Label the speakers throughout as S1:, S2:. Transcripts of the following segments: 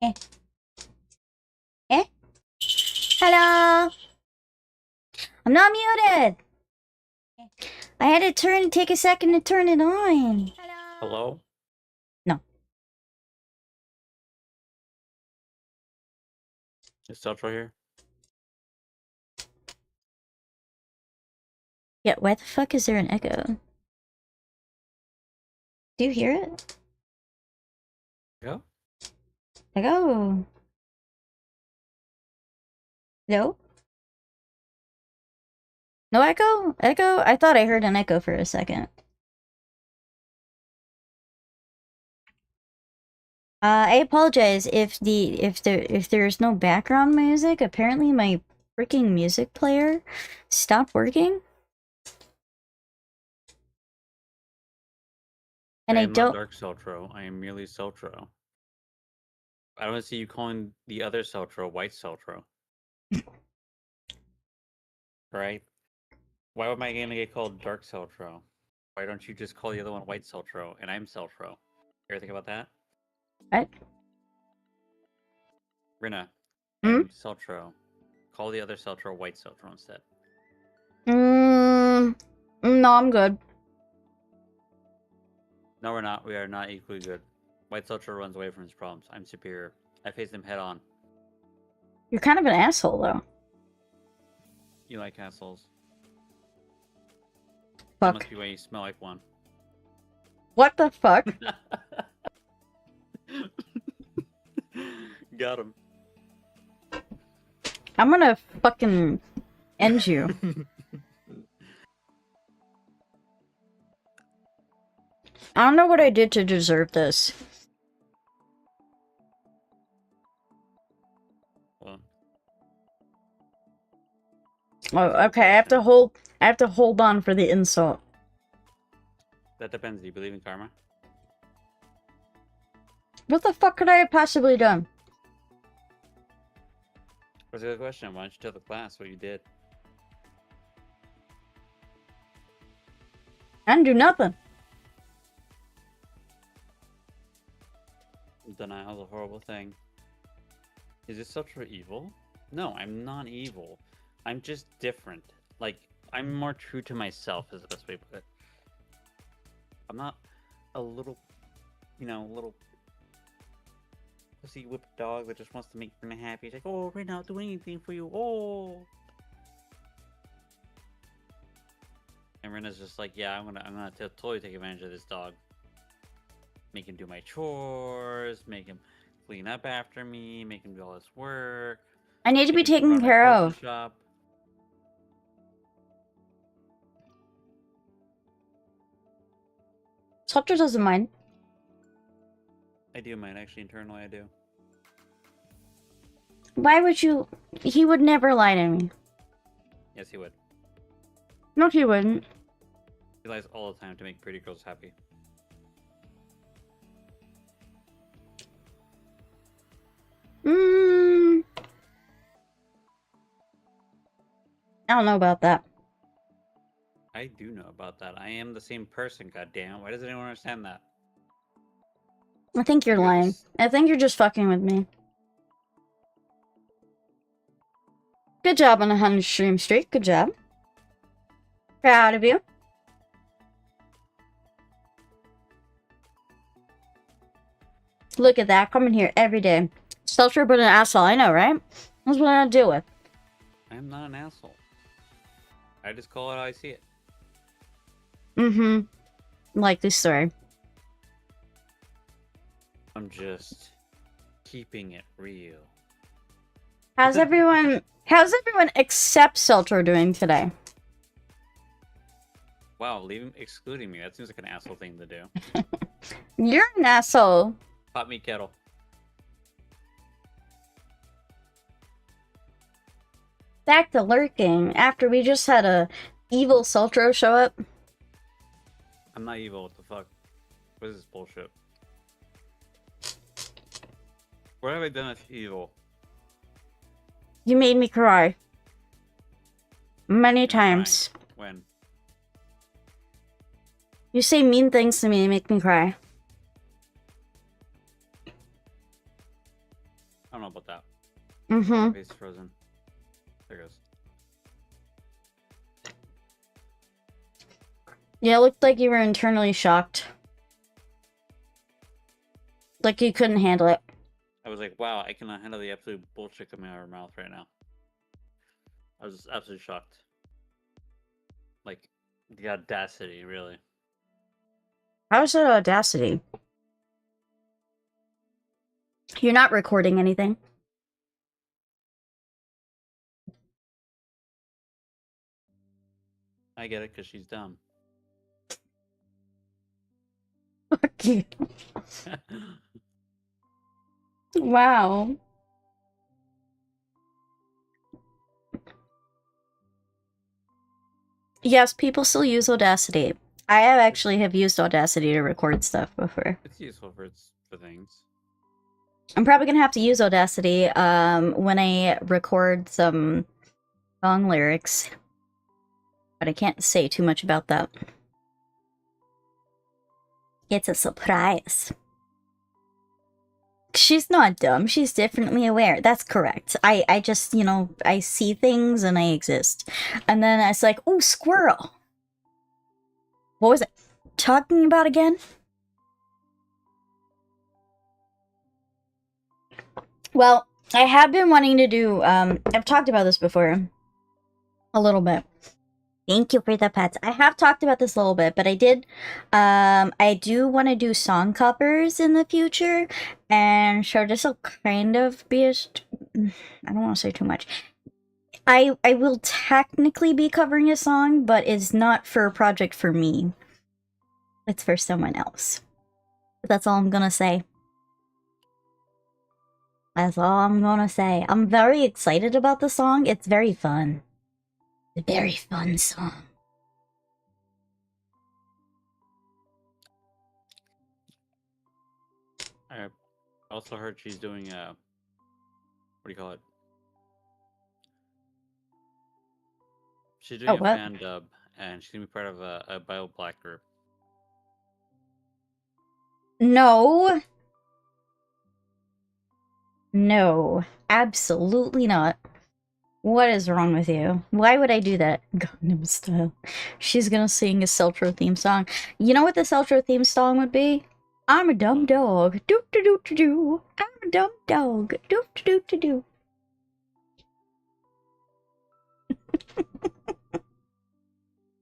S1: Eh. Eh? Hello? I'm not muted! I had to take a second to turn it on.
S2: Hello?
S1: No.
S2: Is Seltro here?
S1: Yeah, why the fuck is there an echo? Do you hear it?
S2: Yeah?
S1: Echo. No? No echo? Echo? I thought I heard an echo for a second. I apologize if there's no background music. Apparently my freaking music player stopped working. And
S2: I
S1: I
S2: am not
S1: don't
S2: Dark Seltro. I am merely Seltro. I don't see you calling the other Seltro White Seltro. Right? Why would my game get called Dark Seltro? Why don't you just call the other one White Seltro and I'm Seltro? You ever think about that?
S1: What?
S2: Rynna,
S1: Hmm?
S2: I'm Seltro. Call the other Seltro White Seltro instead.
S1: No, I'm good.
S2: No, we're not. We are not equally good. White Seltro runs away from his problems. I'm superior. I face them head on.
S1: You're kind of an asshole, though.
S2: You like assholes.
S1: Fuck.
S2: That must be why you smell like one.
S1: What the fuck?
S2: Got him.
S1: I'm gonna fucking end you. I don't know what I did to deserve this.
S2: Well,
S1: Oh, okay, I have to hold on for the insult.
S2: that depends. Do you believe in karma?
S1: What the fuck could I have possibly done?
S2: That's a good question. Why don't you tell the class what you did?
S1: I didn't do nothing.
S2: Denial is a horrible thing. Is this such for evil? No, I'm not evil. I'm just different. Like, I'm more true to myself is the best way to put it. I'm not a little, little pussy whipped dog that just wants to make Rynna happy. It's like, oh, Rynna, I'll do anything for you. Oh. And Rynna's just like, yeah, I'm gonna totally take advantage of this dog. Make him do my chores, make him clean up after me, make him do all his work.
S1: I need to be
S2: Make him
S1: taken
S2: run my
S1: care
S2: grocery
S1: of.
S2: shop.
S1: Sculptor doesn't mind.
S2: I do mind, actually, internally I do.
S1: Why would you? He would never lie to me.
S2: Yes, he would.
S1: No, he wouldn't.
S2: He lies all the time to make pretty girls happy.
S1: I don't know about that.
S2: I do know about that. I am the same person, goddamn. Why doesn't anyone understand that?
S1: I think you're lying. I think you're just fucking with me. Good job on a 100 stream streak. Good job. Proud of you. Look at that. Coming here every day. Seltro but an asshole. I know, right? That's what I deal with.
S2: I'm not an asshole. I just call it how I see it.
S1: Like this story.
S2: I'm just keeping it real.
S1: How's everyone except Seltro doing today?
S2: Wow, excluding me. That seems like an asshole thing to do.
S1: You're an asshole.
S2: Hot meat kettle.
S1: Back to lurking after we just had a evil Seltro show up.
S2: I'm not evil. What the fuck? What is this bullshit? What have I done that's evil?
S1: You made me cry. Many times.
S2: When?
S1: You say mean things to me and make me cry.
S2: don't know about that.
S1: Mm-hmm.
S2: My face is frozen. There it goes.
S1: Yeah, it looked like you were internally shocked. Like you couldn't handle it.
S2: I was like, wow, I cannot handle the absolute bullshit coming out of her mouth right now. I was just absolutely shocked. Like, the audacity, really.
S1: How is that audacity? You're not recording anything.
S2: I get it, because she's dumb.
S1: Fuck you. Wow. Yes, people still use Audacity. I have used Audacity to record stuff before.
S2: It's useful for things.
S1: I'm probably gonna have to use Audacity when I record some song lyrics. But I can't say too much about that. It's a surprise. She's not dumb. She's definitely aware. That's correct. I just, you know, I see things and I exist. And then it's like, oh, squirrel. What was it talking about again? Well, I have been wanting to do, I've talked about this before. A little bit. Thank you for the pets. I have talked about this a little bit, but I do want to do song covers in the future, and so this will kind of be I don't want to say too much. I will technically be covering a song, but it's not for a project for me. It's for someone else. That's all I'm gonna say. That's all I'm gonna say. I'm very excited about the song. It's very fun. A very fun song.
S2: I also heard she's doing what do you call it? She's doing a
S1: what?
S2: fan dub, and she's gonna be part of a Bio Black group.
S1: No. No. Absolutely not. What is wrong with you? Why would I do that? Gangnam Style. She's gonna sing a Seltro theme song. You know what the Seltro theme song would be? I'm a dumb dog. Doo doo doo doo doo. I'm a dumb dog. Doo doo doo doo.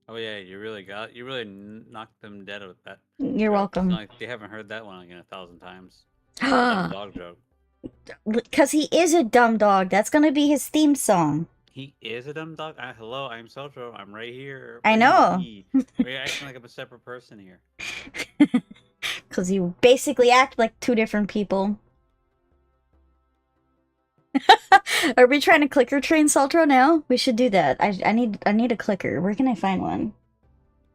S2: Oh yeah, you really knocked them dead with that.
S1: You're
S2: joke.
S1: welcome.
S2: It's not like they haven't heard that one again 1,000 times. Dumb dog joke.
S1: Because he is a dumb dog. That's gonna be his theme song.
S2: He is a dumb dog. Hello, I'm Seltro. I'm right here.
S1: I know.
S2: We're acting like I'm a separate person here.
S1: Because you basically act like two different people. Are we trying to clicker train Seltro now? We should do that. I need a clicker. Where can I find one?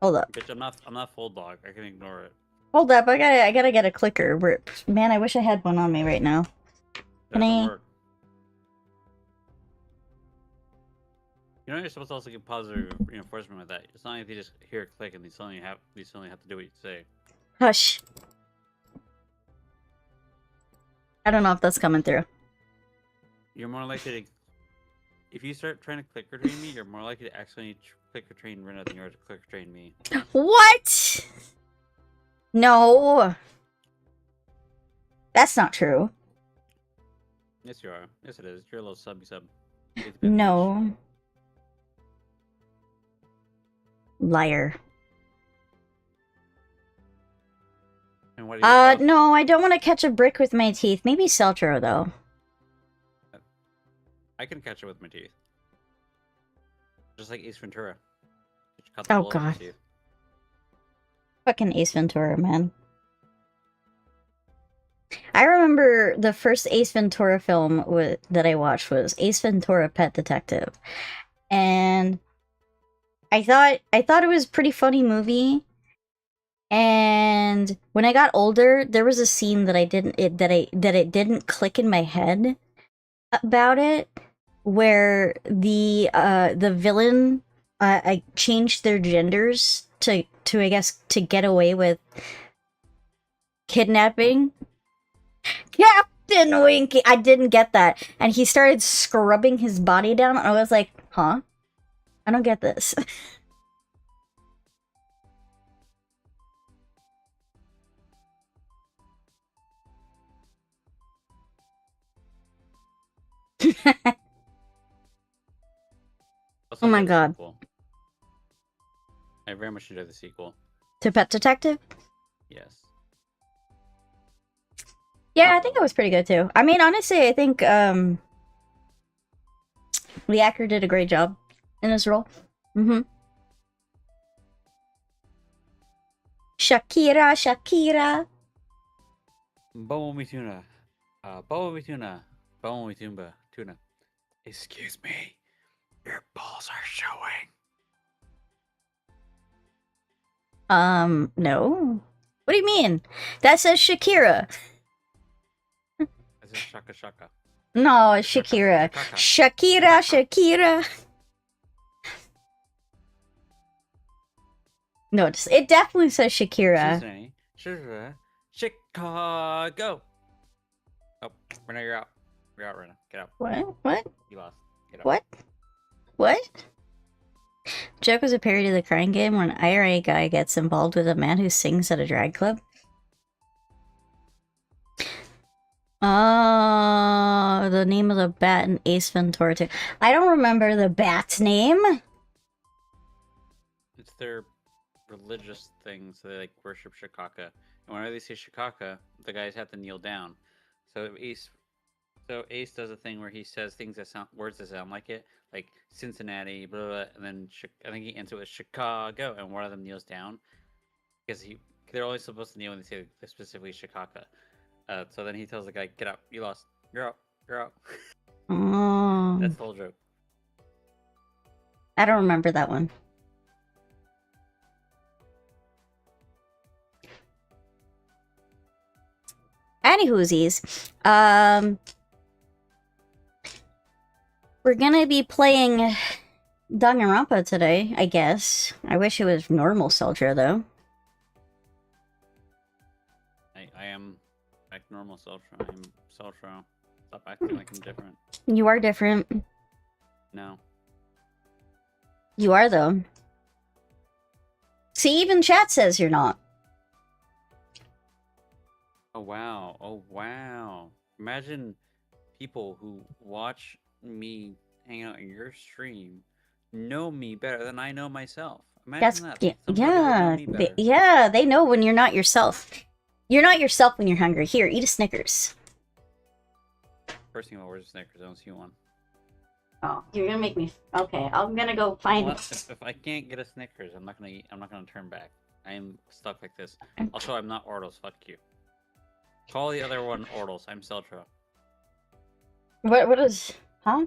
S1: Hold up.
S2: Bitch, I'm not full dog. I can ignore it.
S1: Hold up. I gotta get a clicker. Man, I wish I had one on me right now.
S2: Doesn't work. You know, you're supposed to also get positive reinforcement with that. It's not like they just hear a click and they suddenly have to do what you say.
S1: Hush. I don't know if that's coming through.
S2: You're more likely to, if you start trying to clicker train me, you're more likely to accidentally clicker train Rynna than you are to clicker train me.
S1: What? No. That's not true.
S2: Yes, you are. Yes, it is. You're a little subby sub.
S1: No. Liar.
S2: And what are you
S1: no, I don't want to catch a brick with my teeth. Maybe Seltro, though.
S2: I can catch it with my teeth. Just like Ace Ventura.
S1: Oh, God. Fucking Ace Ventura, man. I remember the first Ace Ventura film that I watched was Ace Ventura: Pet Detective. And I thought it was a pretty funny movie. And when I got older, there was a scene that it didn't click in my head about it, where the villain changed their genders to I guess to get away with kidnapping. Captain Captain Winky. I didn't get that. And he started scrubbing his body down. I was like, huh? I don't get this.
S2: Also
S1: Oh my
S2: enjoy the
S1: god.
S2: sequel. I very much enjoy the sequel.
S1: To Pet Detective?
S2: Yes.
S1: Yeah, I think it was pretty good too. I mean, honestly, I think the actor did a great job in his role. Shakira, Shakira.
S2: Bomo mi tuna. Bomo mi tuna. Bomo mi tumba. Tuna. Excuse me. Your balls are showing.
S1: No. What do you mean? That says Shakira.
S2: This is shaka shaka.
S1: No, it's Shakira. Shakira, Shakira. No, it definitely says Shakira.
S2: Chicago. Oh, Rynna, you're out. You're out, Rynna. Get out.
S1: What? What?
S2: You lost. Get out.
S1: What? What? Joke was a parody of the crying game where an IRA guy gets involved with a man who sings at a drag club. Oh, the name of the bat in Ace Ventura 2. I don't remember the bat's name.
S2: It's their religious thing, so they like worship Shikaka. And whenever they say Shikaka, the guys have to kneel down. So Ace does a thing where he says things that sound words that sound like it, like Cincinnati, blah, blah, blah, and then I think he ends it with Chicago, and one of them kneels down because they're only supposed to kneel when they say specifically Shikaka. So then he tells the guy, "Get up, you lost. You're out. You're out."
S1: Oh,
S2: That's the whole joke.
S1: I don't remember that one. Anywhoosies, we're gonna be playing Danganronpa today, I guess. I wish it was normal Seltro, though.
S2: I am back to normal Seltro. I'm Seltro. Stop acting like I'm different.
S1: You are different.
S2: No.
S1: You are, though. See, even chat says you're not.
S2: Oh wow. Oh wow. Imagine people who watch me hang out in your stream know me better than I know myself. Imagine that.
S1: Yeah, they know when you're not yourself. You're not yourself when you're hungry. Here, eat a Snickers.
S2: First thing, where's the Snickers? I don't see one.
S1: Oh, you're gonna make me. Okay, I'm gonna go find.
S2: Well, if I can't get a Snickers, I'm not gonna eat. I'm not gonna turn back. I am stuck like this. Also, I'm not Ordos. Fuck you. Call the other one Ordos. I'm Seltro.
S1: What is? Huh?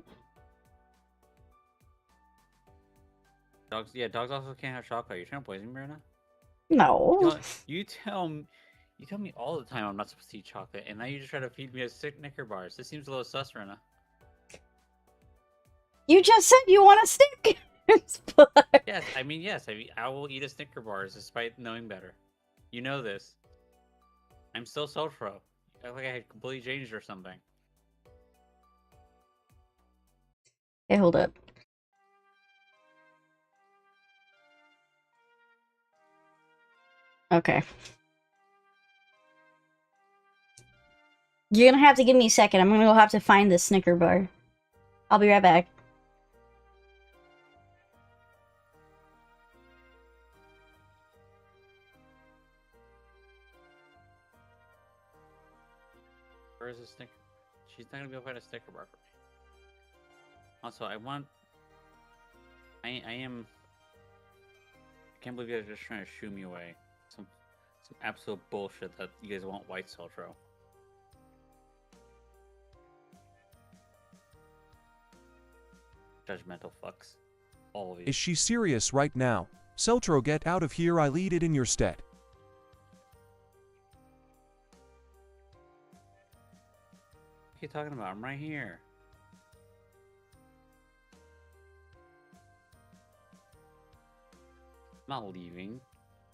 S2: Dogs. Yeah, dogs also can't have chocolate. You're trying to poison me, Rynna?
S1: No.
S2: You tell me all the time I'm not supposed to eat chocolate, and now you just try to feed me a Snicker bars. This seems a little sus, Rynna.
S1: You just said you want a Snickers bar.
S2: Yes, I mean yes. I will eat a Snicker bars despite knowing better. You know this. I'm still Seltro. I feel like I had completely changed or something.
S1: Hey, hold up. Okay. You're gonna have to give me a second. I'm gonna go have to find the Snicker bar. I'll be right back.
S2: Where is the Snicker? She's not gonna be able to find a Snicker bar for me. Also, I am. I can't believe you guys are just trying to shoo me away. Some absolute bullshit that you guys want white Seltro. Judgmental fucks. All of you.
S3: Is she serious right now? Seltro, get out of here, I'll eat it in your stead.
S2: What are you talking about? I'm right here. I'm not leaving.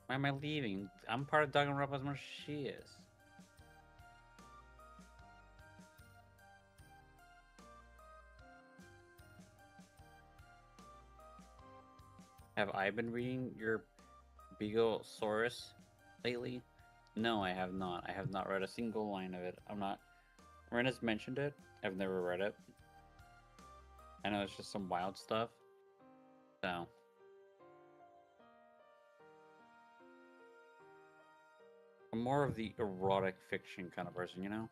S2: Why am I leaving? I'm part of Danganronpa as much as she is. have I been reading your Beaglesaurus lately? No, I have not. I have not read a single line of it. I'm not. Rynna's mentioned it. I've never read it. I know it's just some wild stuff. So. I'm more of the erotic fiction kind of person, you know?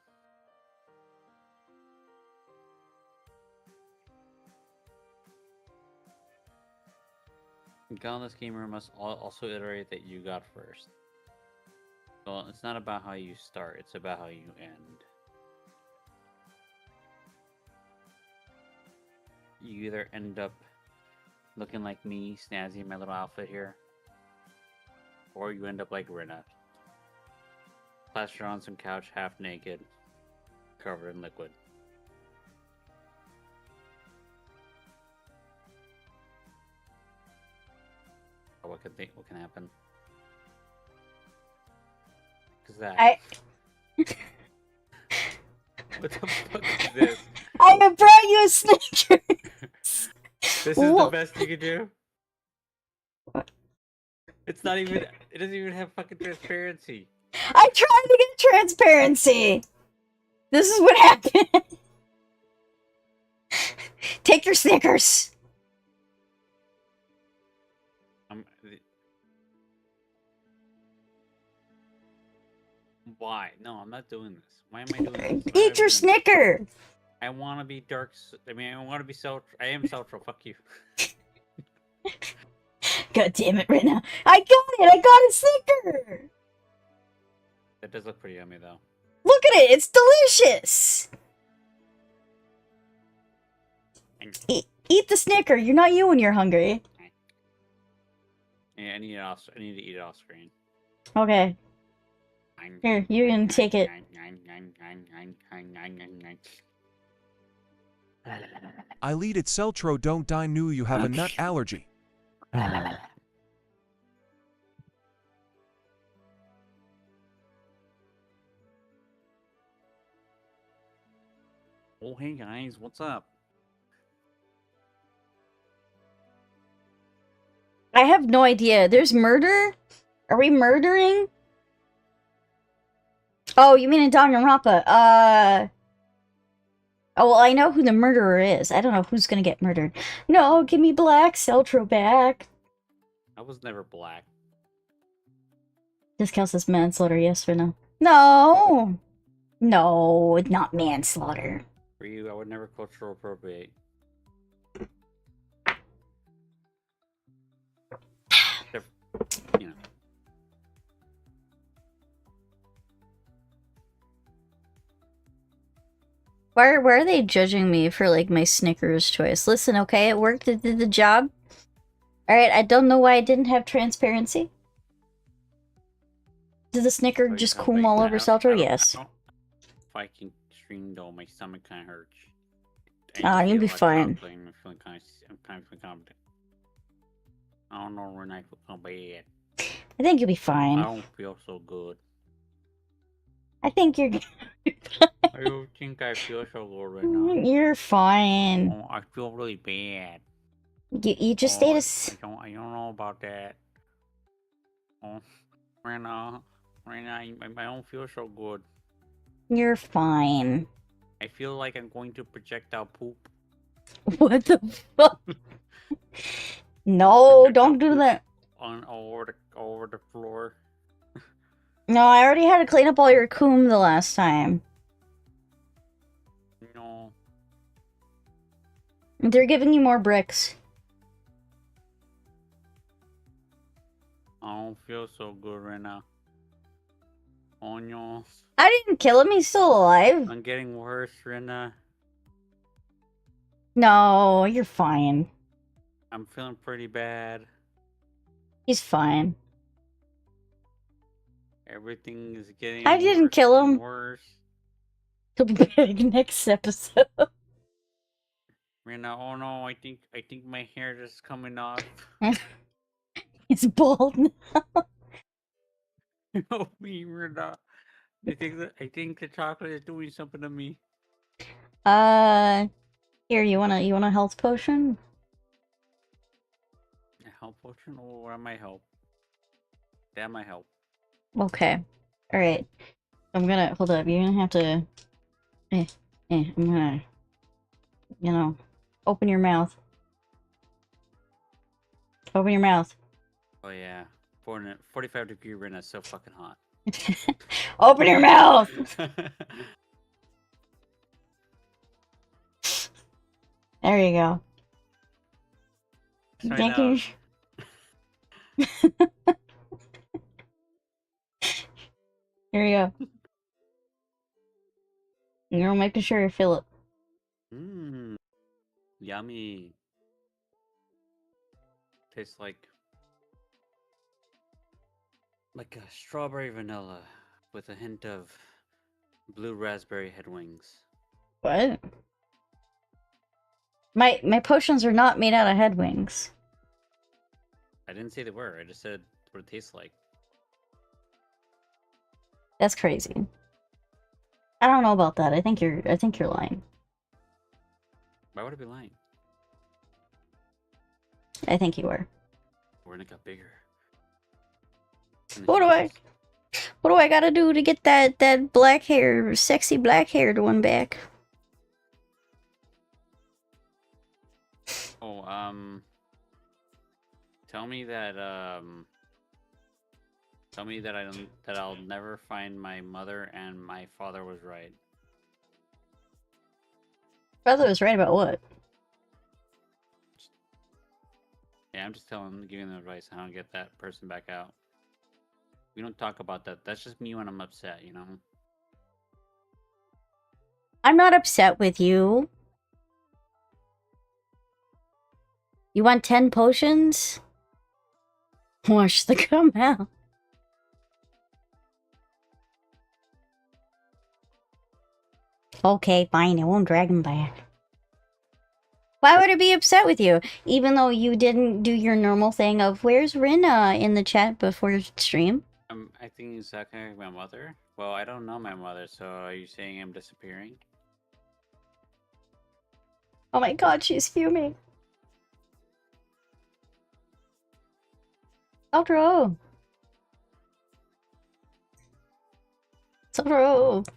S2: Godless gamer must also iterate that you got first. Well, it's not about how you start, it's about how you end. You either end up looking like me, snazzy in my little outfit here, or you end up like Rynna. Plastered on some couch, half naked, covered in liquid. What can happen? What's that? What the fuck is this?
S1: I have brought you a Snickers.
S2: This is the best you can do? It's not even. It doesn't even have fucking transparency.
S1: I tried to get transparency. This is what happened. Take your Snickers.
S2: Why? No, I'm not doing this. Why am I doing this?
S1: Eat your Snicker.
S2: I want to be dark. I mean, I want to be Seltro. I am Seltro. Fuck you.
S1: God damn it, Rynna. I got it. I got a Snicker.
S2: That does look pretty yummy, though.
S1: Look at it. It's delicious. Eat the Snicker. You're not you when you're hungry.
S2: Yeah, I need to eat it off screen.
S1: Okay. Here, you can take it.
S3: I lead it Seltro don't die knew you have a nut allergy.
S2: Oh, hey guys, what's up?
S1: I have no idea. There's murder? Are we murdering? Oh, you mean in Danganronpa? Oh, well, I know who the murderer is. I don't know who's gonna get murdered. No, give me black Seltro back.
S2: I was never black.
S1: This counts as manslaughter, yes or no? No! No, not manslaughter.
S2: For you, I would never cultural appropriate. You know.
S1: Why are they judging me for, like, my Snickers choice? Listen, okay, it worked, it did the job. Alright, I don't know why I didn't have transparency. Did the Snicker just coom all over Seltro? Yes.
S2: If I can stream though, my stomach kind of hurts.
S1: Ah, you'll be fine.
S2: I'm kind of incompetent. I don't know when I feel so bad.
S1: I think you'll be fine.
S2: I don't feel so good.
S1: I think you're good.
S2: I don't think I feel so good right now.
S1: You're fine.
S2: Oh, I feel really bad.
S1: You just ate a...
S2: I don't know about that. Oh, Rynna, I don't feel so good.
S1: You're fine.
S2: I feel like I'm going to project out poop.
S1: What the fuck? No, don't do that.
S2: Over the floor.
S1: No, I already had to clean up all your coom the last time.
S2: No.
S1: They're giving you more bricks.
S2: I don't feel so good right now. Oh no.
S1: I didn't kill him, he's still alive.
S2: I'm getting worse, Rynna.
S1: No, you're fine.
S2: I'm feeling pretty bad.
S1: He's fine.
S2: Everything is getting
S1: I didn't kill him.
S2: Worse.
S1: He'll be back next episode.
S2: Rynna, oh no, I think my hair is coming off.
S1: He's bald now.
S2: Help me, Rynna. I think the chocolate is doing something to me.
S1: Here, you want a health potion?
S2: help potion or am I help? Damn, I help.
S1: Okay. Alright. I'm gonna... Hold up. You're gonna have to... I'm gonna... You know... Open your mouth. Open your mouth.
S2: Oh yeah. 45-degree Rynna is so fucking hot.
S1: Open your mouth! There you go.
S2: Try
S1: Thank
S2: now.
S1: you. Here you go. You're making sure you fill it.
S2: Mmm. Yummy. Tastes like a strawberry vanilla with a hint of blue raspberry head wings.
S1: What? My potions are not made out of head wings.
S2: I didn't say they were. I just said what it tastes like.
S1: That's crazy. I don't know about that. I think you're lying.
S2: Why would I be lying?
S1: I think you are.
S2: When it got bigger.
S1: What do I gotta do to get that black hair, sexy black haired one back?
S2: Oh, tell me that I'll never find my mother and my father was right.
S1: Brother was right about what?
S2: Yeah, I'm just giving them advice on how to get that person back out. We don't talk about that. That's just me when I'm upset, you know?
S1: I'm not upset with you. You want 10 potions? Wash the gum out. Okay, fine. I won't drag him back. Why would I be upset with you? Even though you didn't do your normal thing of, where's Rynna in the chat before stream?
S2: I think he's talking like my mother. Well, I don't know my mother, so are you saying I'm disappearing?
S1: Oh my god, she's fuming. Seltro! Seltro!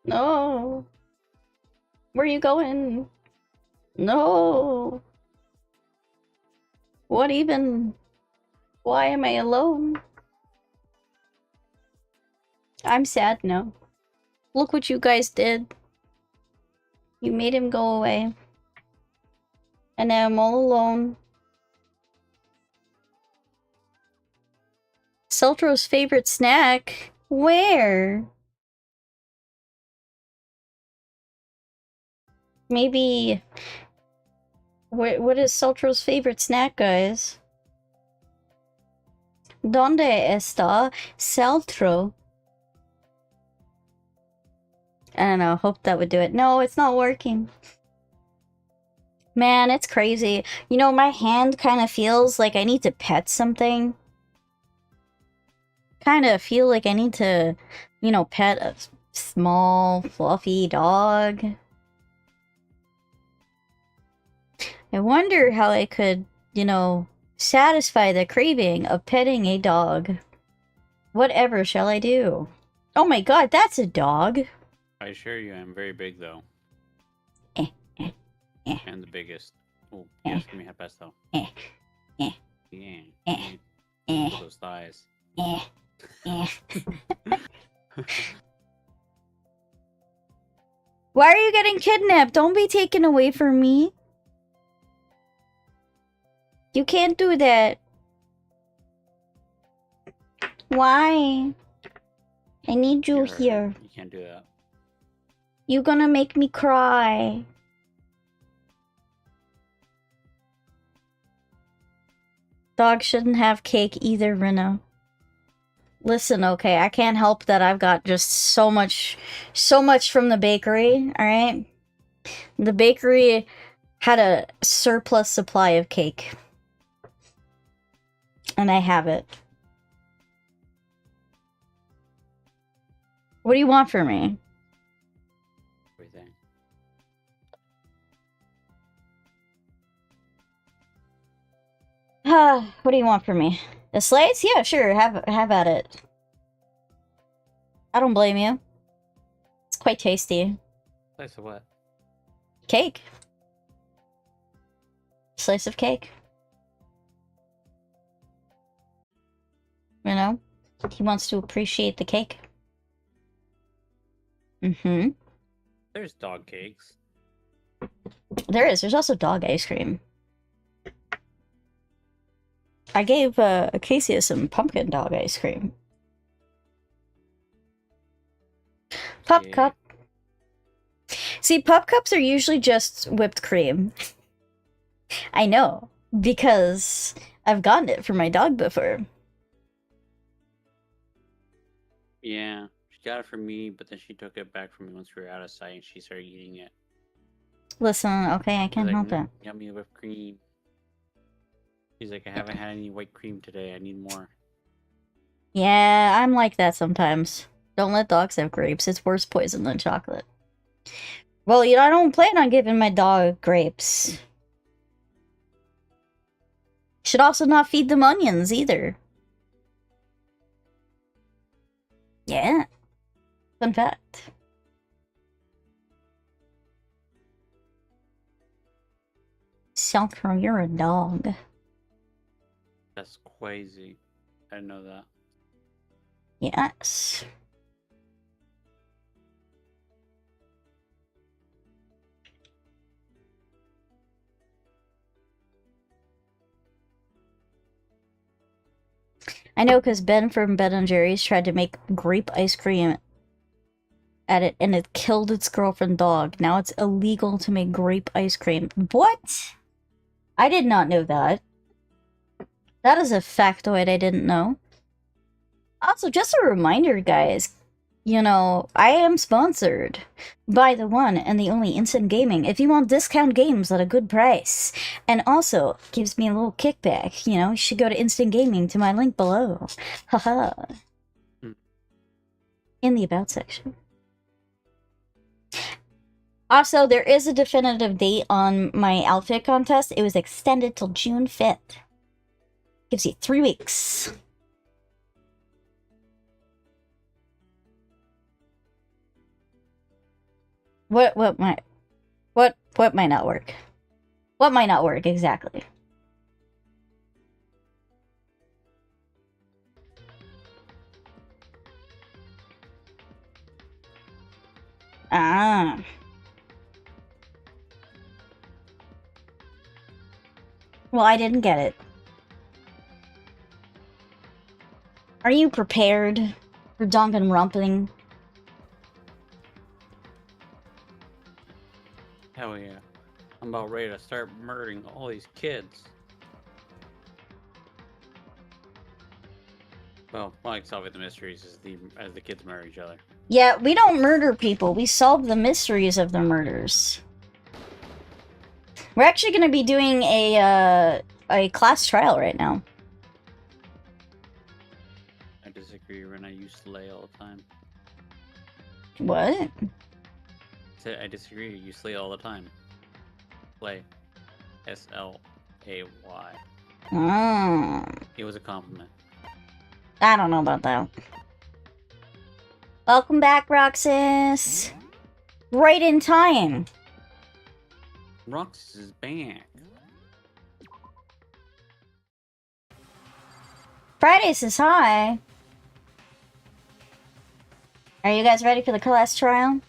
S1: No! Where are you going? No! What even? Why am I alone? I'm sad now. Look what you guys did. You made him go away. And now I'm all alone. Seltro's favorite snack? Where? Maybe... What is Seltro's favorite snack, guys? ¿Dónde está Seltro? I don't know, hope that would do it. No, it's not working. Man, it's crazy. You know, my hand kind of feels like I need to pet something. Kind of feel like I need to, you know, pet a small, fluffy dog. I wonder how I could, you know, satisfy the craving of petting a dog. Whatever shall I do? Oh my god, that's a dog!
S2: I assure you I'm very big, though. And the biggest. Oh, yes, give me a best, though. Yeah. Those thighs.
S1: Why are you getting kidnapped? Don't be taken away from me. You can't do that. Why? I need you here.
S2: You can't do that.
S1: You're gonna make me cry. Dog shouldn't have cake either, Rynna. Listen, okay, I can't help that I've got just so much from the bakery, alright? The bakery had a surplus supply of cake. And I have it. What do you want from me?
S2: Everything.
S1: What do you want from me? A slice? Yeah, sure. Have at it. I don't blame you. It's quite tasty.
S2: Slice of what?
S1: Cake. Slice of cake. You know? He wants to appreciate the cake. Mm-hmm.
S2: There's dog cakes.
S1: There is. There's also dog ice cream. I gave Acacia some pumpkin dog ice cream. Pup
S2: Yeah.
S1: cup. See, pup cups are usually just whipped cream. I know, because I've gotten it for my dog before.
S2: Yeah, she got it from me, but then she took it back from me once we were out of sight, and she started eating it.
S1: Listen, okay, I
S2: She's
S1: can't
S2: like,
S1: help it.
S2: Yummy whipped cream. She's like, I haven't had any white cream today. I need more.
S1: Yeah, I'm like that sometimes. Don't let dogs have grapes. It's worse poison than chocolate. Well, you know, I don't plan on giving my dog grapes. Should also not feed them onions either. Yeah. Fun fact. Seltro, you're a dog.
S2: That's crazy. I didn't know that.
S1: Yes. I know, because Ben from Ben & Jerry's tried to make grape ice cream at it, and it killed its girlfriend dog. Now it's illegal to make grape ice cream. What? I did not know that. That is a factoid I didn't know. Also, just a reminder, guys, you know, I am sponsored by the one and the only Instant Gaming. If you want discount games at a good price, and also gives me a little kickback, you know, you should go to Instant Gaming to my link below. Haha. In the About section. Also, there is a definitive date on my outfit contest. It was extended till June 5th. Gives you 3 weeks. What might not work? What might not work exactly? Ah. Well, I didn't get it. Are you prepared for Danganronpa?
S2: Hell yeah. I'm about ready to start murdering all these kids. Well, like solving the mysteries as the kids murder each other.
S1: Yeah, we don't murder people. We solve the mysteries of the murders. We're actually going to be doing a class trial right now.
S2: I disagree, Rynna. You slay all the time.
S1: What?
S2: I disagree. You slay all the time. Slay. S-L-A-Y. It was a compliment.
S1: I don't know about that. Welcome back, Roxas. Right in time.
S2: Roxas is back.
S1: Friday says hi. Are you guys ready for the class trial?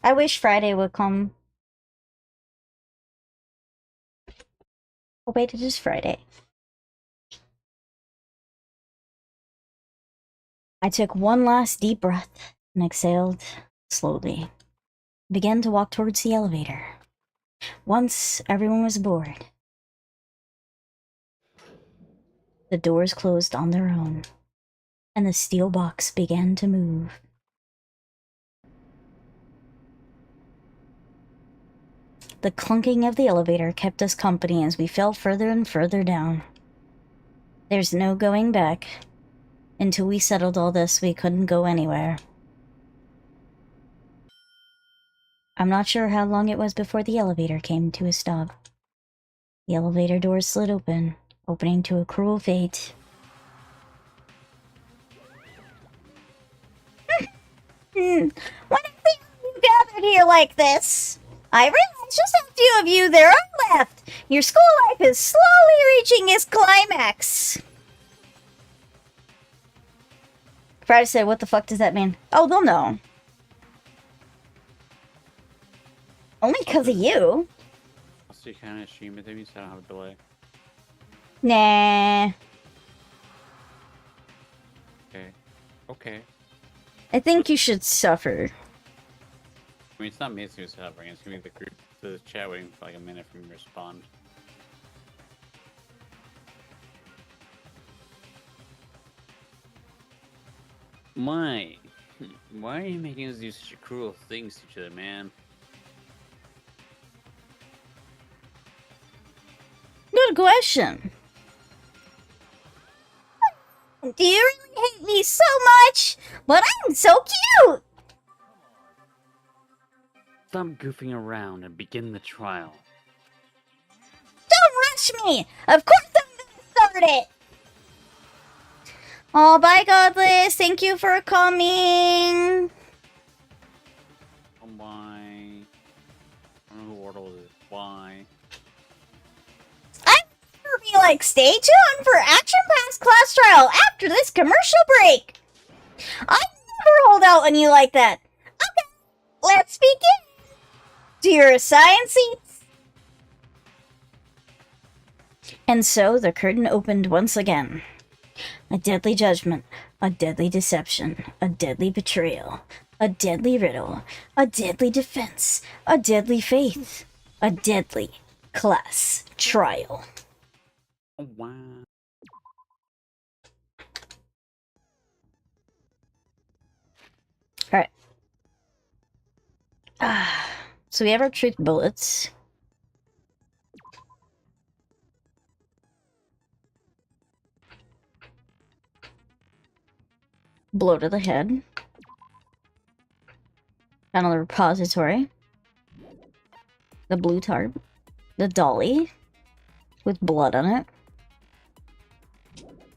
S1: I wish Friday would come. Oh wait, it is Friday. I took one last deep breath and exhaled slowly. Began to walk towards the elevator. Once everyone was aboard, the doors closed on their own, and the steel box began to move. The clunking of the elevator kept us company as we fell further and further down. There's no going back. Until we settled all this, we couldn't go anywhere. I'm not sure how long it was before the elevator came to a stop. The elevator doors slid open, opening to a cruel fate. Why are you gathered here like this? I realize just how few of you there are left. Your school life is slowly reaching its climax. Friday said, what the fuck does that mean? Oh, they'll know. Only because of you.
S2: Also, you kind of stream it to me, so I don't have a delay.
S1: Nah.
S2: Okay. Okay.
S1: I think you should suffer.
S2: I mean, it's not me who's suffering. It's gonna be the group, the chat waiting for like a minute for me to respond. Why? Why are you making us do such cruel things to each other, man?
S1: Good question. Do you really hate me so much? But I'm so cute!
S2: Stop goofing around and begin the trial.
S1: Don't rush me! Of course I'm gonna start it! Oh, bye, Godless. Thank you for coming.
S2: Why? I don't know who ordered it. Why?
S1: I'm gonna be like, stay tuned for Action Pass class trial after this commercial break. I never hold out on you like that. Okay, let's begin. To your assigned seats. And so the curtain opened once again. A deadly judgment, a deadly deception, a deadly betrayal, a deadly riddle, a deadly defense, a deadly faith, a deadly class trial.
S2: Oh, wow.
S1: Alright. So we have our truth bullets. Blow to the head. Found on the repository. The blue tarp. The dolly. With blood on it.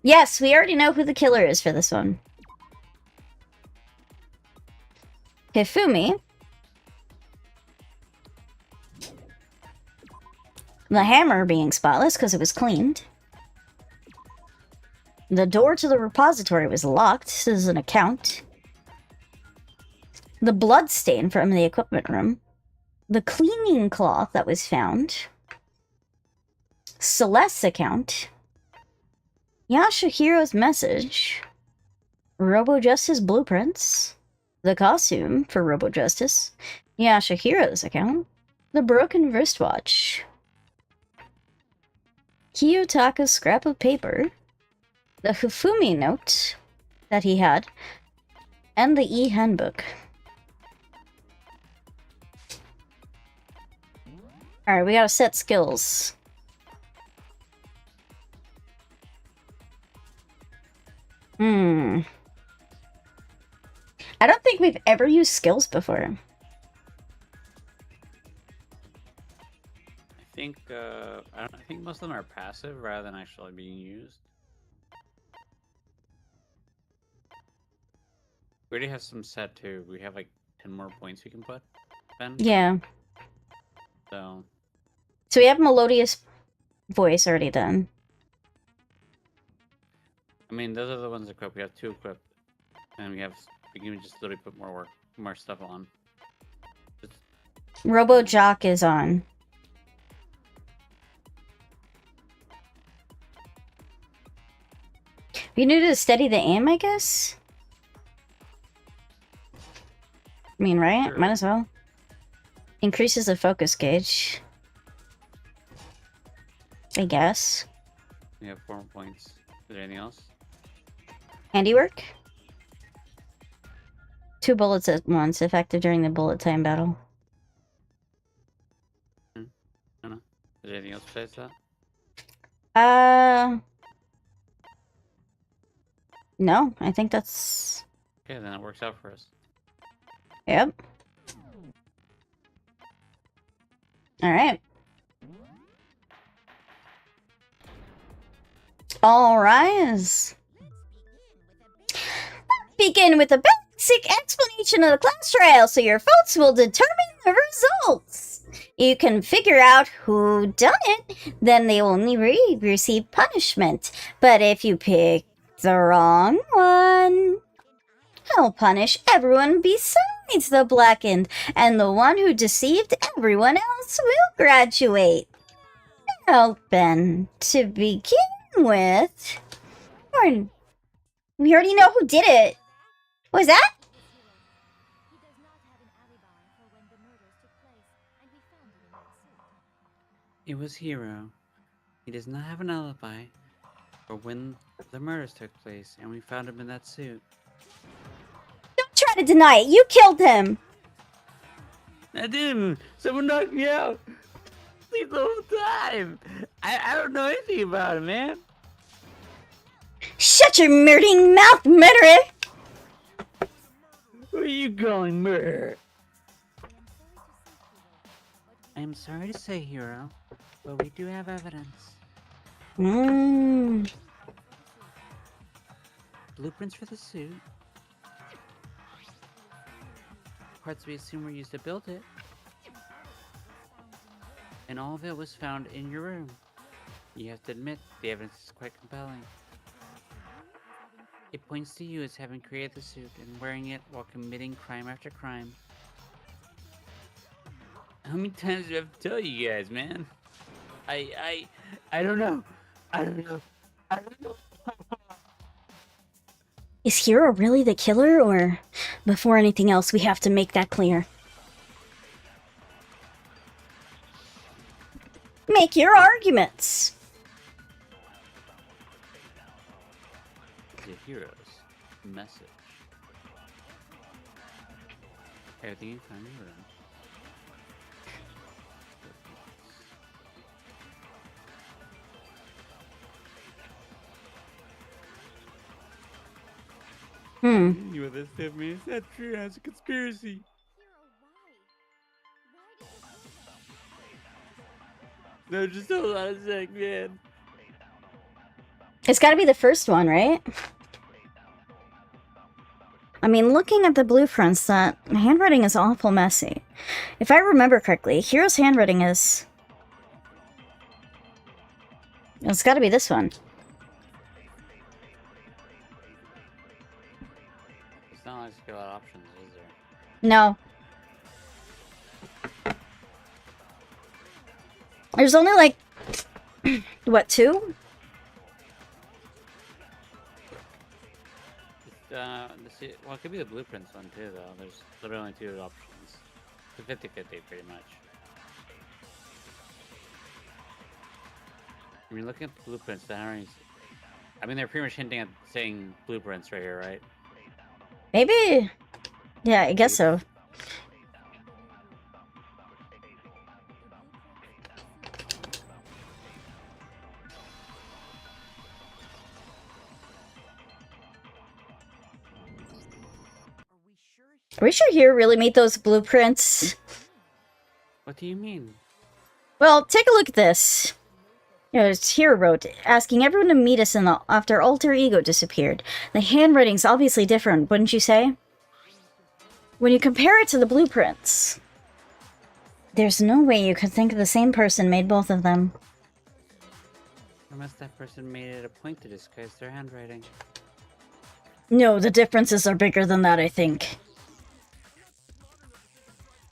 S1: Yes, we already know who the killer is for this one. Hifumi. The hammer being spotless because it was cleaned. The door to the repository was locked. This is an account. The blood stain from the equipment room. The cleaning cloth that was found. Celeste's account. Yashihiro's message. Robo Justice blueprints. The costume for Robo Justice. Yashihiro's account. The broken wristwatch. Kiyotaka's scrap of paper. The Hifumi note that he had. And the e-handbook. Alright, we gotta set skills. I don't think we've ever used skills before.
S2: I think most of them are passive rather than actually being used. We already have some set too. We have like 10 more points we can put. Ben?
S1: Yeah.
S2: So
S1: we have Melodious Voice already done.
S2: I mean, those are the ones equipped. We have 2 equipped, and we can just literally put more stuff on.
S1: Robo Jock is on. We need to steady the aim, I guess? I mean, right?
S2: Sure.
S1: Might as well. Increases the focus gauge. I guess.
S2: We have 4 more points. Is there anything else?
S1: Handiwork? 2 bullets at once, effective during the bullet time battle.
S2: I don't know. Is there anything else besides that?
S1: No, I think that's...
S2: Okay, then it works out for us.
S1: Yep. Alright. All rise. Begin with a basic explanation of the class trial so your votes will determine the results. You can figure out who done it, then they only receive punishment. But if you pick the wrong one, I'll punish everyone besides the blackened, and the one who deceived everyone else will graduate. Well, then, to begin with, we already know who did it. What was that?
S2: It was Hero. He does not have an alibi for when the murders took place, and we found him in that suit.
S1: Don't try to deny it. You killed him.
S2: I didn't. Someone knocked me out. The whole time. I don't know anything about it, man.
S1: Shut your murdering mouth, murderer!
S2: Who are you calling murder? I am sorry to say, Hero, but we do have evidence. Blueprints for the suit. Parts we assume were used to build it. And all of it was found in your room. You have to admit, the evidence is quite compelling. It points to you as having created the suit and wearing it while committing crime after crime. How many times do I have to tell you guys, man? I don't know. I don't know.
S1: Is Hero really the killer, or before anything else, we have to make that clear? Make your arguments.
S2: The Hero's message. Everything you find in your room. You know this stuff, man. It's not true. It's a conspiracy. No, just hold on a sec, man.
S1: It's gotta be the first one, right? I mean, looking at the blueprints, that handwriting is awful messy. If I remember correctly, Hero's handwriting is... It's gotta be this one.
S2: It's not like there's a lot of options, is there?
S1: No. There's only like... what, 2?
S2: Well, it could be the blueprints one too, though. There's literally only 2 options. It's 50-50, pretty much. I mean, looking at the blueprints, the handwritings... I mean, they're pretty much hinting at saying blueprints right here, right?
S1: Maybe... Yeah, I guess so. Are we sure Hero really made those blueprints?
S2: What do you mean?
S1: Well, take a look at this. Hero wrote, asking everyone to meet us after alter ego disappeared. The handwriting's obviously different, wouldn't you say? When you compare it to the blueprints, there's no way you could think the same person made both of them.
S2: Unless that person made it a point to disguise their handwriting.
S1: No, the differences are bigger than that, I think.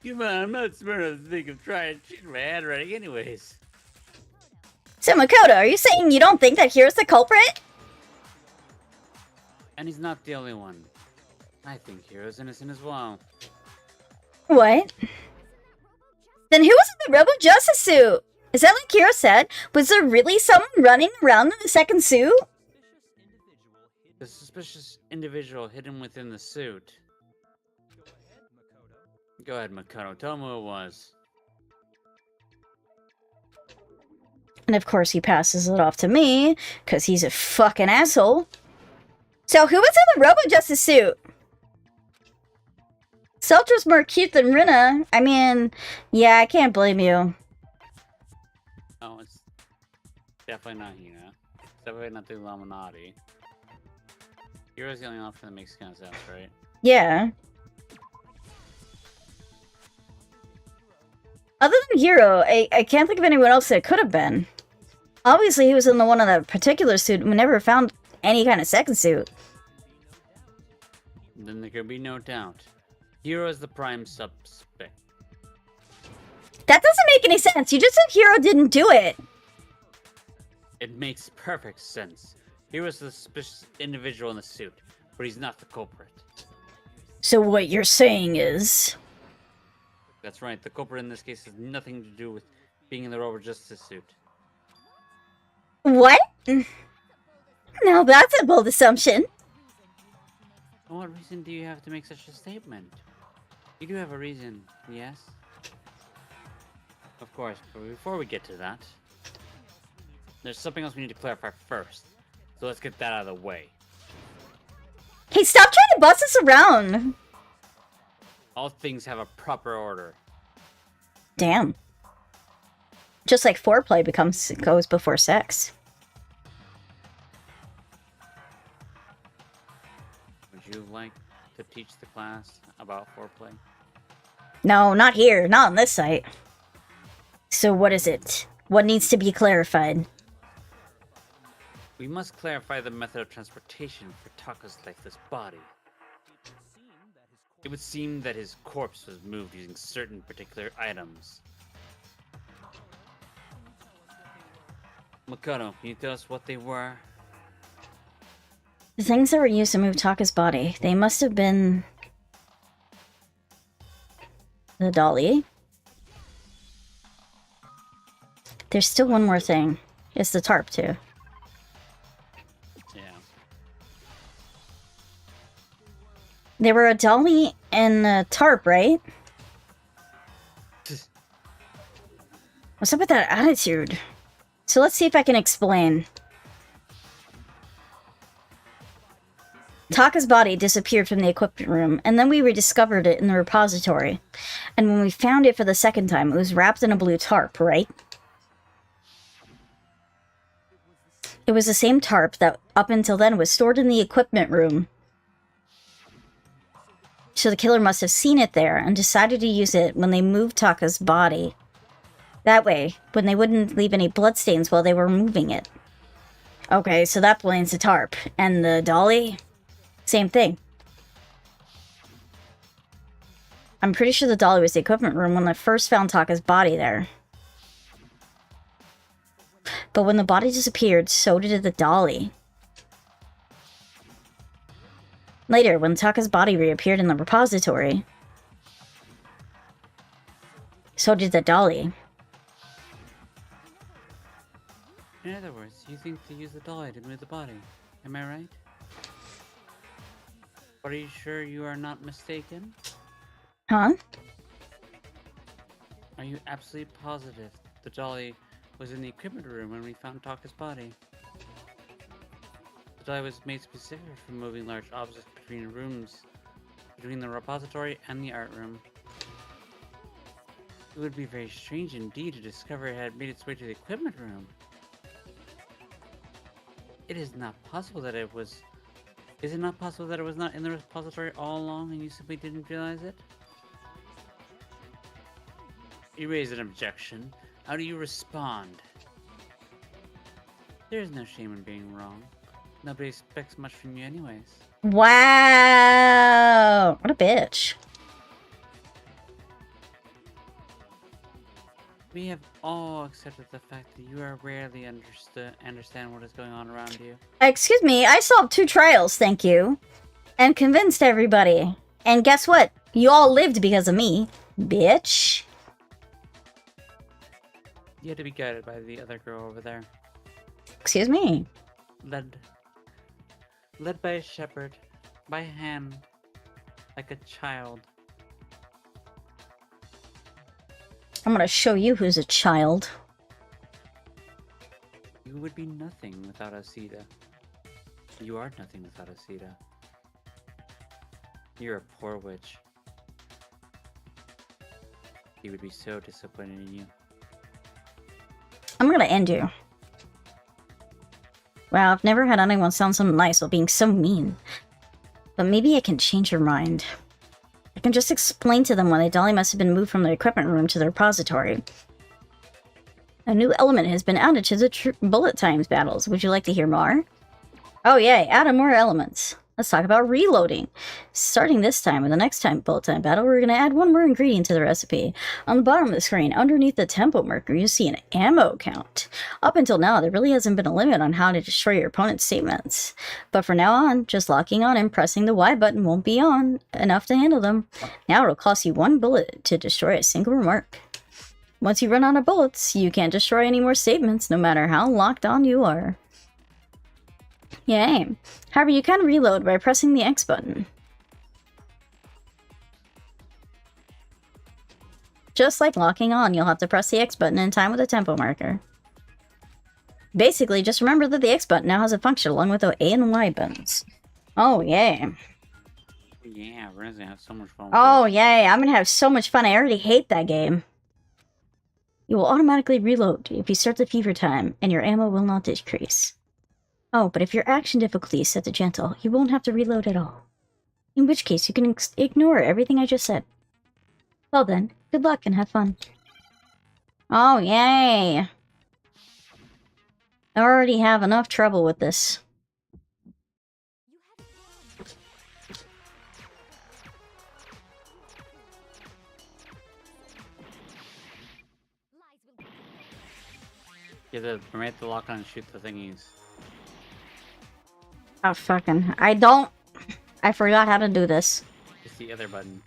S2: Come on, I'm not smart enough to think of trying to cheat my handwriting anyways.
S1: So, Makoto, are you saying you don't think that Hero's the culprit?
S2: And he's not the only one. I think Hero's innocent as well.
S1: What? Then who was in the Rebel Justice suit? Is that like Hero said? Was there really someone running around in the second suit?
S2: The suspicious individual hidden within the suit. Go ahead, Makoto. Tell him who it was.
S1: And of course he passes it off to me, because he's a fucking asshole. So who was in the Robo-Justice suit? Seltro's more cute than Rynna. I mean, yeah, I can't blame you.
S2: Oh, it's definitely not Hina. definitely not the Illuminati. Hero's the only option that makes kind of sense, right?
S1: Yeah. Other than Hero, I can't think of anyone else that it could have been. Obviously, he was in the one in that particular suit, and we never found any kind of second suit.
S2: Then there can be no doubt. Hero is the prime suspect.
S1: That doesn't make any sense. You just said Hero didn't do it.
S2: It makes perfect sense. Hero is the suspicious individual in the suit, but he's not the culprit.
S1: So what you're saying is...
S2: That's right, the culprit in this case has nothing to do with being in the Rover Justice suit.
S1: What? Now that's a bold assumption.
S2: What reason do you have to make such a statement? You do have a reason, yes? Of course, but before we get to that, there's something else we need to clarify first. So let's get that out of the way.
S1: Hey, stop trying to boss us around.
S2: All things have a proper order.
S1: Damn. Just like foreplay goes before sex.
S2: Would you like to teach the class about foreplay?
S1: No, not here. Not on this site. So what is it? What needs to be clarified?
S2: We must clarify the method of transportation for Taka's lifeless body. It would seem that his corpse was moved using certain particular items. Makoto, can you tell us what they were?
S1: The things that were used to move Taka's body, they must have been... the dolly. There's still one more thing. It's the tarp, too.
S2: Yeah.
S1: They were a dolly and a tarp, right? What's up with that attitude? So let's see if I can explain. Taka's body disappeared from the equipment room, and then we rediscovered it in the repository. And when we found it for the second time, it was wrapped in a blue tarp, right? It was the same tarp that, up until then, was stored in the equipment room. So the killer must have seen it there and decided to use it when they moved Taka's body. That way, when they wouldn't leave any bloodstains while they were moving it. Okay, so that blames the tarp. And the dolly? Same thing. I'm pretty sure the dolly was the equipment room when I first found Taka's body there. But when the body disappeared, so did the dolly. Later, when Taka's body reappeared in the repository, so did the dolly.
S2: In other words, you think to use the dolly to move the body. Am I right? But are you sure you are not mistaken?
S1: Huh?
S2: Are you absolutely positive the dolly was in the equipment room when we found Taka's body? The dolly was made specifically for moving large objects between rooms, between the repository and the art room. It would be very strange indeed to discover it had made its way to the equipment room. It is not possible that it was... Is it not possible that it was not in the repository all along and you simply didn't realize it? You raise an objection. How do you respond? There is no shame in being wrong. Nobody expects much from you anyways.
S1: Wow! What a bitch.
S2: We have all accepted the fact that you are rarely understand what is going on around you.
S1: Excuse me, I solved 2 trials, thank you. And convinced everybody. And guess what? You all lived because of me. Bitch.
S2: You had to be guided by the other girl over there.
S1: Excuse me.
S2: Led by a shepherd, by hand, like a child.
S1: I'm gonna show you who's a child.
S2: You would be nothing without Asita. You are nothing without Asita. You're a poor witch. He would be so disappointed in you.
S1: I'm gonna end you. Wow, I've never had anyone sound so nice while being so mean. But maybe I can change your mind. I can just explain to them why the dolly must have been moved from the equipment room to the repository. A new element has been added to the bullet times battles. Would you like to hear more? Oh yay, add more elements. Let's talk about reloading. Starting this time or the next time bullet time battle, we're going to add one more ingredient to the recipe. On the bottom of the screen, underneath the tempo marker, you see an ammo count. Up until now, there really hasn't been a limit on how to destroy your opponent's statements. But from now on, just locking on and pressing the Y button won't be enough to handle them. Now it'll cost you 1 bullet to destroy a single remark. Once you run out of bullets, you can't destroy any more statements, no matter how locked on you are. Yay. However, you can reload by pressing the X button. Just like locking on, you'll have to press the X button in time with the tempo marker. Basically, just remember that the X button now has a function along with the A and Y buttons. Oh, yay.
S2: Yeah, we're gonna have so much fun with
S1: Oh,
S2: this.
S1: yay. I'm gonna have so much fun. I already hate that game. You will automatically reload if you start the fever time, and your ammo will not decrease. Oh, but if your action difficulty is set to gentle, you won't have to reload at all. In which case, you can ignore everything I just said. Well then, good luck and have fun. Oh, yay! I already have enough trouble with this.
S2: You have to remember to lock on and shoot the thingies.
S1: Oh, fucking... I forgot how to do this.
S2: Just the other button.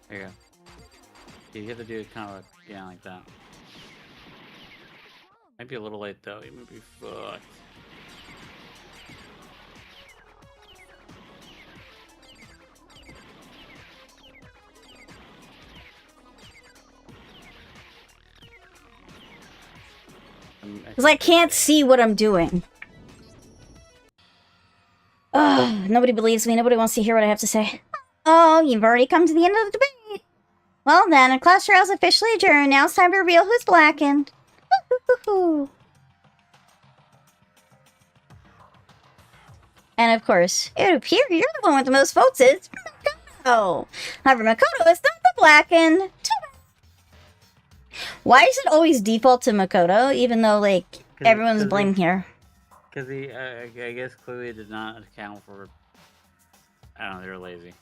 S2: There you go. You have to do it kind of like that. Might be a little late though. You might be fucked.
S1: Because I can't see what I'm doing. Ugh, nobody believes me. Nobody wants to hear what I have to say. Oh, you've already come to the end of the debate. Well then, a class trial's officially adjourned. Now it's time to reveal who's blackened. And of course, it would appear you're the one with the most votes. It's Makoto. However, Makoto is not the blackened. Why does it always default to Makoto, even though, like, everyone's blamed here?
S2: Because he, I guess, clearly did not account for. I don't know, they were lazy.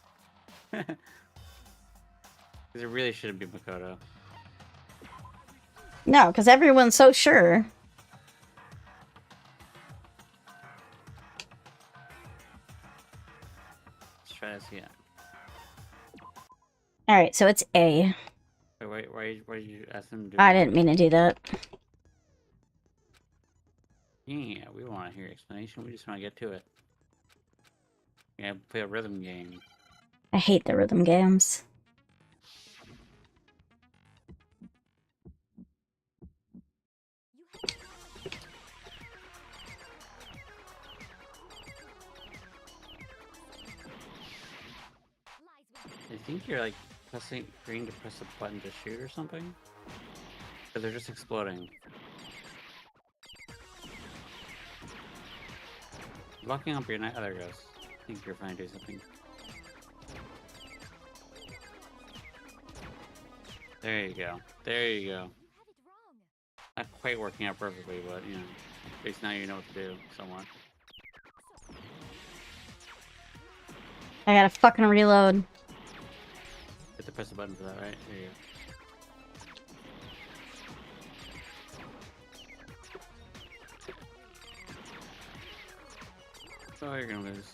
S2: Because it really shouldn't be Makoto.
S1: No, because everyone's so sure.
S2: Let's try this again.
S1: Alright, so it's A.
S2: Wait, why did you ask them to do
S1: I
S2: it?
S1: didn't mean to do that.
S2: Yeah, we don't want to hear your explanation. We just want to get to it. Yeah, play a rhythm game.
S1: I hate the rhythm games.
S2: I think you're like pressing green to press a button to shoot or something. But they're just exploding. Locking up your night. Oh, there it goes. I think you're trying to do something. There you go. There you go. Not quite working out perfectly, but you know, at least now you know what to do somewhat.
S1: I gotta fucking reload.
S2: You have to press the button for that, right? There you go. Oh, you're gonna lose.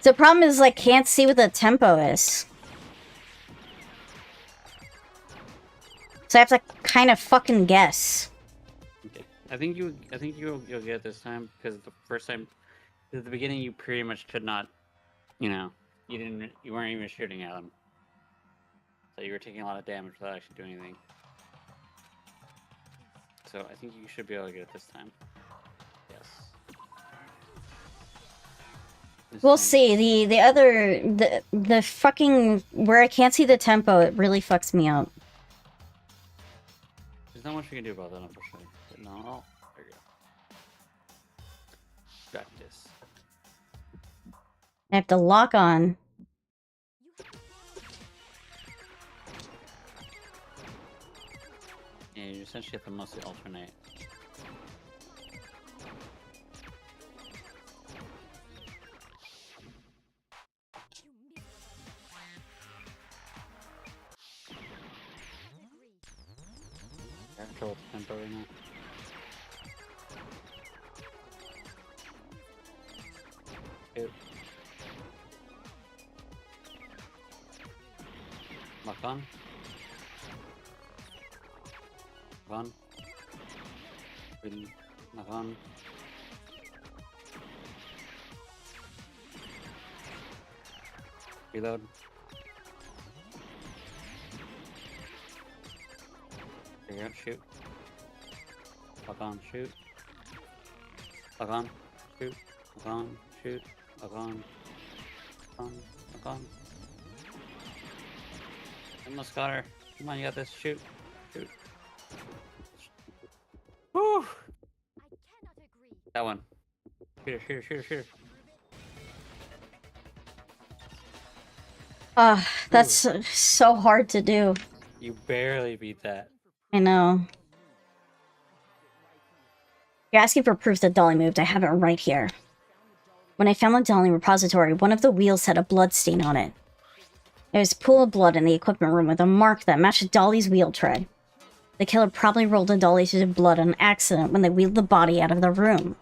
S1: The problem is, like, can't see what the tempo is. So I have to kind of fucking guess.
S2: Okay. I think you'll get it this time because the first time, at the beginning, you pretty much could not, you know, you weren't even shooting at them, so you were taking a lot of damage without actually doing anything. So I think you should be able to get it this time. Yes.
S1: We'll see. The fucking where I can't see the tempo, it really fucks me up.
S2: much you can do about that, unfortunately. But no, oh, there you go. Practice.
S1: I have to lock on.
S2: Yeah, you essentially have to mostly alternate. Control tempo right now. Shoot. Lock on. Lock on. Lock on. Reload. Figure out, shoot. Lock on, shoot. Lock on, shoot. Lock on, shoot. Lock on. Lock on. Almost got her. Come on, you got this. Shoot. Shoot. Woo! That one. Shoot her, shoot her, shoot her, shoot her.
S1: That's so hard to do.
S2: You barely beat that.
S1: I know. You're asking for proof that Dolly moved. I have it right here. When I found the Dolly repository, one of the wheels had a blood stain on it. There was a pool of blood in the equipment room with a mark that matched Dolly's wheel tread. The killer probably rolled the Dolly through the blood on accident when they wheeled the body out of the room.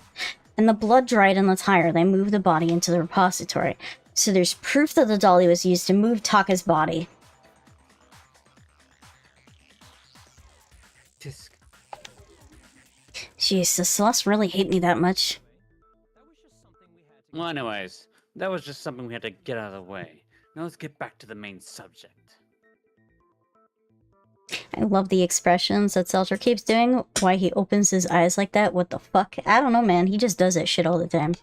S1: And the blood dried in the tire, they moved the body into the repository. So there's proof that the Dolly was used to move Taka's body. Jeez, does Celeste really hate me that much?
S2: Well, anyways, that was just something we had to get out of the way. Now let's get back to the main subject.
S1: I love the expressions that Seltro keeps doing. Why he opens his eyes like that? What the fuck? I don't know, man. He just does that shit all the time.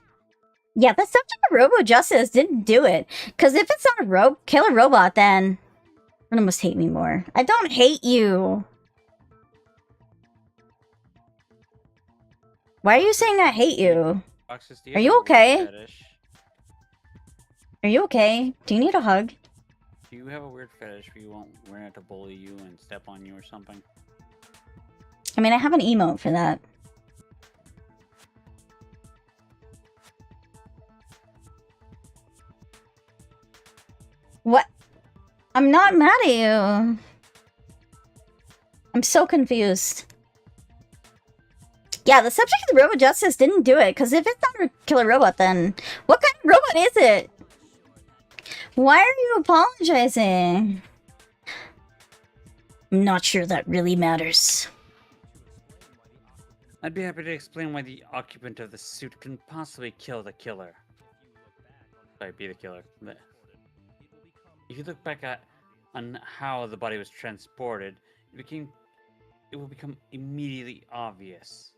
S1: Yeah, the subject of Robo Justice didn't do it. Because if it's not a killer robot, then Rynna must hate me more. I don't hate you. Why are you saying I hate you?
S2: Roxas, do
S1: Are
S2: have
S1: you
S2: a weird
S1: okay?
S2: fetish?
S1: Are you okay? Do you need a hug?
S2: Do you have a weird fetish where you want Rynna to bully you and step on you or something?
S1: I mean, I have an emote for that. What? I'm not mad at you. I'm so confused. Yeah, the subject of the Robo Justice didn't do it, because if it's not a killer robot, then what kind of robot is it? Why are you apologizing? I'm not sure that really matters.
S2: I'd be happy to explain why the occupant of the suit can possibly kill the killer. Sorry, be the killer. If you look back on how the body was transported, it will become immediately obvious.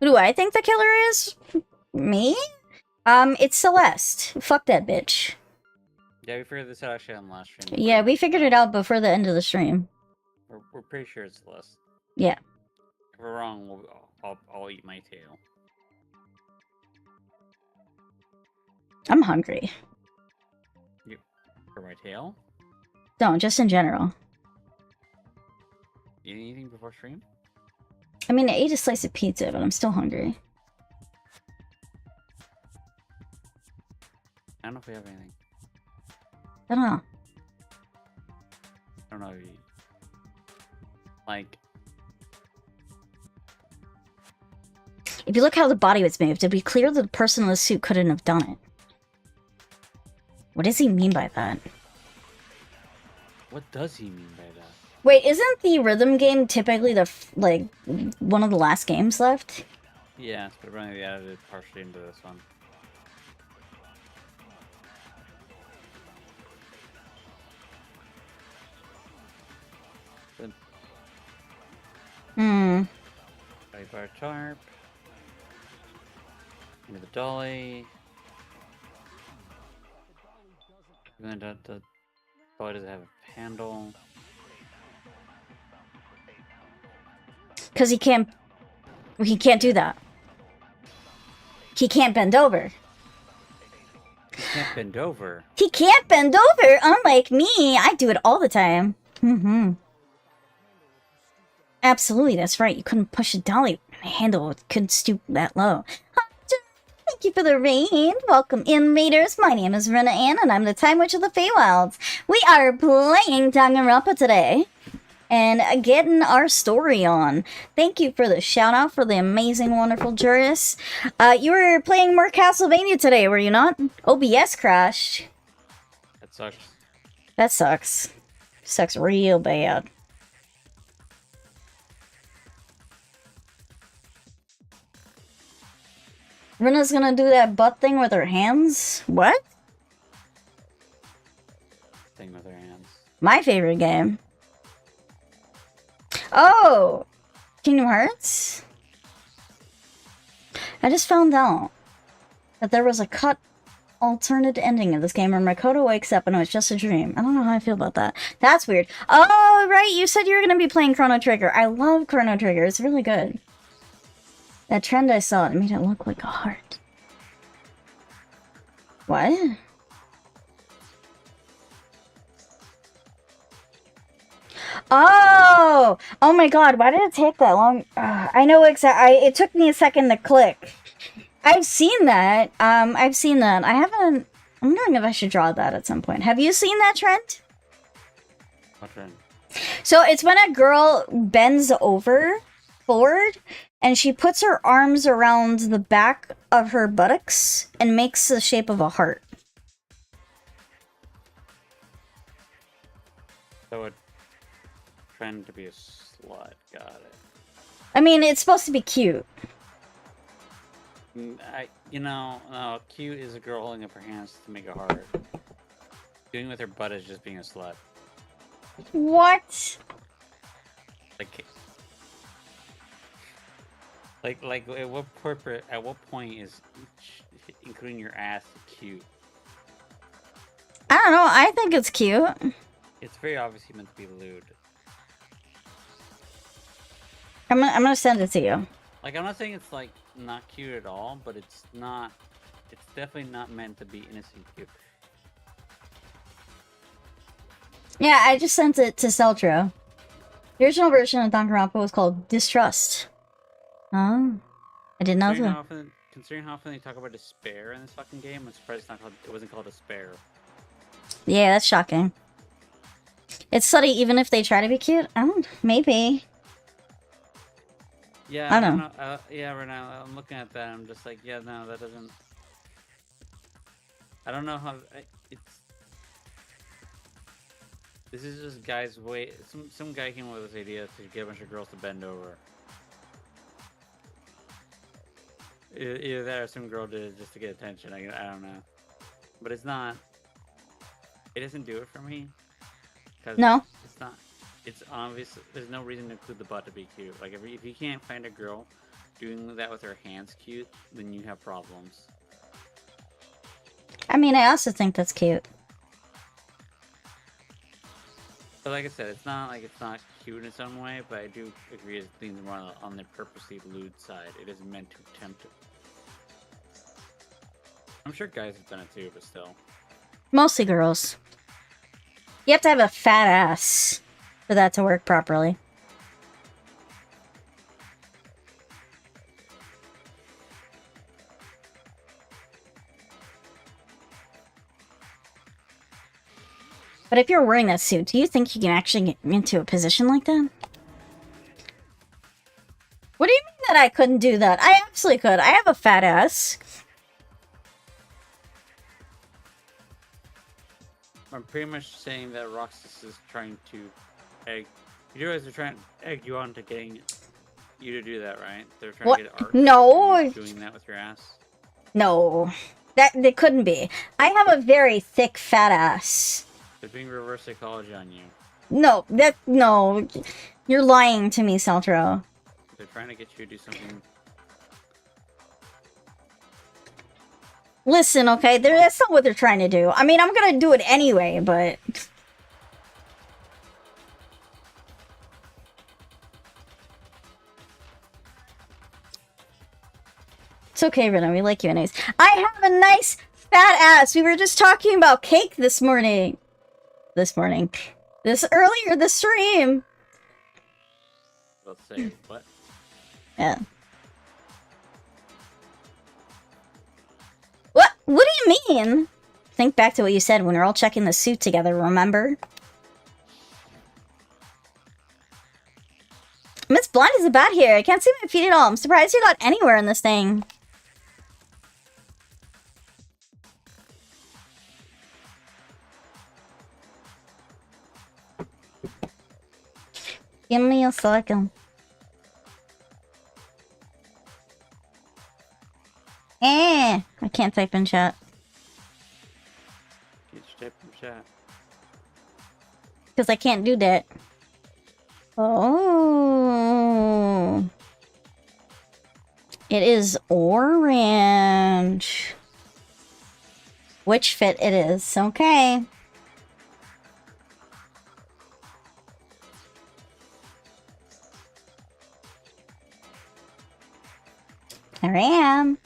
S1: Who do I think the killer is? Me? It's Celeste. Fuck that bitch.
S2: Yeah, we figured this out actually on last stream.
S1: Yeah, we figured it out before the end of the stream.
S2: We're pretty sure it's Celeste.
S1: Yeah.
S2: If we're wrong, I'll eat my tail.
S1: I'm hungry.
S2: For my tail?
S1: No, just in general.
S2: Eat anything before stream?
S1: I mean, I ate a slice of pizza, but I'm still hungry.
S2: I don't know if we have anything.
S1: I don't know.
S2: I don't know if you... Like...
S1: If you look how the body was moved, it'd be clear that the person in the suit couldn't have done it. What does he mean by that?
S2: What does he mean by that?
S1: Wait, isn't the rhythm game typically the, one of the last games left?
S2: Yeah, but apparently they added it partially into this one. Bar tarp. Into the dolly. And then the dolly doesn't have a handle.
S1: Because he can't do that. He can't bend over.
S2: You can't bend over.
S1: He can't bend over, unlike me. I do it all the time. Absolutely, that's right. You couldn't push a dolly handle. Couldn't stoop that low. Thank you for the raid. Welcome in, raiders. My name is Rynna Aeon, and I'm the Time Witch of the Feywilds. We are playing Danganronpa today. And getting our story on. Thank you for the shout out for the amazing, wonderful Juris. You were playing more Castlevania today, were you not? OBS crashed.
S2: That sucks.
S1: That sucks. Sucks real bad. Rynna's gonna do that butt thing with her hands? What?
S2: Thing with her hands.
S1: My favorite game. Oh! Kingdom Hearts? I just found out that there was a cut alternate ending of this game where Makoto wakes up and it was just a dream. I don't know how I feel about that. That's weird. Oh, right, you said you were going to be playing Chrono Trigger. I love Chrono Trigger. It's really good. That trend I saw, it made it look like a heart. What? Oh! Oh my god, why did it take that long? I know exactly. It took me a second to click. I've seen that. I've seen that. I haven't... I'm wondering if I should draw that at some point. Have you seen that trend?
S2: What trend?
S1: So it's when a girl bends over forward and she puts her arms around the back of her buttocks and makes the shape of a heart.
S2: So it trend to be a slut. Got it.
S1: I mean, it's supposed to be cute.
S2: No, cute is a girl holding up her hands to make a heart. Doing with her butt is just being a slut.
S1: What?
S2: Like at what point is including your ass cute?
S1: I don't know. I think it's cute.
S2: It's very obviously meant to be lewd.
S1: I'm gonna send it to you.
S2: Like, I'm not saying it's like not cute at all, but it's not. It's definitely not meant to be innocent cute.
S1: Yeah, I just sent it to Seltro. The original version of Danganronpa was called Distrust. Oh, I didn't know that.
S2: Considering how often they talk about despair in this fucking game, I'm surprised it wasn't called despair.
S1: Yeah, that's shocking. It's slutty even if they try to be cute? Maybe.
S2: Yeah,
S1: I don't know.
S2: Yeah, right now I'm looking at that. I'm just like, yeah, no, that doesn't. I don't know how it's. This is just guys' way. Some guy came up with this idea to get a bunch of girls to bend over. Either that or some girl did it just to get attention. I don't know, but it's not. It doesn't do it for me.
S1: No.
S2: It's not. It's obvious. There's no reason to include the butt to be cute. Like, if you can't find a girl doing that with her hands cute, then you have problems.
S1: I mean, I also think that's cute.
S2: But like I said, it's not cute in its own way, but I do agree it leans more on the purposely lewd side. It isn't meant to tempt it. I'm sure guys have done it too, but still.
S1: Mostly girls. You have to have a fat ass for that to work properly. But if you're wearing that suit, do you think you can actually get into a position like that? What do you mean that I couldn't do that? I absolutely could. I have a fat ass.
S2: I'm pretty much saying that Roxas is trying to egg. You guys are trying to egg you on to getting you to do that, right? They're trying to get art.
S1: No.
S2: Doing that with your ass.
S1: No. That couldn't be. I have a very thick fat ass.
S2: They're doing reverse psychology on you.
S1: No. No. You're lying to me, Seltro.
S2: They're trying to get you to do something.
S1: Listen, okay, that's not what they're trying to do. I mean, I'm gonna do it anyway, but... okay, Rynna. We like you anyways. I have a nice fat ass. We were just talking about cake this morning. This earlier this stream.
S2: Let's say what?
S1: Yeah. What do you mean? Think back to what you said when we were all checking the suit together, remember? Miss Blind is about here. I can't see my feet at all. I'm surprised you got anywhere in this thing. Give me a second. I can't type in chat.
S2: Get your type from chat.
S1: Because I can't do that. Oh. It is orange. Which fit it is. Okay. There I am.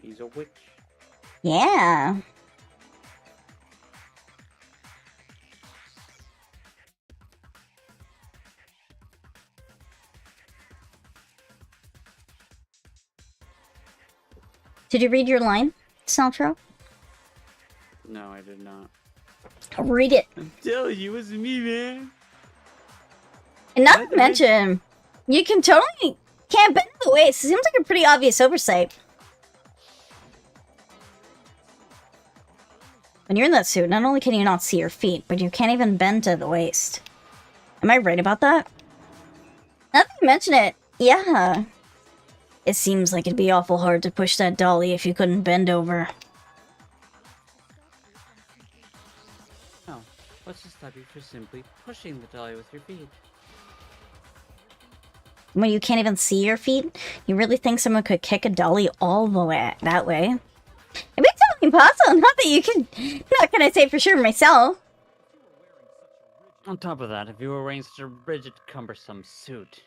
S2: He's a witch.
S1: Yeah. Did you read your line, Seltro?
S2: No, I did not.
S1: Read it.
S2: I'm telling you, it was me, man.
S1: And not to mention, you can totally can't bend the waist. It seems like a pretty obvious oversight. When you're in that suit, not only can you not see your feet, but you can't even bend to the waist. Am I right about that? Now that you mention it, yeah. It seems like it'd be awful hard to push that dolly if you couldn't bend over.
S2: No, what's to stop you from simply pushing the dolly with your feet?
S1: When you can't even see your feet, you really think someone could kick a dolly all the way that way? It makes it impossible. Not that you can. Not can I say for sure myself.
S2: On top of that, if you were wearing such a rigid, cumbersome suit,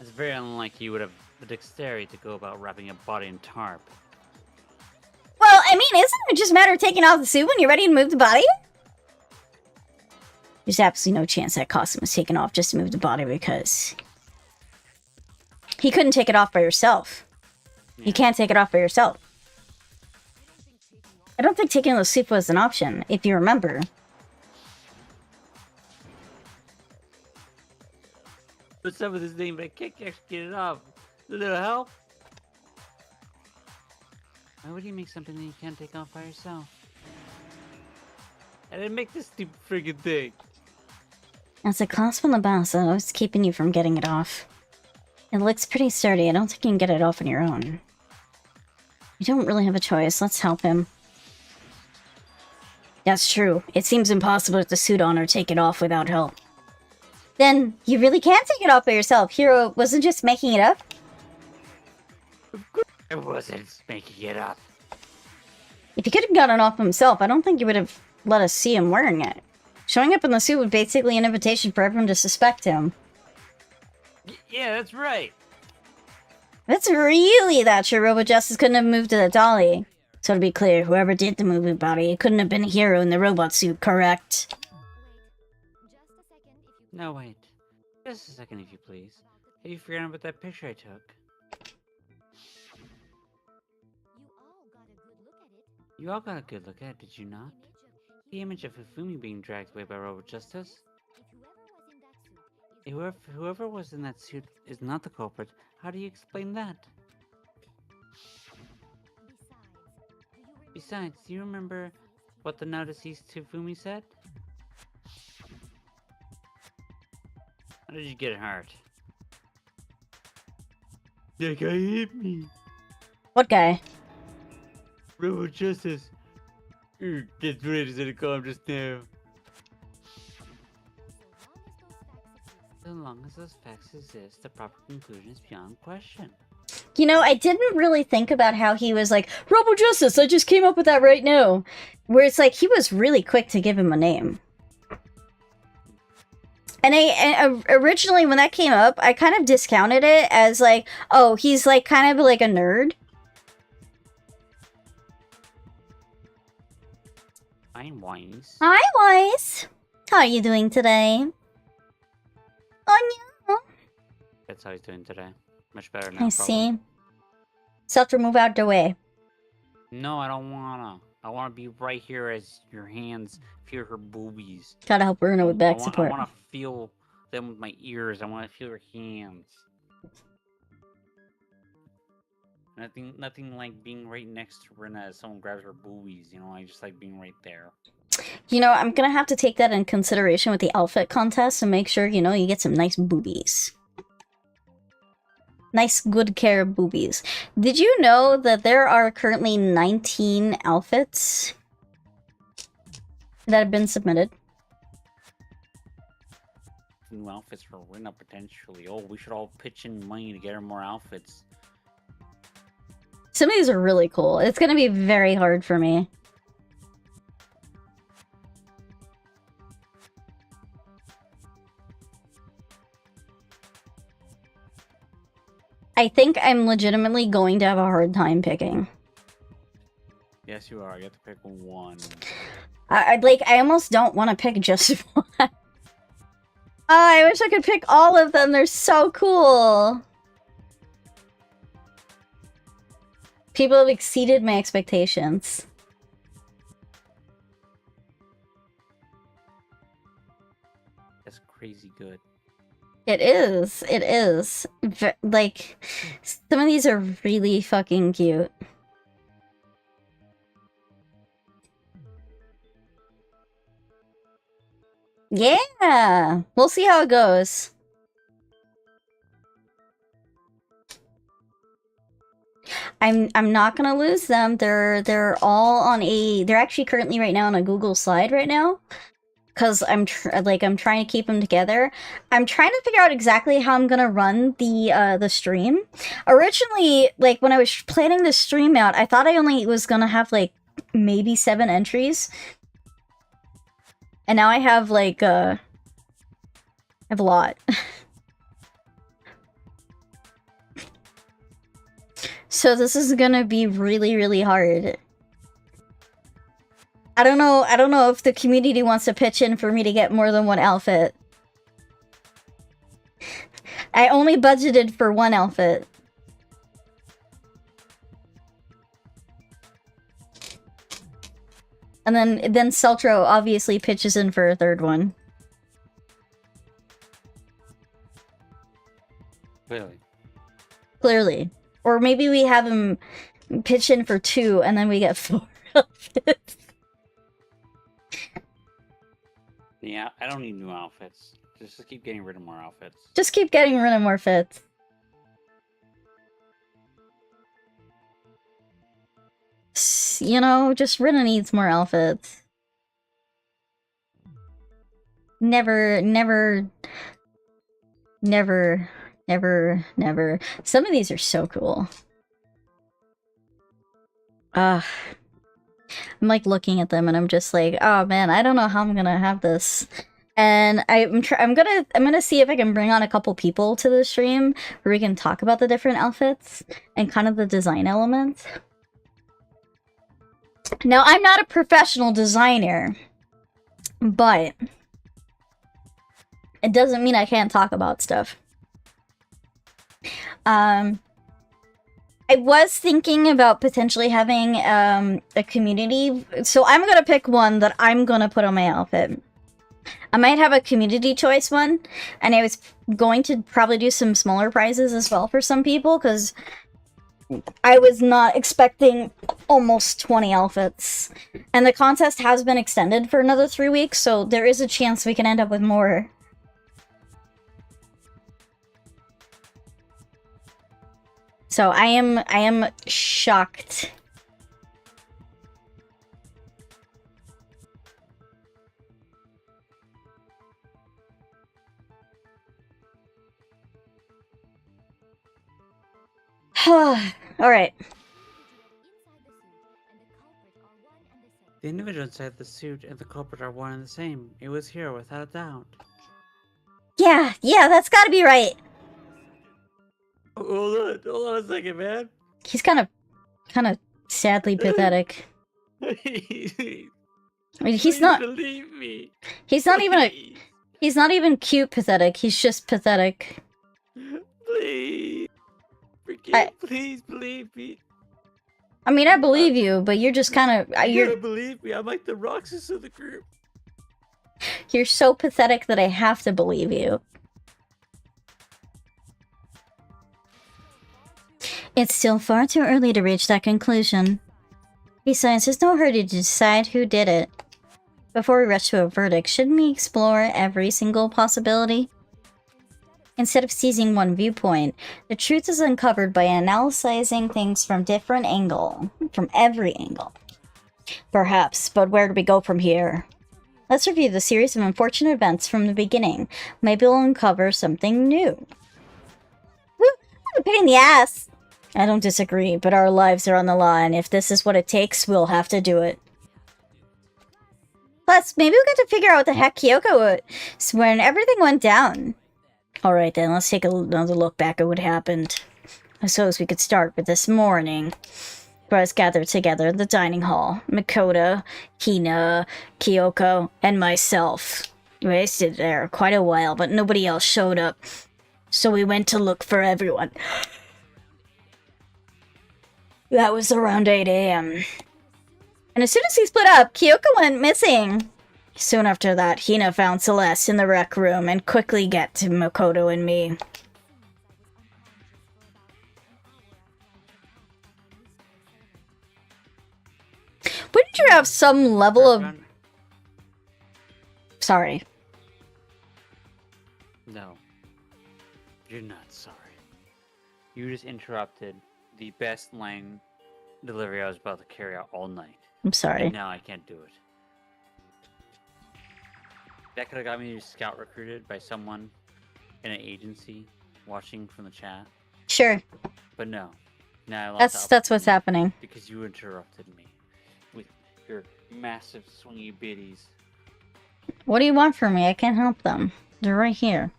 S2: it's very unlikely you would have the dexterity to go about wrapping your body in tarp.
S1: Well, I mean, isn't it just a matter of taking off the suit when you're ready to move the body? There's absolutely no chance that costume was taken off just to move the body because he couldn't take it off by yourself.
S2: Yeah.
S1: You can't take it off by yourself. I don't think taking the suit was an option, if you remember.
S2: What's up with this thing? But I can't actually get it off. A little help? Why would you make something that you can't take off by yourself? I didn't make this stupid friggin' thing.
S1: It's a clasp on the back, so I was keeping you from getting it off. It looks pretty sturdy. I don't think you can get it off on your own. You don't really have a choice. Let's help him. That's true. It seems impossible to put the suit on or take it off without help. Then, you really can't take it off by yourself. Hero wasn't just making it up.
S2: I wasn't making it up.
S1: If he could have gotten it off himself, I don't think he would have let us see him wearing it. Showing up in the suit was basically an invitation for everyone to suspect him.
S2: Yeah, that's right.
S1: That's really that true. Robot Justice couldn't have moved to the dolly. So to be clear, whoever did the moving body, it couldn't have been a hero in the robot suit, correct?
S2: No, wait. Just a second, if you please. Have you forgotten about that picture I took? You all got a good look at it, did you not? The image of Hifumi being dragged away by Robot Justice? Whoever was in that suit is not the culprit. How do you explain that? Besides, do you remember what the now deceased Hifumi said? How did you get hurt? That guy hit me.
S1: What guy?
S2: Robot Justice. That's what I said to call him just now. So long as those facts exist, the proper conclusion is beyond question.
S1: You know, I didn't really think about how he was like, Robo Justice, I just came up with that right now. Where it's like, he was really quick to give him a name. And originally, when that came up, I kind of discounted it as like, oh, he's like kind of like a nerd.
S2: I'm Wise.
S1: Hi, Wise. How are you doing today? Oh, no.
S2: That's how he's doing today. Much better now,
S1: I
S2: probably.
S1: see. Seltro, move out the way.
S2: No, I don't wanna. I wanna be right here as your hands feel her boobies.
S1: Gotta help Rynna with back support.
S2: I wanna feel them with my ears. I wanna feel her hands. Nothing like being right next to Rynna as someone grabs her boobies. You know, I just like being right there.
S1: You know, I'm gonna have to take that in consideration with the outfit contest and make sure, you know, you get some nice boobies. Nice, good care boobies. Did you know that there are currently 19 outfits that have been submitted?
S2: New outfits for Rynna, potentially. Oh, we should all pitch in money to get her more outfits.
S1: Some of these are really cool. It's gonna be very hard for me. I think I'm legitimately going to have a hard time picking.
S2: Yes, you are. You have to pick one.
S1: I almost don't want to pick just one. Oh, I wish I could pick all of them. They're so cool. People have exceeded my expectations.
S2: That's crazy good.
S1: It is. It is. Like, some of these are really fucking cute. Yeah! We'll see how it goes. I'm not gonna lose them. They're all on a... They're actually currently right now on a Google slide right now. Because I'm trying to keep them together. I'm trying to figure out exactly how I'm gonna run the stream. Originally, like, when I was planning the stream out, I thought I only was gonna have, like, maybe 7 entries. And now I have, like, I have a lot. So this is gonna be really, really hard. I don't know if the community wants to pitch in for me to get more than one outfit. I only budgeted for 1 outfit. And then Seltro obviously pitches in for a 3rd one. Clearly. Or maybe we have him pitch in for 2 and then we get 4 outfits.
S2: Yeah, I don't need new outfits. Just keep getting rid of more outfits.
S1: Just keep getting rid of more fits. You know, just Rynna needs more outfits. Never. Some of these are so cool. I'm like looking at them and I'm just like, oh man, I don't know how I'm gonna have this. And I'm gonna see if I can bring on a couple people to the stream where we can talk about the different outfits and kind of the design elements. Now, I'm not a professional designer, but it doesn't mean I can't talk about stuff. I was thinking about potentially having a community, so I'm gonna pick one that I'm gonna put on my outfit. I might have a community choice one, and I was going to probably do some smaller prizes as well for some people, because I was not expecting almost 20 outfits. And the contest has been extended for another 3 weeks, so there is a chance we can end up with more. So I am shocked. Alright.
S2: The individual inside the suit and the culprit are one and the same. It was here without a doubt.
S1: Yeah, that's gotta be right.
S2: Hold on a second, man.
S1: He's kind of sadly pathetic. I mean, he's not.
S2: Believe me.
S1: He's not even a. He's not even cute pathetic. He's just pathetic.
S2: Please. Please believe me.
S1: I mean, I believe you, but you're just kind of.
S2: You gotta believe me. I'm like the Roxas of the group.
S1: You're so pathetic that I have to believe you. It's still far too early to reach that conclusion. Besides, there's no hurry to decide who did it. Before we rush to a verdict, shouldn't we explore every single possibility? Instead of seizing one viewpoint, the truth is uncovered by analyzing things from different angle, from every angle. Perhaps, but where do we go from here? Let's review the series of unfortunate events from the beginning. Maybe we'll uncover something new. Woo! A pain in the ass! I don't disagree, but our lives are on the line. If this is what it takes, we'll have to do it. Plus, maybe we'll get to figure out what the heck Kyoko was when everything went down. Alright then, let's take another look back at what happened. I suppose we could start with this morning. Where us gathered together in the dining hall. Makoto, Hina, Kyoko, and myself. We wasted there quite a while, but nobody else showed up. So we went to look for everyone. That was around 8 a.m. And as soon as he split up, Kyoko went missing. Soon after that, Hina found Celeste in the rec room and quickly got to Makoto and me. Wouldn't you have some level of... Sorry.
S2: No. You're not sorry. You just interrupted the best line delivery I was about to carry out all night.
S1: I'm sorry.
S2: And now I can't do it. That could have got me scout recruited by someone in an agency watching from the chat.
S1: Sure.
S2: But no. Now I lost
S1: That's what's happening.
S2: because you interrupted me with your massive swingy biddies.
S1: What do you want from me? I can't help them. They're right here.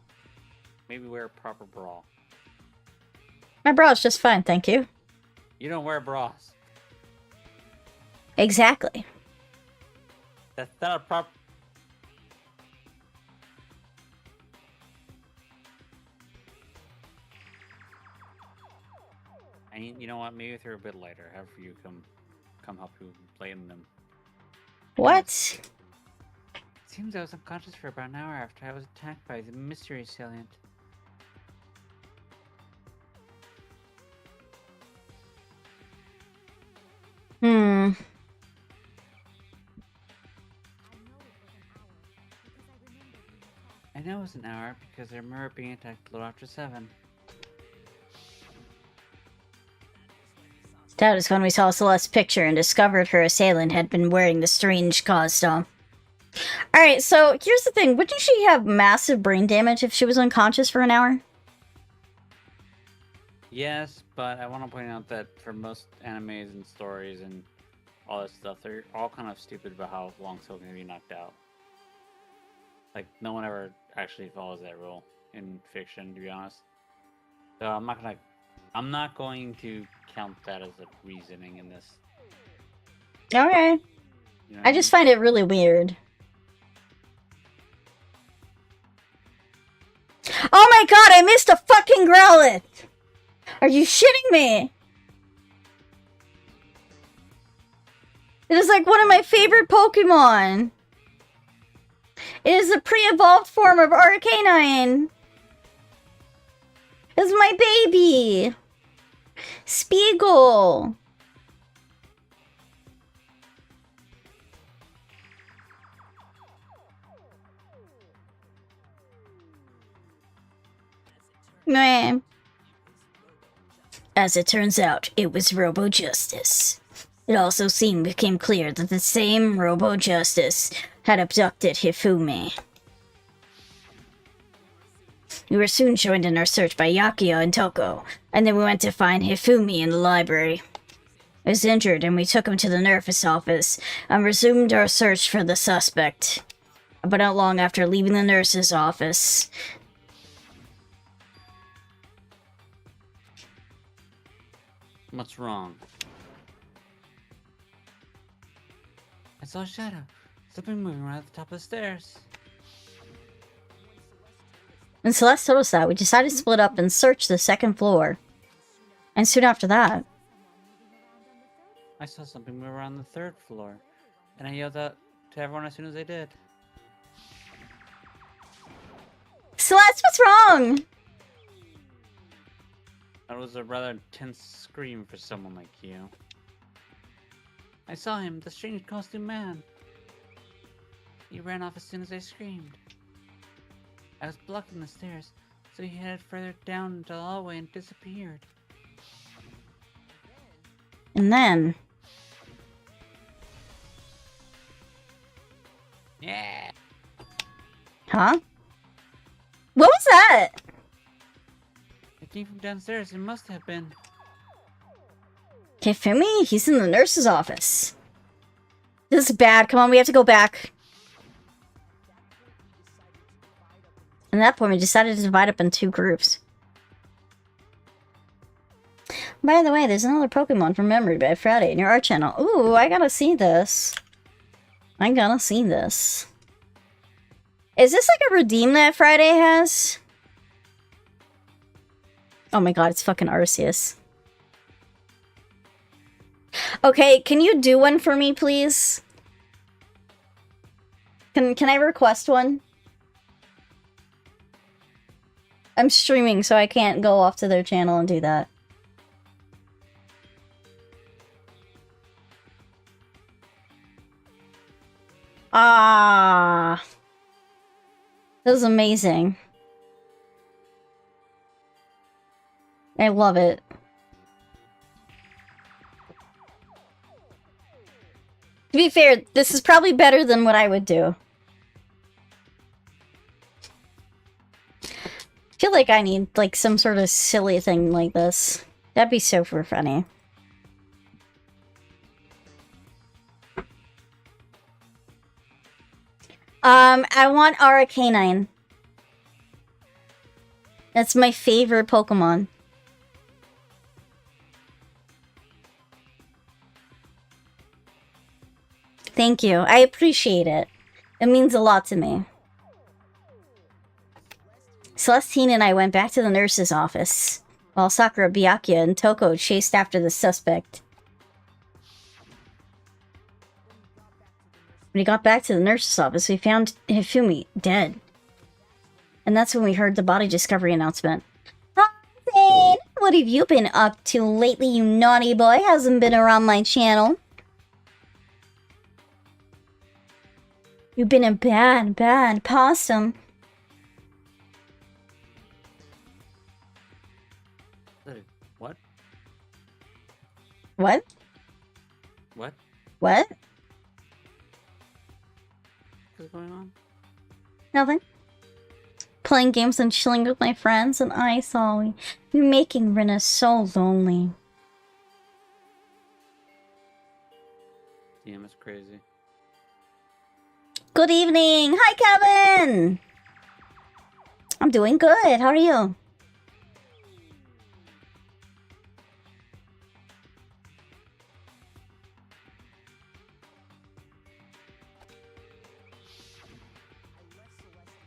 S2: Maybe wear a proper bra.
S1: My bra is just fine, thank you.
S2: You don't wear bras.
S1: Exactly.
S2: That's not a proper... I mean, you know what? Maybe if they're a bit lighter, have you come help you play in them.
S1: What?
S2: It seems I was unconscious for about an hour after I was attacked by the mystery salient. I know it was an hour because I remember being attacked a little after 7.
S1: That is when we saw Celeste's picture and discovered her assailant had been wearing the strange costume. Alright, so here's the thing. Wouldn't she have massive brain damage if she was unconscious for an hour?
S2: Yes, but I want to point out that for most animes and stories and all that stuff, they're all kind of stupid about how long someone can be knocked out. Like, no one ever actually follows that rule in fiction, to be honest. So I'm not going to count that as a reasoning in this.
S1: Okay.
S2: You know
S1: I just find it really weird. Oh my god, I missed a fucking Growlithe! Are you shitting me? It is like one of my favorite Pokemon. It is a pre-evolved form of Arcanine. It's my baby. Spiegel. Meh. As it turns out, it was Robo Justice. It also became clear that the same Robo Justice had abducted Hifumi. We were soon joined in our search by Yakuya and Toko, and then we went to find Hifumi in the library. He was injured, and we took him to the nurse's office and resumed our search for the suspect. But not long after leaving the nurse's office...
S2: What's wrong? I saw a shadow. Something moving around at the top of the stairs.
S1: When Celeste told us that, we decided to split up and search the second floor. And soon after that...
S2: I saw something move around the third floor. And I yelled out to everyone as soon as I did.
S1: Celeste, what's wrong?
S2: That was a rather intense scream for someone like you. I saw him, the strange costume man. He ran off as soon as I screamed. I was blocking the stairs, so he headed further down into the hallway and disappeared.
S1: And then...
S2: Yeah.
S1: Huh? What was that?
S2: It came from downstairs. It must have been.
S1: Hifumi? He's in the nurse's office. This is bad. Come on, we have to go back. At that point, we decided to divide up in 2 groups. By the way, there's another Pokemon from Memory by Friday in your art channel. Ooh, I gotta see this. I gotta see this. Is this like a redeem that Friday has? Oh my god, it's fucking Arceus. Okay, can you do one for me, please? Can I request one? I'm streaming, so I can't go off to their channel and do that. Ah, that was amazing. I love it. To be fair, this is probably better than what I would do. I feel like I need, like, some sort of silly thing like this. That'd be super funny. I want Arcanine. That's my favorite Pokemon. Thank you. I appreciate it. It means a lot to me. Celestine and I went back to the nurse's office, while Sakura, Byakuya, and Toko chased after the suspect. When we got back to the nurse's office, we found Hifumi dead. And that's when we heard the body discovery announcement. Hi, Zane! What have you been up to lately, you naughty boy? Hasn't been around my channel. You've been a bad, bad possum.
S2: What?
S1: What?
S2: What?
S1: What?
S2: What's going on?
S1: Nothing. Playing games and chilling with my friends, and I saw you making Rynna so lonely.
S2: Damn, it's crazy.
S1: Good evening! Hi, Kevin! I'm doing good. How are you?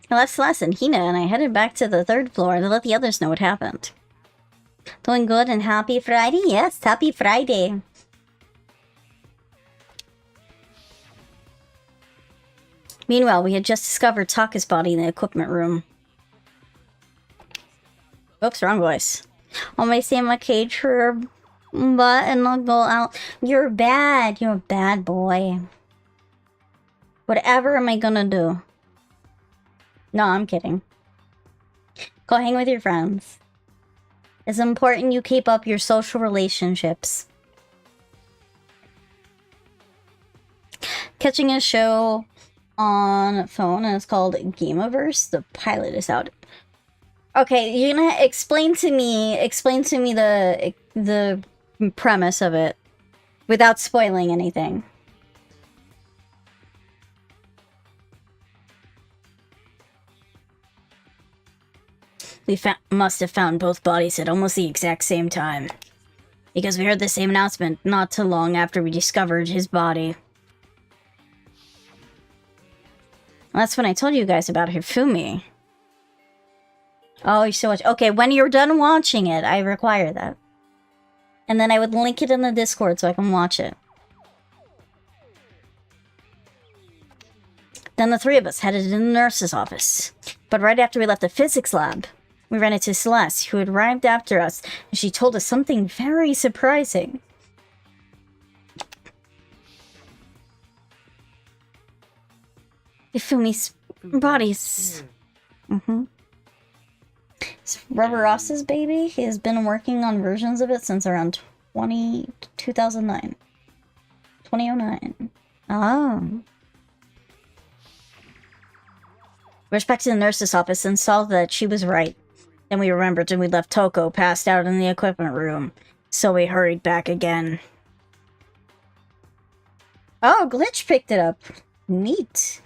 S1: I left Celeste and Hina, and I headed back to the 3rd floor to let the others know what happened. Doing good and happy Friday? Yes, happy Friday. Meanwhile, we had just discovered Taka's body in the equipment room. Oops, wrong voice. I'll may stay in my cage for a butt and I'll go out. You're bad. You're a bad boy. Whatever am I gonna do? No, I'm kidding. Go hang with your friends. It's important you keep up your social relationships. Catching a show on phone and it's called Gameaverse. The pilot is out. Okay, you're gonna explain to me the premise of it without spoiling anything. We must have found both bodies at almost the exact same time. Because we heard the same announcement not too long after we discovered his body. Well, that's when I told you guys about Hifumi. Oh, you're so much. Okay, when you're done watching it, I require that. And then I would link it in the Discord so I can watch it. Then the three of us headed to the nurse's office. But right after we left the physics lab, we ran into Celeste, who had arrived after us, and she told us something very surprising. Hifumi's body's... It's Rubber Ross's baby. He has been working on versions of it since around 2009. 2009. Oh. Rushed back to the nurse's office and saw that she was right. Then we remembered and we left Toko passed out in the equipment room. So we hurried back again. Oh, Glitch picked it up. Neat.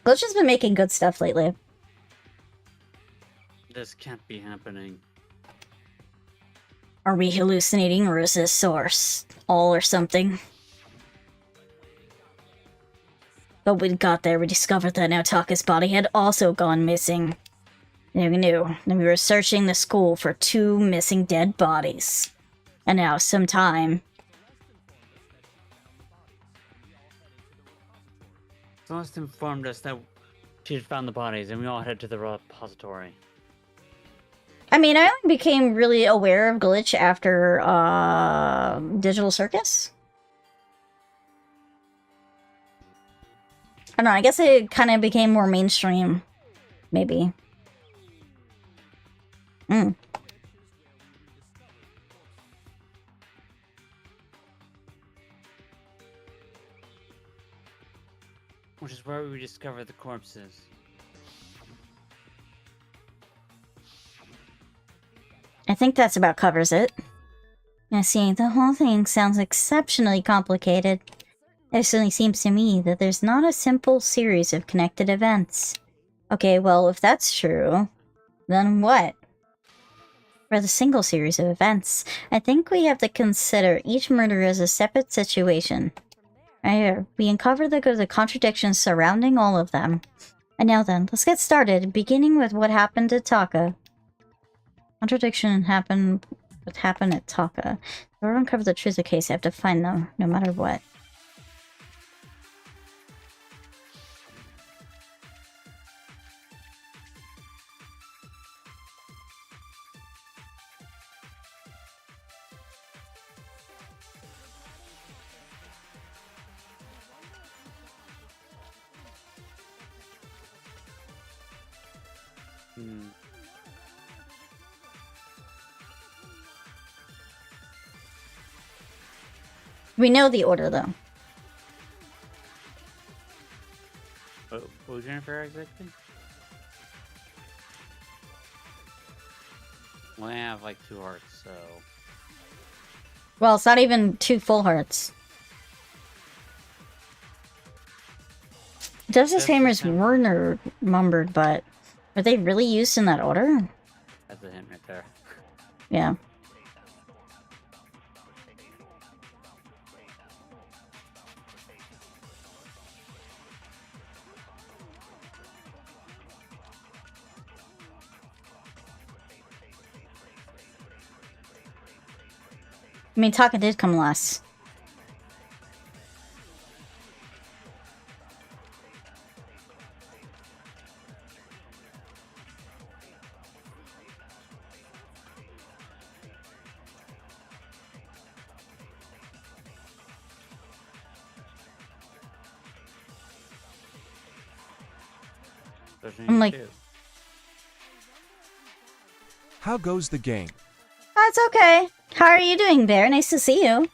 S1: Glitch has been making good stuff lately.
S2: This can't be happening.
S1: Are we hallucinating, or is this source? All or something? But when we got there, we discovered that Naotaka's body had also gone missing. And we knew. Then we were searching the school for 2 missing dead bodies. And now, sometime...
S2: Celeste informed us that she had found the bodies, and we all headed to the repository.
S1: I mean, I only became really aware of Glitch after, Digital Circus. I don't know, I guess it kind of became more mainstream. Maybe.
S2: Which is where we discovered the corpses.
S1: I think that's about covers it. I see, the whole thing sounds exceptionally complicated. It certainly seems to me that there's not a simple series of connected events. Okay, well, if that's true, then what? For the single series of events, I think we have to consider each murder as a separate situation. Right here, we uncover the contradictions surrounding all of them. And now then, let's get started, beginning with what happened to Taka. What happened at Taka. If I uncover the truth of the case, I have to find them, no matter what. We know the order, though.
S2: What was your info exactly? Well, I have like 2 hearts, so...
S1: Well, it's not even 2 full hearts. Justice Hammers were numbered, but are they really used in that order?
S2: That's a hint right there.
S1: Yeah. I mean, Taka did come last. I'm like...
S3: How goes the game?
S1: That's okay. How are you doing, Bear? Nice to see you.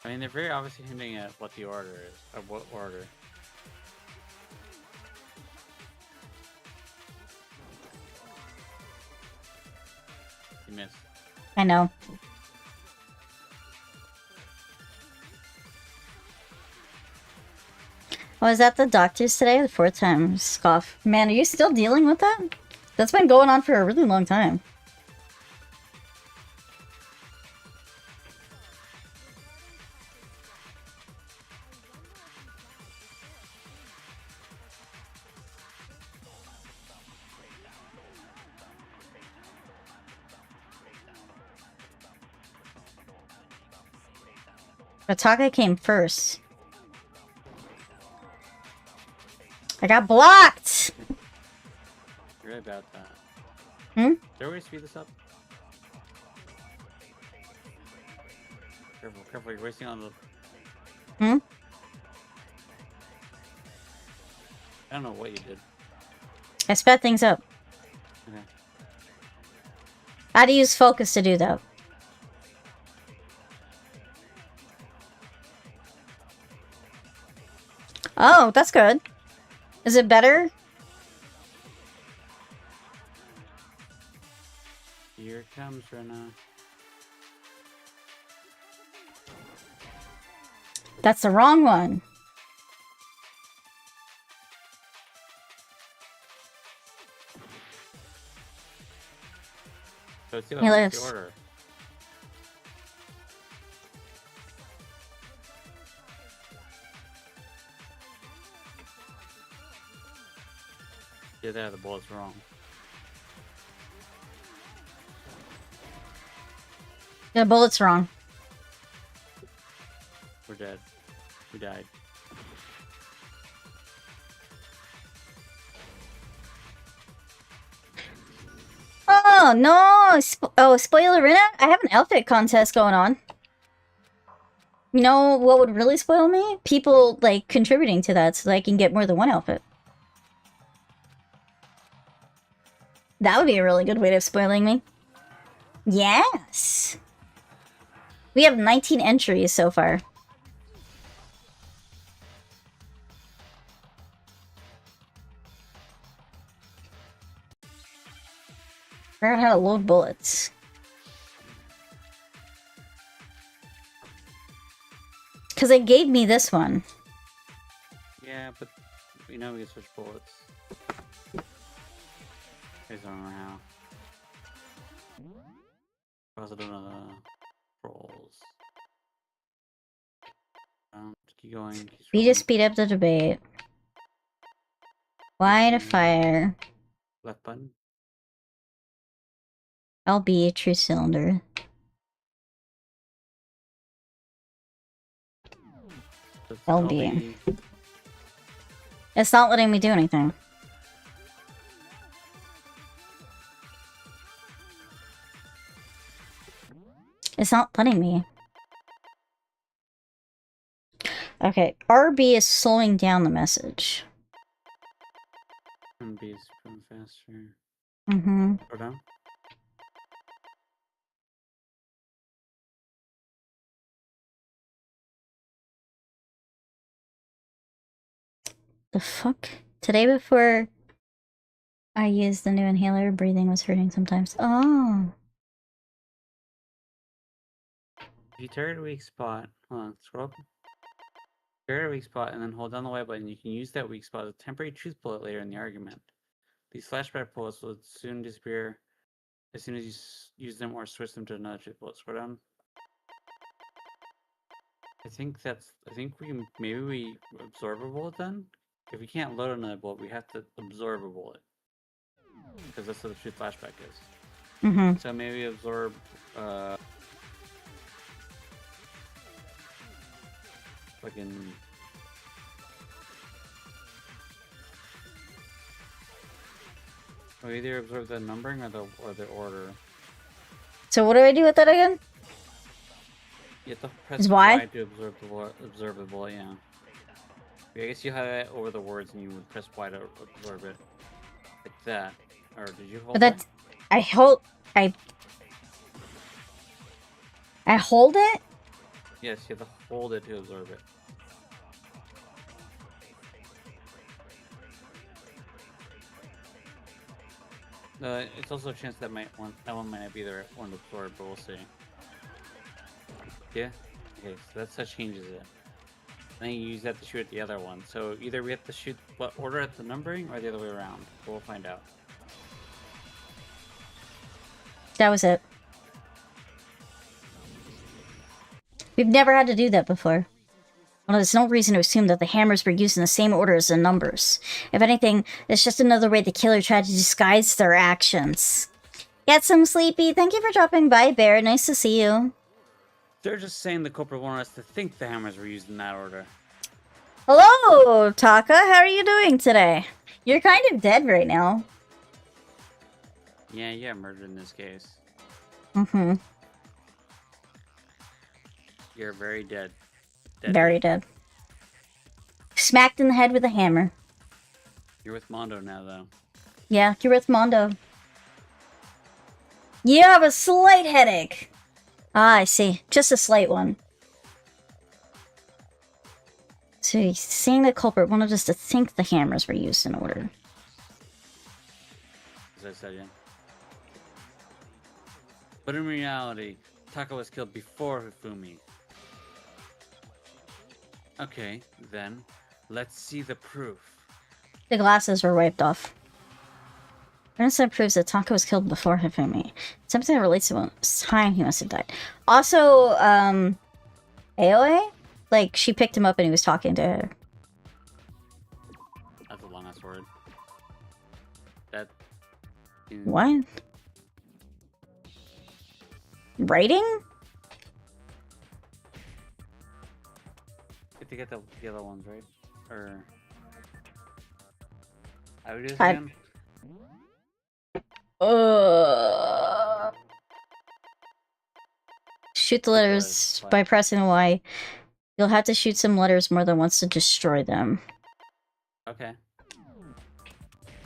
S2: I mean, they're very obviously hinting at what the order is. Or what order. You missed.
S1: I know. I was at the doctor's today the 4th time. Scoff. Man, are you still dealing with that? That's been going on for a really long time. Ataka came first. I got blocked!
S2: You're right about that.
S1: Hmm?
S2: Is there a way to speed this up? Careful, careful, you're wasting on the...
S1: Hmm?
S2: I don't know what you did.
S1: I sped things up.
S2: Okay.
S1: I had to use focus to do that. Oh, that's good. Is it better?
S2: Here comes Rynna.
S1: That's the wrong one.
S2: So it's the
S1: He
S2: other, what's
S1: lives.
S2: the order? Yeah, there, the bullet's wrong.
S1: The bullet's wrong.
S2: We're dead. We died.
S1: Oh, no! Spoiler Rynna? I have an outfit contest going on. You know what would really spoil me? People, like, contributing to that so that I can get more than one outfit. That would be a really good way of spoiling me. Yes! We have 19 entries so far. I forgot how to load bullets. Because it gave me this one.
S2: Yeah, but we know we can switch bullets. I just don't know how. I also don't know the rolls. Keep going. Keep
S1: We
S2: scrolling.
S1: just speed up the debate. Why to fire?
S2: Left button.
S1: LB, true cylinder.
S2: That's
S1: LB.
S2: LB.
S1: It's not letting me do anything. It's not letting me. Okay, RB is slowing down the message.
S2: LB is going faster.
S1: Mm-hmm.
S2: Go down.
S1: The fuck? Today before I used the new inhaler, breathing was hurting sometimes. Oh.
S2: If you target a weak spot, hold on, scroll up. Target a weak spot and then hold down the Y button. You can use that weak spot as a temporary truth bullet later in the argument. These flashback bullets will soon disappear as soon as you use them or switch them to another truth bullet. Scroll down. I think maybe we absorb a bullet then? If we can't load another bullet, we have to absorb a bullet. Because that's what the truth flashback is.
S1: Mm-hmm.
S2: So maybe absorb fucking we either absorb the numbering or the order.
S1: So what do I do with that again?
S2: You have to press
S1: Is Y?
S2: Y to absorb the bullet, yeah. I guess you have it over the words and you would press Y to absorb it. Like that. Or did you hold
S1: But that's...
S2: it?
S1: I hold it?
S2: Yes, you have to hold it to absorb it. It's also a chance that that one might not be the one to absorb, but we'll see. Yeah? Okay, so that's how changes it. Then you use that to shoot at the other one. So either we have to shoot what order at the numbering or the other way around. We'll find out.
S1: That was it. We've never had to do that before. Well, there's no reason to assume that the hammers were used in the same order as the numbers. If anything, it's just another way the killer tried to disguise their actions. Get some sleepy. Thank you for dropping by, Bear. Nice to see you.
S2: They're just saying the culprit wanted us to think the hammers were used in that order.
S1: Hello, Taka. How are you doing today? You're kind of dead right now.
S2: Yeah, murdered in this case.
S1: Mm-hmm.
S2: You're very dead.
S1: Very dead. Smacked in the head with a hammer.
S2: You're with Mondo now, though.
S1: Yeah, you're with Mondo. You have a slight headache. Ah, I see. Just a slight one. So he's saying the culprit wanted us to think the hammers were used in order.
S2: As I said, yeah. But in reality, Taka was killed before Hifumi. Okay, then, let's see the proof.
S1: The glasses were wiped off. Evidence proves that Taka was killed before Hifumi. Something that relates to the time he must have died. Also, Aoi? Like, she picked him up and he was talking to her.
S2: That's a long-ass word. That...
S1: What? Writing?
S2: To get the other ones, right? Or... I would do this
S1: I-
S2: again?
S1: Shoot the letters by pressing Y. You'll have to shoot some letters more than once to destroy them.
S2: Okay.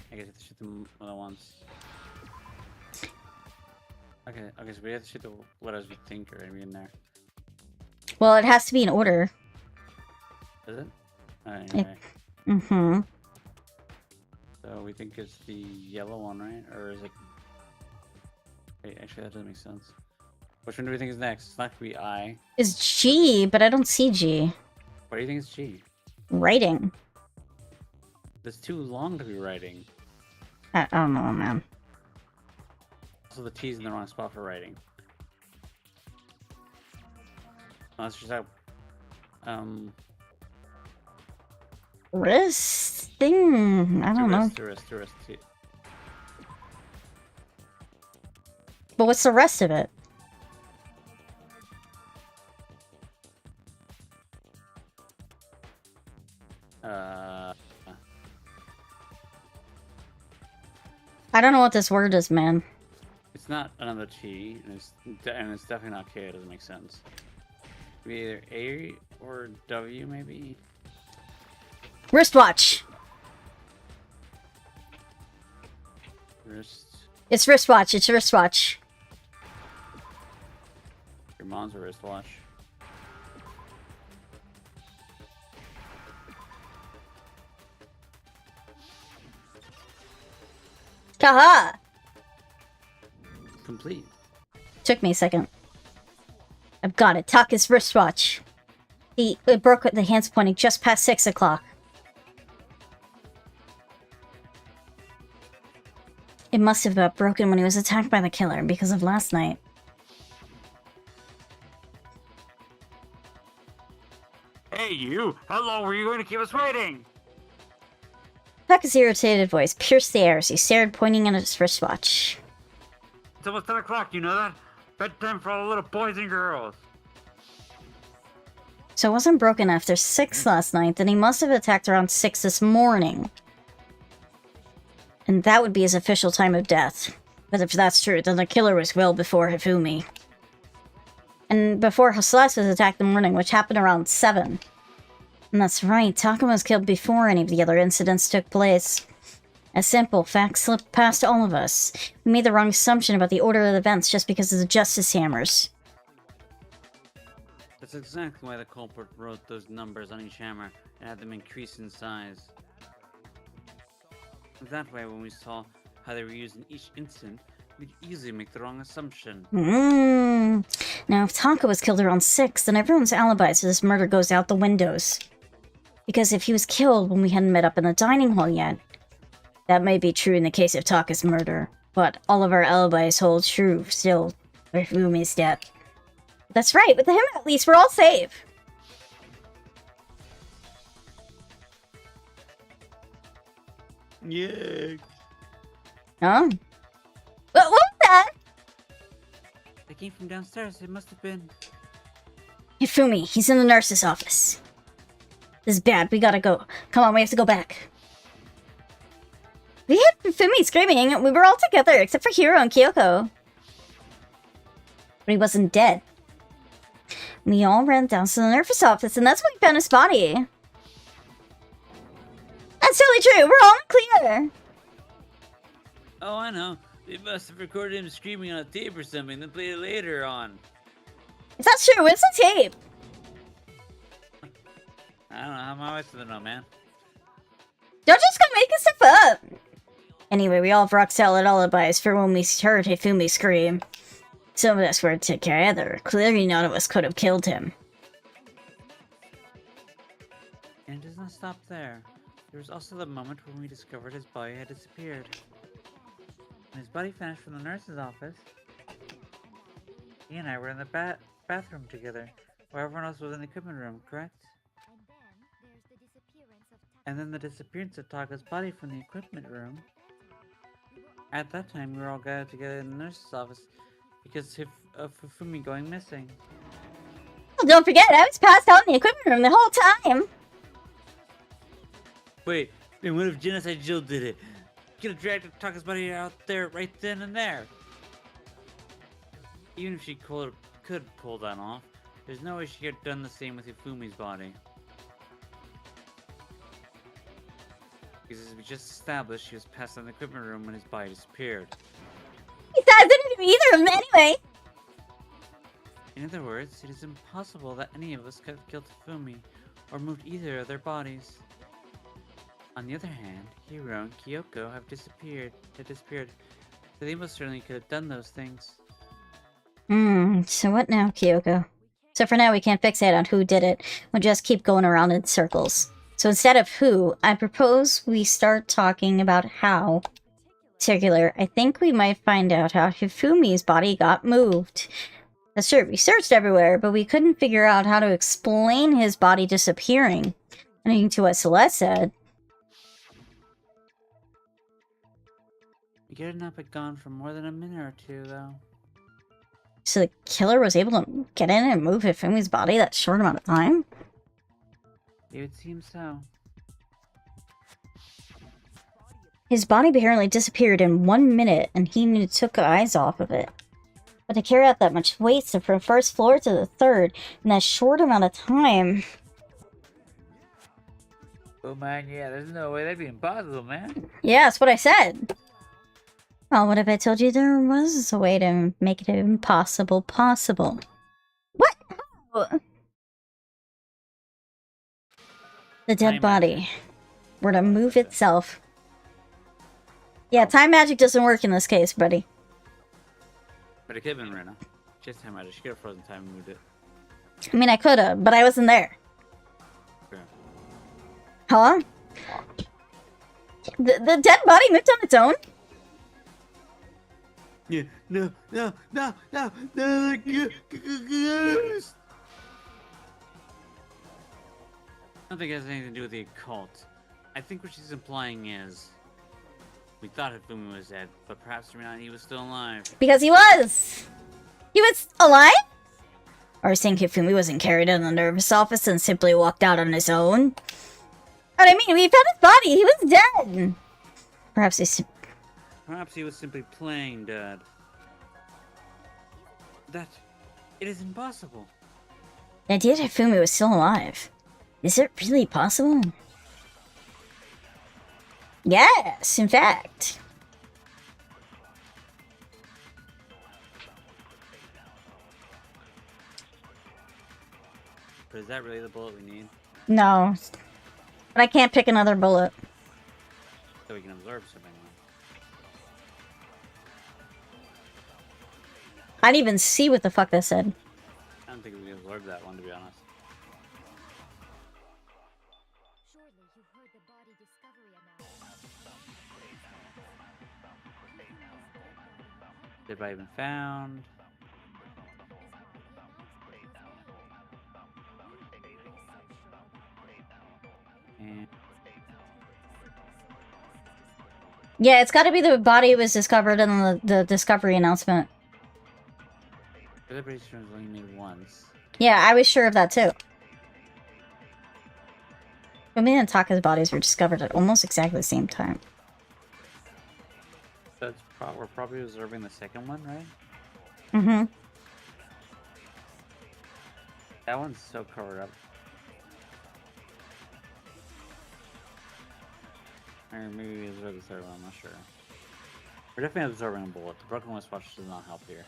S2: I guess you have to shoot them more than once. Okay, so we have to shoot the letters we think are gonna be in there.
S1: Well, it has to be in order.
S2: Is it? Alright,
S1: It-
S2: okay.
S1: Mm-hmm.
S2: So we think it's the yellow one, right? Or is it... Wait, actually that doesn't make sense. Which one do we think is next? It's not gonna be I.
S1: It's G, but I don't see G.
S2: What do you think is G?
S1: Writing.
S2: It's too long to be writing.
S1: I don't know, man.
S2: Also, the T's in the wrong spot for writing. Let's just have...
S1: Wrist thing? I don't know.
S2: The wrist.
S1: But what's the rest of it? I don't know what this word is, man.
S2: It's not another T, and it's definitely not K. It doesn't make sense. Maybe either A or W, maybe.
S1: Wristwatch.
S2: Wrist.
S1: It's wristwatch. It's wristwatch.
S2: Your mom's a wristwatch.
S1: Kaha!
S2: Complete.
S1: Took me a second. I've got it. Taka's wristwatch. It broke with the hands pointing just past 6 o'clock. It must have got broken when he was attacked by the killer because of last night.
S2: Hey, you! How long were you going to keep us waiting?
S1: Taka's irritated voice pierced the air as he stared, pointing at his wristwatch.
S2: It's almost 10 o'clock, you know that? Bedtime for all the little boys and girls.
S1: So it wasn't broken after 6 last night, then he must have attacked around 6 this morning. And that would be his official time of death. But if that's true, then the killer was well before Hifumi. And before Celeste was attacked in the morning, which happened around 7. And that's right, Taka was killed before any of the other incidents took place. A simple fact slipped past all of us. We made the wrong assumption about the order of the events just because of the justice hammers.
S2: That's exactly why the culprit wrote those numbers on each hammer and had them increase in size. That way, when we saw how they were used in each incident, we could easily make the wrong assumption.
S1: Now, if Tonka was killed around 6, then everyone's alibis for this murder goes out the windows. Because if he was killed when we hadn't met up in the dining hall yet, that may be true in the case of Taka's murder, but all of our alibis hold true still for Fumi's death. That's right, with him at least we're all safe.
S2: Yeah.
S1: Huh? What was that?
S2: They came from downstairs. It must have been.
S1: Hifumi, he's in the nurse's office. This is bad, we gotta go. Come on, we have to go back. We had Hifumi screaming. We were all together, except for Hiro and Kyoko. But he wasn't dead. We all ran down to the nurse's office, and that's when we found his body. That's totally true. We're all clear.
S2: Oh, I know. They must have recorded him screaming on a tape or something, then played it later on.
S1: If that's true, where's the tape?
S2: I don't know. How am I supposed to know, man?
S1: Don't just go making stuff up. Anyway, we all have rock solid alibis for when we heard Hifumi scream. Some of us were together. Clearly none of us could have killed him.
S2: And it does not stop there. There was also the moment when we discovered his body had disappeared. When his body vanished from the nurse's office, he and I were in the bathroom together, while everyone else was in the equipment room, correct? And then the disappearance of Taka's body from the equipment room. At that time, we were all gathered together in the nurse's office because of Fufumi going missing.
S1: Well, don't forget, I was passed out in the equipment room the whole time.
S2: Wait, then what if Genocide Jill did it? Could have dragged Taka's body out there right then and there. Even if she could pull that off, there's no way she could have done the same with Ifumi's body. Because as we just established, she was passed in the equipment room when his body disappeared.
S1: Besides, I didn't do either of them anyway.
S2: In other words, it is impossible that any of us could have killed Ifumi or moved either of their bodies. On the other hand, Hiro and Kyoko have disappeared, so they most certainly could have done those things.
S1: So what now, Kyoko? So for now, we can't fixate on who did it. We'll just keep going around in circles. So instead of who, I propose we start talking about how. Particular, I think we might find out how Hifumi's body got moved. That's true, we searched everywhere, but we couldn't figure out how to explain his body disappearing. According to what Celeste said.
S2: We could not be gone for more than a minute or two, though.
S1: So the killer was able to get in and move Hifumi's body that short amount of time?
S2: It would seem so.
S1: His body apparently disappeared in 1 minute, and he took eyes off of it. But to carry out that much weight from the first floor to the third in that short amount of time...
S2: Oh man, yeah, there's no way that'd be impossible, man.
S1: Yeah, that's what I said. Well, what if I told you there was a way to make it impossible possible? What? How? The dead body were to move itself. Yeah, time magic doesn't work in this case, buddy.
S2: But it could have been Rynna. Just time magic. She could have frozen time and moved it.
S1: I mean, I could have, but I wasn't there.
S2: Okay.
S1: Huh? The dead body moved on its own?
S2: Yeah, no, ghost! I don't think it has anything to do with the occult. I think what she's implying is we thought Hifumi was dead, but perhaps he was still alive.
S1: Because he was! He was alive? Or saying Hifumi wasn't carried in the nervous office and simply walked out on his own? What I mean, we found his body, he was dead!
S2: Perhaps he was simply playing dead. It is impossible.
S1: The idea that Hifumi was still alive. Is it really possible? Yes, in fact.
S2: But is that really the bullet we need?
S1: No. But I can't pick another bullet.
S2: So we can absorb something.
S1: I didn't even see what the fuck that said.
S2: I don't think we can absorb that one, to be honest. Dead body been found. And
S1: Yeah, it's gotta be the body was discovered in the discovery announcement.
S2: everybody's sure only made once.
S1: Yeah, I was sure of that too. But me and Taka's bodies were discovered at almost exactly the same time.
S2: That's we're probably observing the second one, right?
S1: Mm-hmm.
S2: That one's so covered up. Or maybe we observe the third one, I'm not sure. We're definitely observing a bullet. The broken wristwatch does not help here.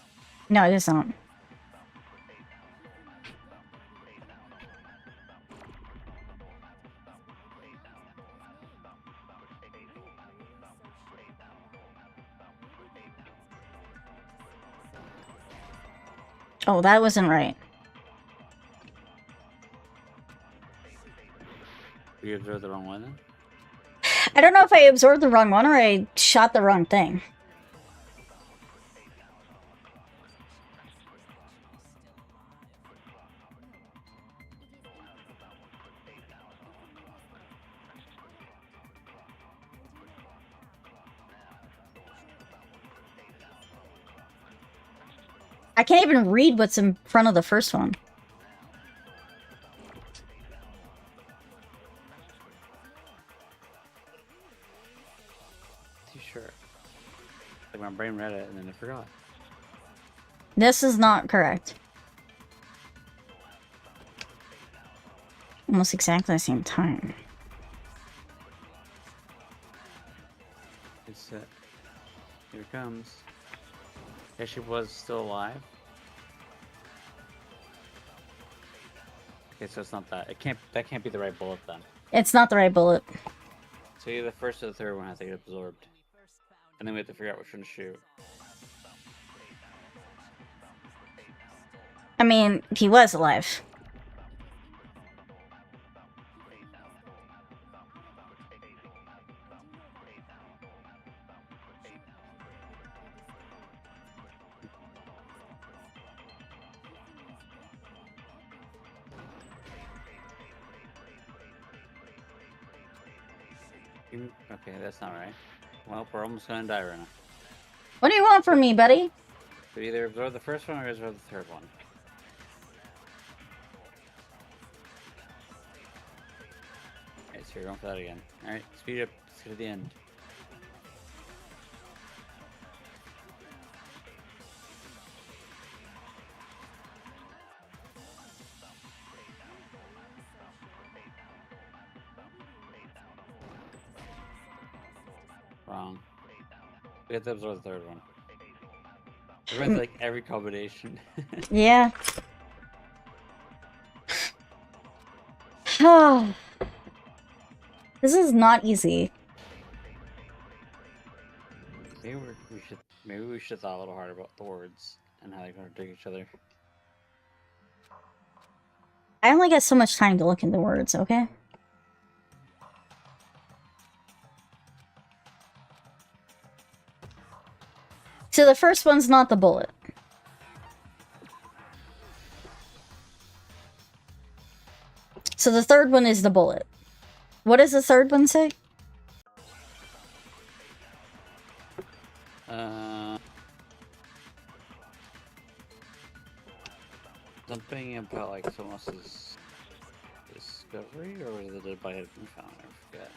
S1: No, it doesn't. Oh, that wasn't right.
S2: We observed the wrong one then?
S1: I don't know if I absorbed the wrong one or I shot the wrong thing. I can't even read what's in front of the first one.
S2: Too sure. Like my brain read it and then I forgot.
S1: This is not correct. Almost exactly the same time.
S2: It's here it comes. Yeah, she was still alive. Okay, so it's not that. That can't be the right bullet then.
S1: It's not the right bullet.
S2: So either the first or the third one has to get absorbed. And then we have to figure out which one to shoot.
S1: I mean, he was alive.
S2: Okay, that's not right. Well, we're almost gonna die right now.
S1: What do you want from me, buddy?
S2: So either absorb the first one or absorb the third one. Alright, so you're going for that again. Alright, speed up. Let's get to the end. Wrong. We have to absorb the third one. We went like every combination.
S1: Yeah. Oh. This is not easy.
S2: Maybe we should thought a little harder about the words and how they contradict each other.
S1: I only get so much time to look into words, okay? So the first one's not the bullet. So the third one is the bullet. What does the third one say?
S2: Something about like someone else's discovery, or was it the dead body had been found? I forget.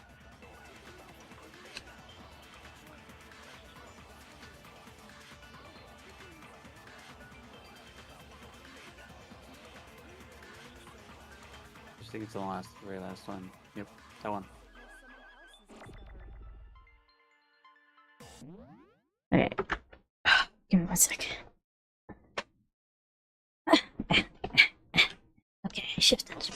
S2: I think it's the very last one. Yep, that one.
S1: Okay. Give me 1 second. Okay. Shift that.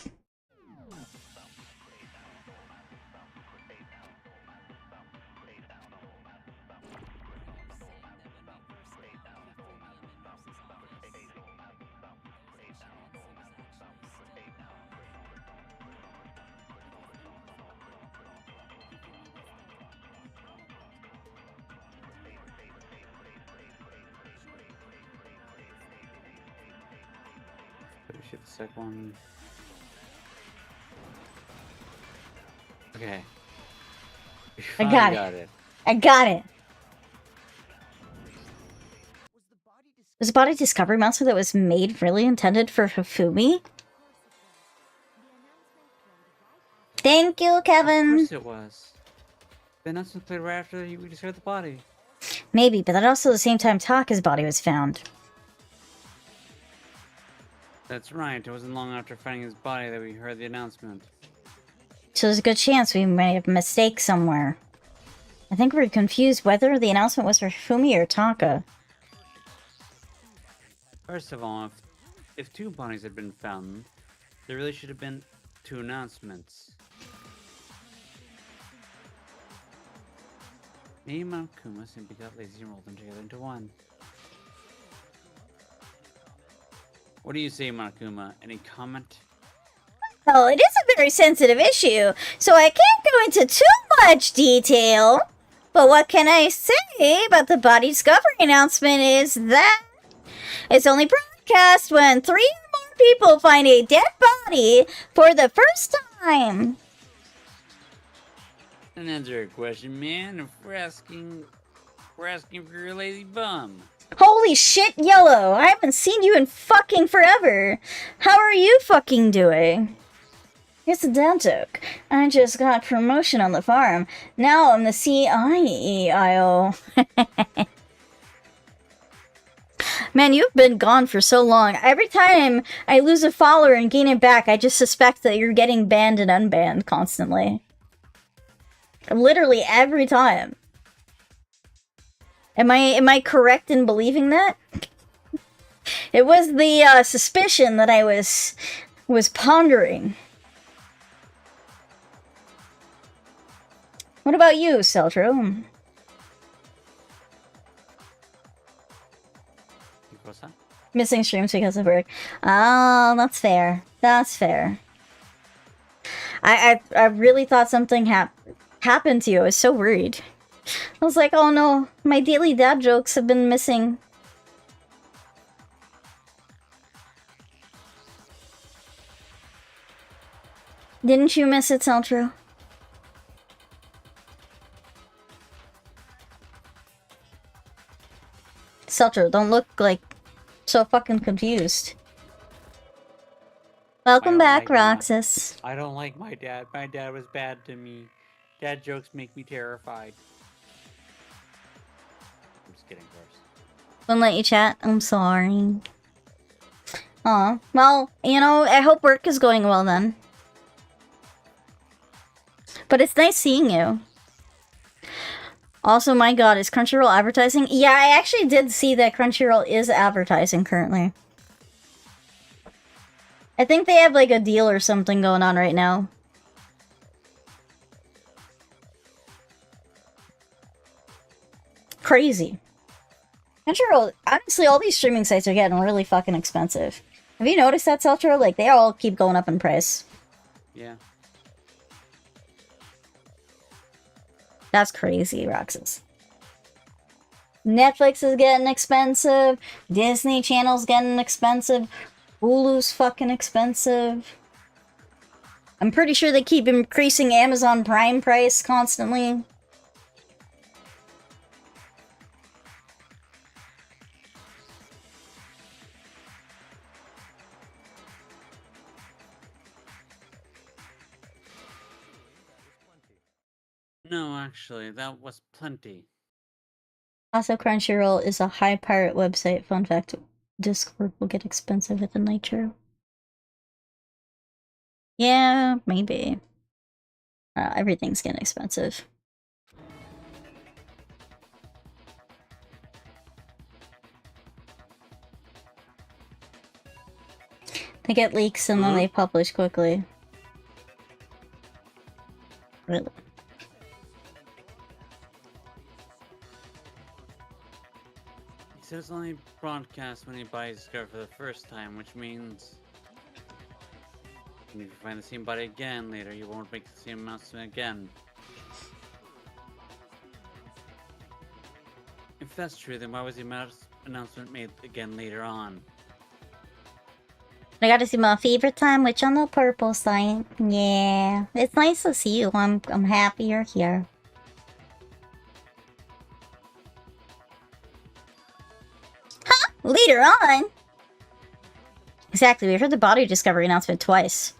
S2: Shift the second one. Okay.
S1: I got it. I got it. Was the body discovery monster that was made really intended for Hifumi? Thank you, Kevin.
S2: Of course it was. The announcement played right after we discovered the body.
S1: Maybe, but that also at the same time Taka's body was found.
S2: That's right. It wasn't long after finding his body that we heard the announcement.
S1: So there's a good chance we may have a mistake somewhere. I think we're confused whether the announcement was for Hifumi or Taka.
S2: First of all, if two bodies had been found, there really should have been two announcements. Me and Monokuma simply got lazy and rolled them together into one. What do you say, Monokuma? Any comment?
S1: Well, it is a very sensitive issue, so I can't go into too much detail. But what can I say about the body discovery announcement is that it's only broadcast when 3 or more people find a dead body for the first time.
S2: And answer a question, man. If we're asking for your lazy bum.
S1: Holy shit, Yellow! I haven't seen you in fucking forever. How are you fucking doing? It's a dad joke. I just got promotion on the farm. Now I'm the CIEIO. Man, you've been gone for so long. Every time I lose a follower and gain it back, I just suspect that you're getting banned and unbanned constantly. Literally every time. Am I correct in believing that? It was the suspicion that I was pondering. What about you, Seltro?
S2: What's that?
S1: Missing streams because of work. Oh, that's fair. That's fair. I really thought something happened to you. I was so worried. I was like, oh no, my daily dad jokes have been missing. Didn't you miss it, Seltro? Seltro, don't look like so fucking confused. Welcome back, Roxas.
S2: I don't like my dad. My dad was bad to me. Dad jokes make me terrified. I'm just kidding, of course.
S1: Wouldn't let you chat? I'm sorry. Aw. Well, you know, I hope work is going well then. But it's nice seeing you. Also, my god, is Crunchyroll advertising? Yeah, I actually did see that Crunchyroll is advertising currently. I think they have like a deal or something going on right now. Crazy. Crunchyroll, honestly, all these streaming sites are getting really fucking expensive. Have you noticed that, Seltro? Like, they all keep going up in price.
S2: Yeah.
S1: That's crazy, Roxas. Netflix is getting expensive. Disney Channel's getting expensive. Hulu's fucking expensive. I'm pretty sure they keep increasing Amazon Prime price constantly.
S2: No, actually, that was plenty.
S1: Also, Crunchyroll is a high pirate website. Fun fact, Discord will get expensive with the Nitro. Yeah, maybe. Everything's getting expensive. They get leaks and then they publish quickly. Really?
S2: He says only broadcast when he buys Discover for the first time, which means if you find the same body again later, you won't make the same announcement again. If that's true, then why was the announcement made again later on?
S1: I got to see my favorite sandwich on the purple side. Yeah, it's nice to see you. I'm happy you're here. Huh? Later on? Exactly, we heard the body discovery announcement twice.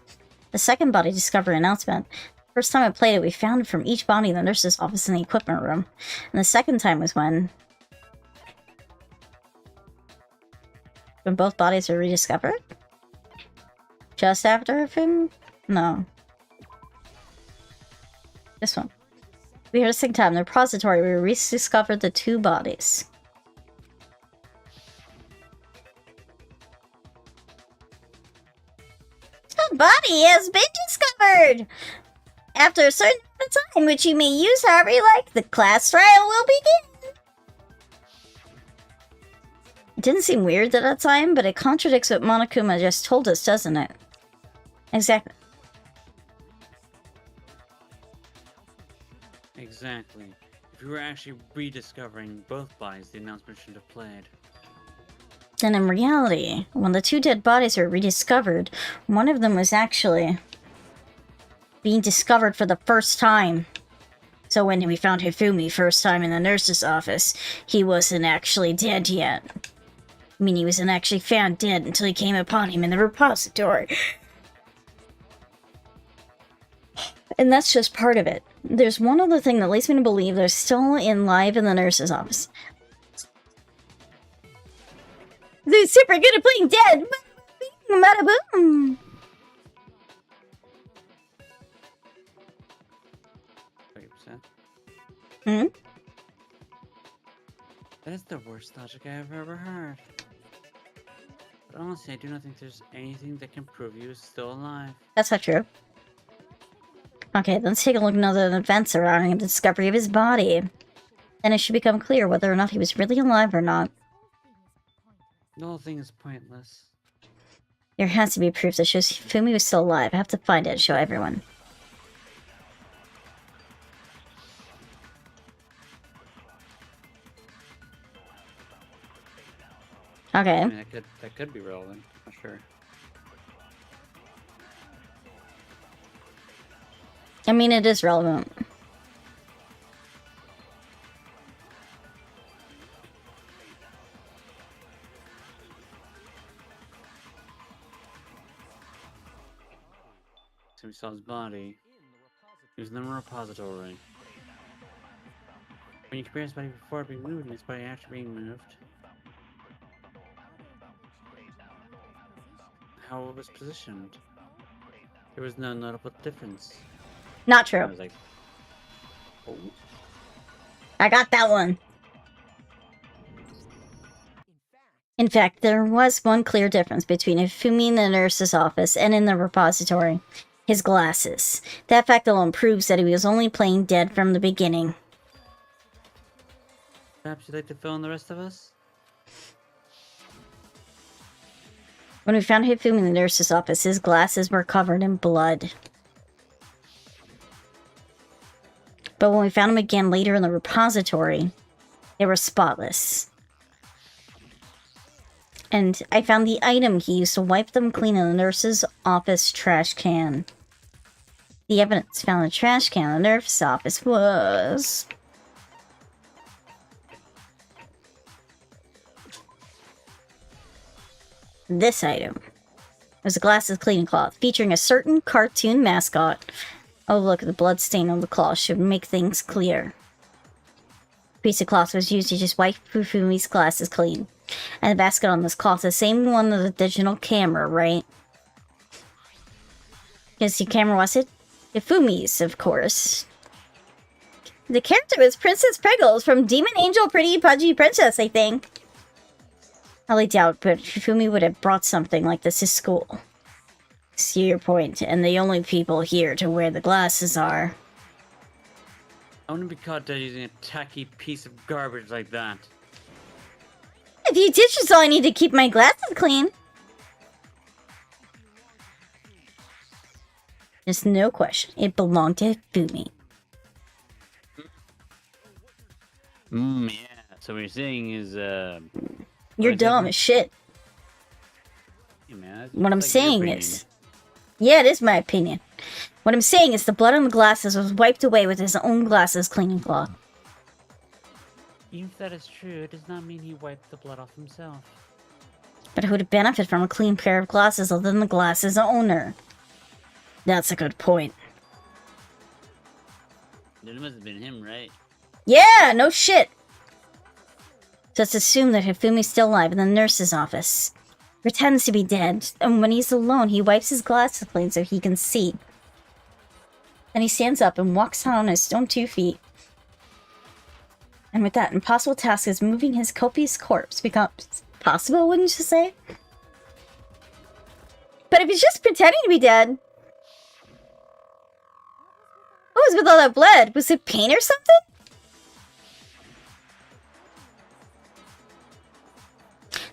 S1: The second body discovery announcement. First time I played it, we found it from each body in the nurse's office in the equipment room. And the second time was when both bodies were rediscovered? Just after him? No. This one. We heard a second time in the repository we rediscovered the two bodies. A body has been discovered! After a certain amount of time, which you may use however you like, the class trial will begin! It didn't seem weird at that time, but it contradicts what Monokuma just told us, doesn't it? Exactly.
S2: Exactly. If you were actually rediscovering both bodies, the announcement should have played.
S1: Then in reality, when the two dead bodies were rediscovered, one of them was actually being discovered for the first time. So when we found Hifumi first time in the nurse's office, he wasn't actually dead yet. I mean, he wasn't actually found dead until he came upon him in the repository. And that's just part of it. There's one other thing that leads me to believe they're still live in the nurse's office. They're super good at playing dead! Bada boom!
S2: 30%? That is the worst logic I have ever heard. But honestly, I do not think there's anything that can prove he was still alive.
S1: That's not true. Okay, let's take a look at other events surrounding the discovery of his body. Then it should become clear whether or not he was really alive or not.
S2: The whole thing is pointless.
S1: There has to be proof that shows Fumi was still alive. I have to find it and show everyone. Okay.
S2: I mean, that could be relevant, I'm sure.
S1: I mean, it is relevant.
S2: So we saw his body. He was in the repository. When you compare his body before being moved and his body after being moved, how it was positioned, there was no notable difference.
S1: Not true.
S2: I was like, oh.
S1: I got that one. In fact, there was one clear difference between Ifumi in the nurse's office and in the repository. His glasses. That fact alone proves that he was only playing dead from the beginning.
S2: Perhaps you'd like to fill in the rest of us?
S1: When we found Hifumi in the nurse's office, his glasses were covered in blood. But when we found him again later in the repository, they were spotless. And I found the item he used to wipe them clean in the nurse's office trash can. The evidence found in the trash can in the nurse's office was... this item. It was a glasses cleaning cloth featuring a certain cartoon mascot. Oh look, the blood stain on the cloth should make things clear. A piece of cloth was used to just wipe Fufumi's glasses clean. And the basket on this cloth is the same one as the digital camera, right? Guess the camera was it? Fufumi's, of course. The character was Princess Priggles from Demon Angel Pretty Pudgy Princess, I think. Highly doubt, but Fufumi would have brought something like this to school. See your point, and the only people here to wear the glasses are...
S2: I wouldn't be caught dead using a tacky piece of garbage like that.
S1: If you ditch is all I need to keep my glasses clean. There's no question. It belonged to Fumi.
S2: Yeah. So what you're saying is,
S1: You're dumb as shit.
S2: Hey, man,
S1: What I'm
S2: like your
S1: saying
S2: opinion.
S1: is... Yeah, it is my opinion. What I'm saying is the blood on the glasses was wiped away with his own glasses cleaning cloth.
S2: Even if that is true, it does not mean he wiped the blood off himself.
S1: But who would benefit from a clean pair of glasses other than the glasses owner? That's a good point.
S2: It must have been him, right?
S1: Yeah, no shit. Just assume that Hifumi's still alive in the nurse's office. Pretends to be dead, and when he's alone, he wipes his glasses clean so he can see. Then he stands up and walks on his own 2 feet. And with that impossible task as moving his copious corpse becomes possible, wouldn't you say? But if he's just pretending to be dead... What was with all that blood? Was it paint or something?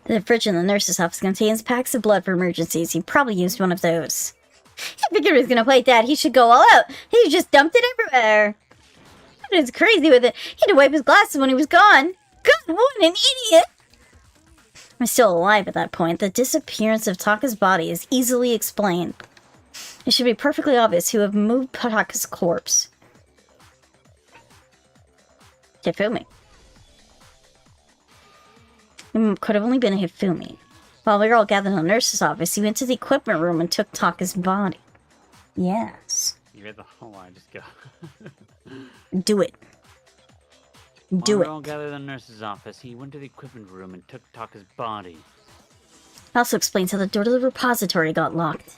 S1: The fridge in the nurse's office contains packs of blood for emergencies. He probably used one of those. I figured he was gonna play that. He should go all out. He just dumped it everywhere. It's crazy with it. He had to wipe his glasses when he was gone. God, what an idiot! I'm still alive at that point. The disappearance of Taka's body is easily explained. It should be perfectly obvious who have moved Taka's corpse. Hifumi. It could have only been a Hifumi. While we were all gathered in the nurse's office, he went to the equipment room and took Taka's body. Yes.
S2: You read the whole line, just go.
S1: Do it. Do
S2: While
S1: it.
S2: we all gathered in the nurse's office, he went to the equipment room and took Taka's body.
S1: Also explains how the door to the repository got locked.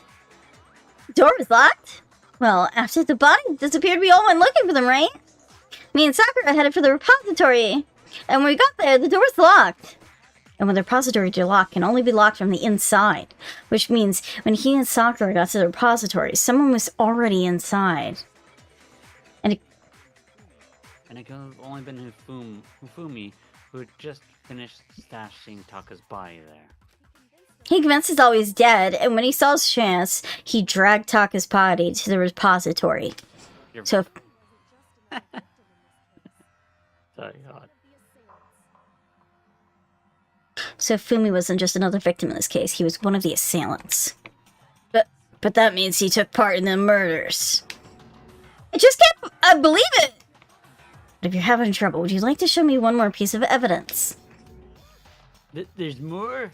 S1: The door was locked? Well, after the body disappeared, we all went looking for them, right? Me and Sakura headed for the repository. And when we got there, the door was locked. And when the repository door locked can only be locked from the inside. Which means when he and Sakura got to the repository, someone was already inside. And
S2: it could have only been Hifumi, who had just finished stashing Taka's body there.
S1: he convinced he's always dead, and when he saw his chance, he dragged Taka's body to the repository.
S2: You're...
S1: So,
S2: Sorry, God.
S1: So Fumi wasn't just another victim in this case, he was one of the assailants. But that means he took part in the murders. I just can't believe it! But if you're having trouble, would you like to show me one more piece of evidence?
S2: There's more?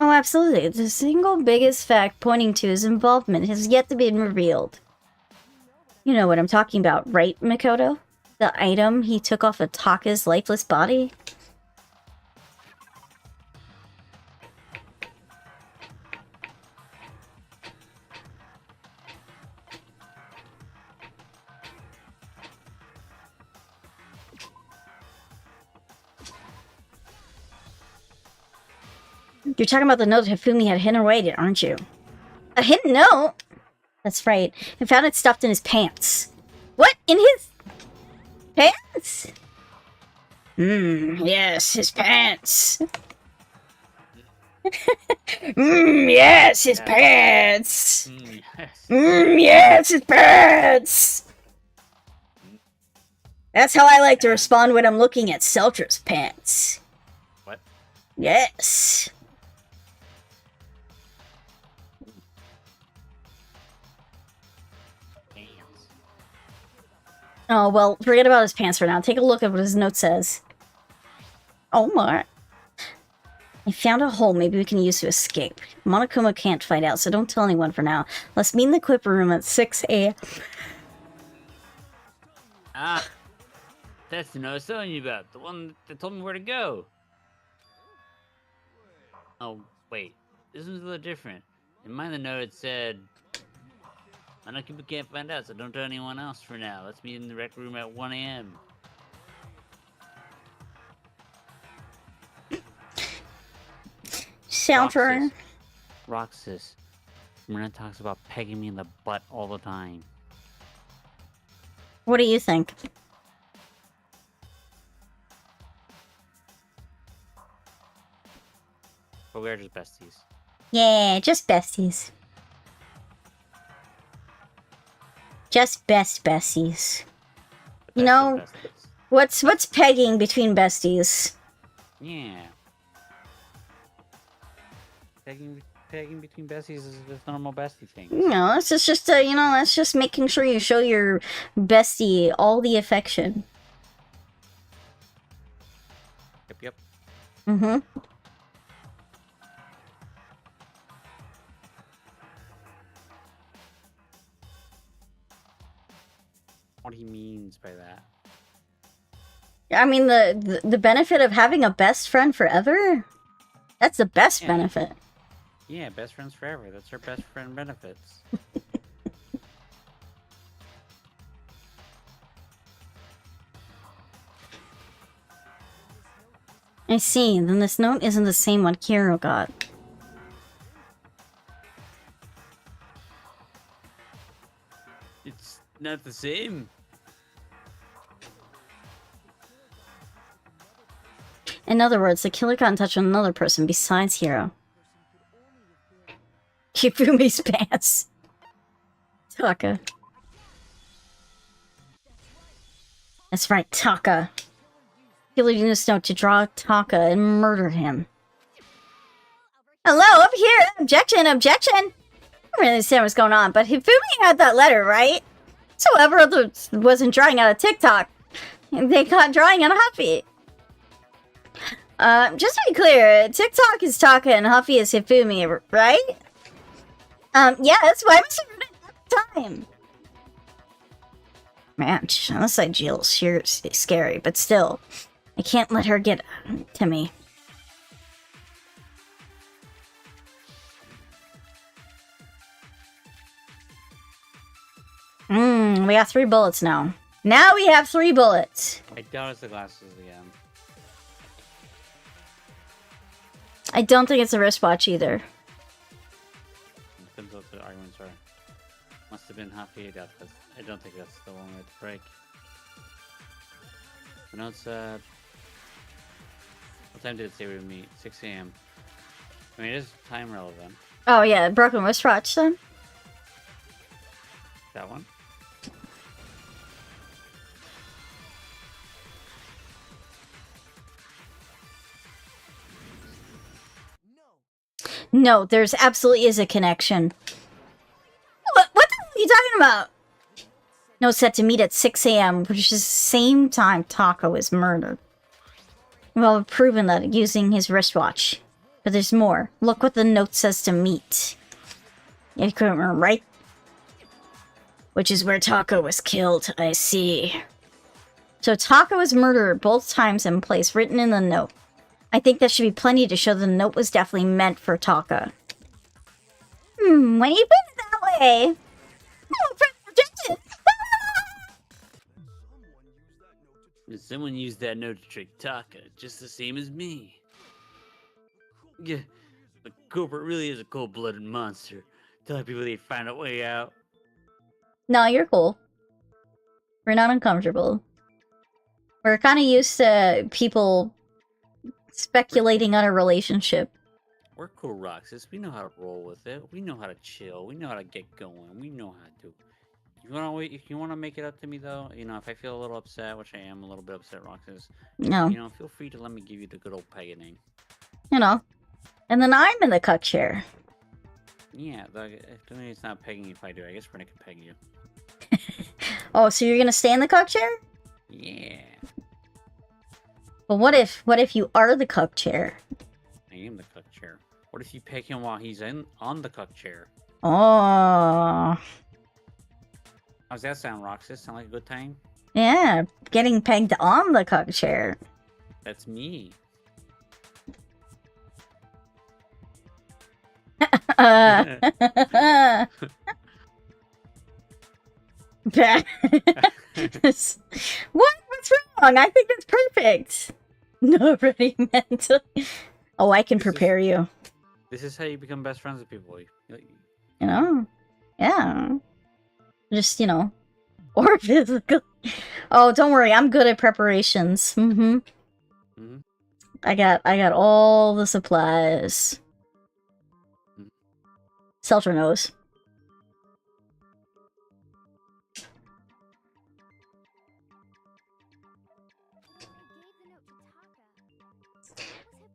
S1: Oh, absolutely. The single biggest fact pointing to his involvement has yet to be revealed. You know what I'm talking about, right, Mikoto? The item he took off of Taka's lifeless body? You're talking about the note Hifumi had hidden away, aren't you? A hidden note? That's right. I found it stuffed in his pants. What? In his pants? Yes, his pants. Yes, his pants.
S2: Yes.
S1: Yes, his pants. That's how I like to respond when I'm looking at Seltro's pants.
S2: What?
S1: Yes.
S2: Pants.
S1: Oh, well, forget about his pants for now. Take a look at what his note says. Oh my. I found a hole maybe we can use to escape. Monokuma can't find out, so don't tell anyone for now. Let's meet in the equipment room at 6 a.m.
S2: Ah, that's the note I was telling you about. The one that told me where to go. Oh, wait. This one's a little different. In mine, the note it said, Monokuma can't find out, so don't tell anyone else for now. Let's meet in the rec room at 1 a.m.
S1: Soundtrack.
S2: Roxas, Rynna talks about pegging me in the butt all the time.
S1: What do you think?
S2: But we are just besties.
S1: Yeah, just besties. Just best besties.
S2: The
S1: You
S2: best of
S1: know,
S2: besties.
S1: what's pegging between besties?
S2: Yeah. Pegging between besties is just normal bestie thing.
S1: You know, this is just that's just making sure you show your bestie all the affection.
S2: Yep.
S1: Mm-hmm.
S2: What he means by that.
S1: I mean, the benefit of having a best friend forever? That's the best
S2: Yeah.
S1: benefit.
S2: Yeah, best friends forever. That's our best friend benefits.
S1: I see. Then this note isn't the same one Kiro got.
S2: It's not the same.
S1: In other words, the killer got in touch with another person besides Hiro. Kifumi's pants. Taka. That's right, Taka. Killer used this note to draw Taka and murder him. Hello, up here! Objection, objection! I don't really understand what's going on, but Hifumi had that letter, right? So whoever wasn't drawing on a TikTok, they caught drawing on a Huffy. Just to be clear, TikTok is Taka and Huffy is Hifumi, right? Yes, why was it at the time? Man, this idea is scary, but still, I can't let her get to me. We got 3 bullets now. Now we have 3 bullets.
S2: I doubt it's the glasses again.
S1: I don't think it's a wristwatch either.
S2: Depends what the arguments are. Must have been half eight out, because I don't think that's the one we had to break. I know it's what time did it say we would meet? 6 AM. I mean, it is time relevant.
S1: Oh yeah, broken wristwatch then?
S2: That one?
S1: No, there's absolutely is a connection. What the hell are you talking about? No, set to meet at 6 AM, which is the same time Taka was murdered. Well, we've proven that using his wristwatch. But there's more. Look what the note says to meet. You couldn't remember, right? Which is where Taka was killed, I see. So Taka was murdered both times in place written in the note. I think that should be plenty to show the note was definitely meant for Taka. When you put it that way... Oh, projection!
S2: Someone used that note to trick Taka, just the same as me. Yeah, the culprit really is a cold-blooded monster. Tell people they'd find a way out.
S1: No, you're cool. We're not uncomfortable. We're kind of used to people speculating on a relationship.
S2: We're cool, Roxas. We know how to roll with it. We know how to chill. We know how to get going. We know how to. If you want to make it up to me, though, if I feel a little upset, which I am a little bit upset, Roxas,
S1: No.
S2: Feel free to let me give you the good old pegging.
S1: And then I'm in the cuck chair.
S2: Yeah, to me it's not pegging if I do. I guess Rynna can peg you.
S1: Oh, so you're gonna stay in the cuck chair?
S2: Yeah.
S1: But what if you are the cuck chair?
S2: I am the cuck chair. What if you peg him while he's on the cuck chair?
S1: Oh.
S2: How's that sound, Roxas? Sound like a good time?
S1: Yeah, getting pegged on the cuck chair.
S2: That's me.
S1: What's wrong? I think it's perfect. Not ready mentally. Oh, I can prepare you.
S2: This is how you become best friends with people.
S1: You know? Yeah. Just, you know, or physical. Oh, don't worry, I'm good at preparations. Mm-hmm.
S2: Mm-hmm.
S1: I got all the supplies. Seltro knows.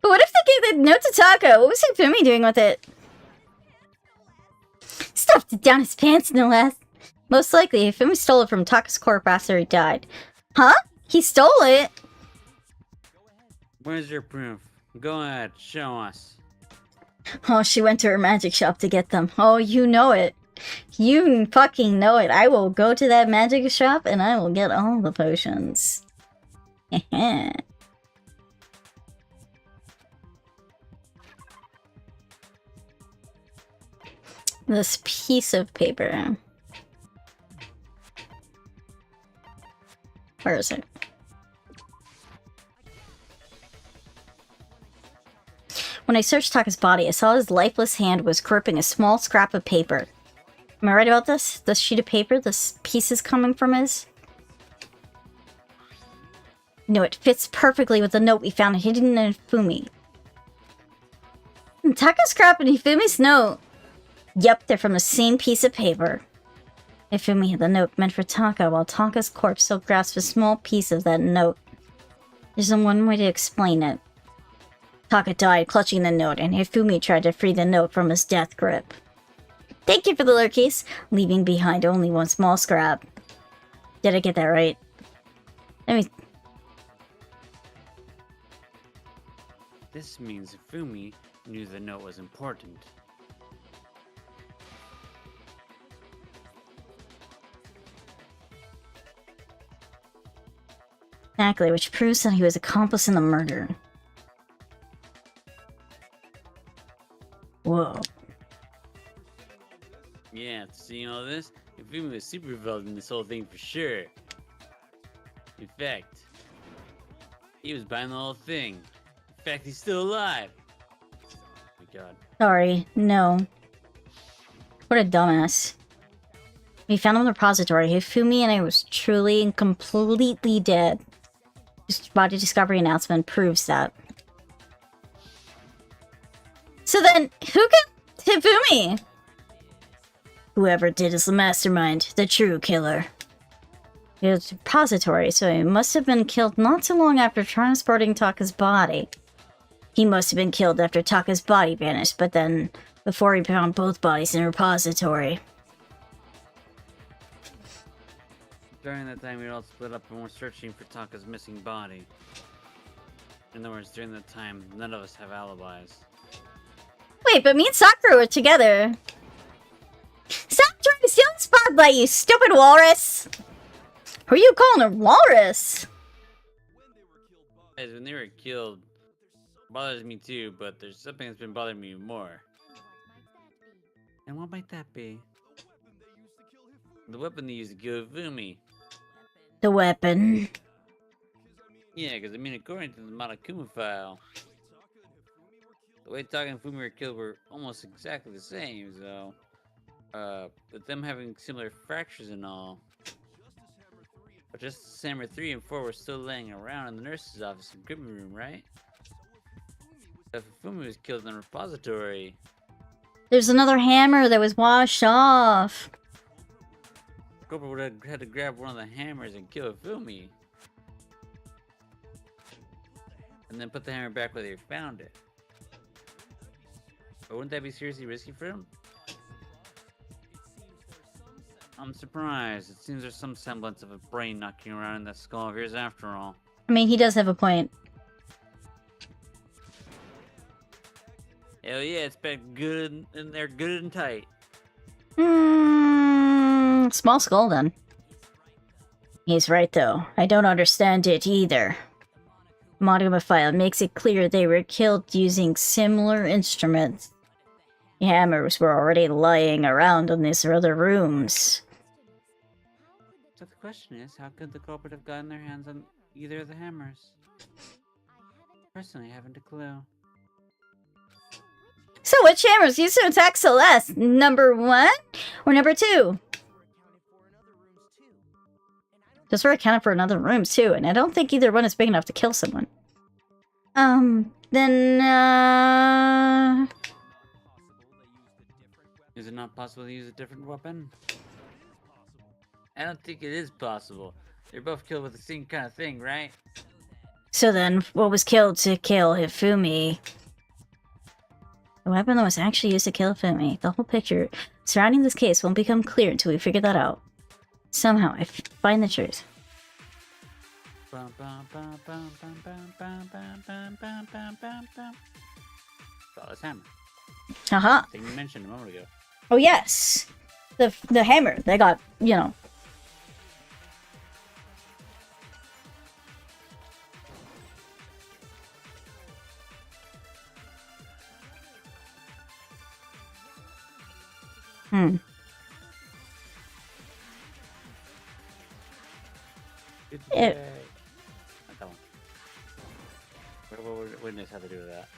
S1: But what if they gave the note to Taka? What was Hifumi doing with it? Stuffed it down his pants, no less. Most likely, Hifumi stole it from Taka's corpse after he died. Huh? He stole it?
S2: Where's your proof? Go ahead, show us.
S1: Oh, she went to her magic shop to get them. Oh, you know it. You fucking know it. I will go to that magic shop and I will get all the potions. This piece of paper. Where is it? When I searched Taka's body, I saw his lifeless hand was gripping a small scrap of paper. Am I right about this? This sheet of paper, this piece is coming from his? No, it fits perfectly with the note we found hidden in Hifumi. Taka's scrap and Hifumi's note. Yep, they're from the same piece of paper. Hifumi had the note meant for Taka, while Taka's corpse still grasped a small piece of that note. There's only one way to explain it. Taka died clutching the note, and Hifumi tried to free the note from his death grip. Thank you for the lurkies, leaving behind only one small scrap. Did I get that right?
S2: This means Hifumi knew the note was important.
S1: Exactly, which proves that he was accomplice in the murder. Whoa.
S2: Yeah, seeing all this, Hifumi was super involved in this whole thing for sure. In fact, he was behind the whole thing. In fact, he's still alive. Oh my god.
S1: Sorry, no. What a dumbass. We found him in the repository. Hifumi and I was truly and completely dead. His body discovery announcement proves that. So then, who killed Hifumi? Whoever did is the mastermind, the true killer. It was a repository, so he must have been killed not too long after transporting Taka's body. He must have been killed after Taka's body vanished, but then before he found both bodies in a repository.
S2: During that time, we all split up and were searching for Taka's missing body. In other words, during that time, none of us have alibis.
S1: Wait, but me and Sakura were together. Stop trying to steal the spotlight, you stupid walrus! Who are you calling a walrus?
S2: Guys, when they were killed, bothers me too, but there's something that's been bothering me more. And what might that be? The weapon they used to kill Hifumi.
S1: The weapon.
S2: Yeah, because I mean, according to the Monokuma file, the way Taka and Fumi were killed were almost exactly the same, so... but them having similar fractures and all. But just Hammer 3 and 4 were still laying around in the nurse's office and equipment room, right? If Fumi was killed in the repository...
S1: There's another hammer that was washed off.
S2: Cobra would have had to grab one of the hammers and kill Hifumi. And then put the hammer back where they found it. But wouldn't that be seriously risky for him? I'm surprised. It seems there's some semblance of a brain knocking around in that skull of yours after all.
S1: I mean, he does have a point.
S2: Hell yeah, it's been good in there, good and tight.
S1: Small skull then. He's right though. I don't understand it either. Monogama file makes it clear they were killed using similar instruments. The hammers were already lying around in these other rooms.
S2: So the question is, how could the culprit have gotten their hands on either of the hammers? Personally, I haven't a clue.
S1: So which hammer is used to attack Celeste? Number 1 or number 2? Those were accounted for in other rooms too, and I don't think either one is big enough to kill someone. Then,
S2: Is it not possible to use a different weapon? I don't think it is possible. They're both killed with the same kind of thing, right?
S1: So then, what was killed to kill Hifumi? The weapon that was actually used to kill Hifumi. The whole picture surrounding this case won't become clear until we figure that out. Somehow, I find the truth.
S2: Flawless hammer.
S1: Haha.
S2: Thing you mentioned a moment ago.
S1: Oh yes, the hammer. They got, you know.
S2: Good
S1: It-
S2: day. Not that one. What would this have to do with that?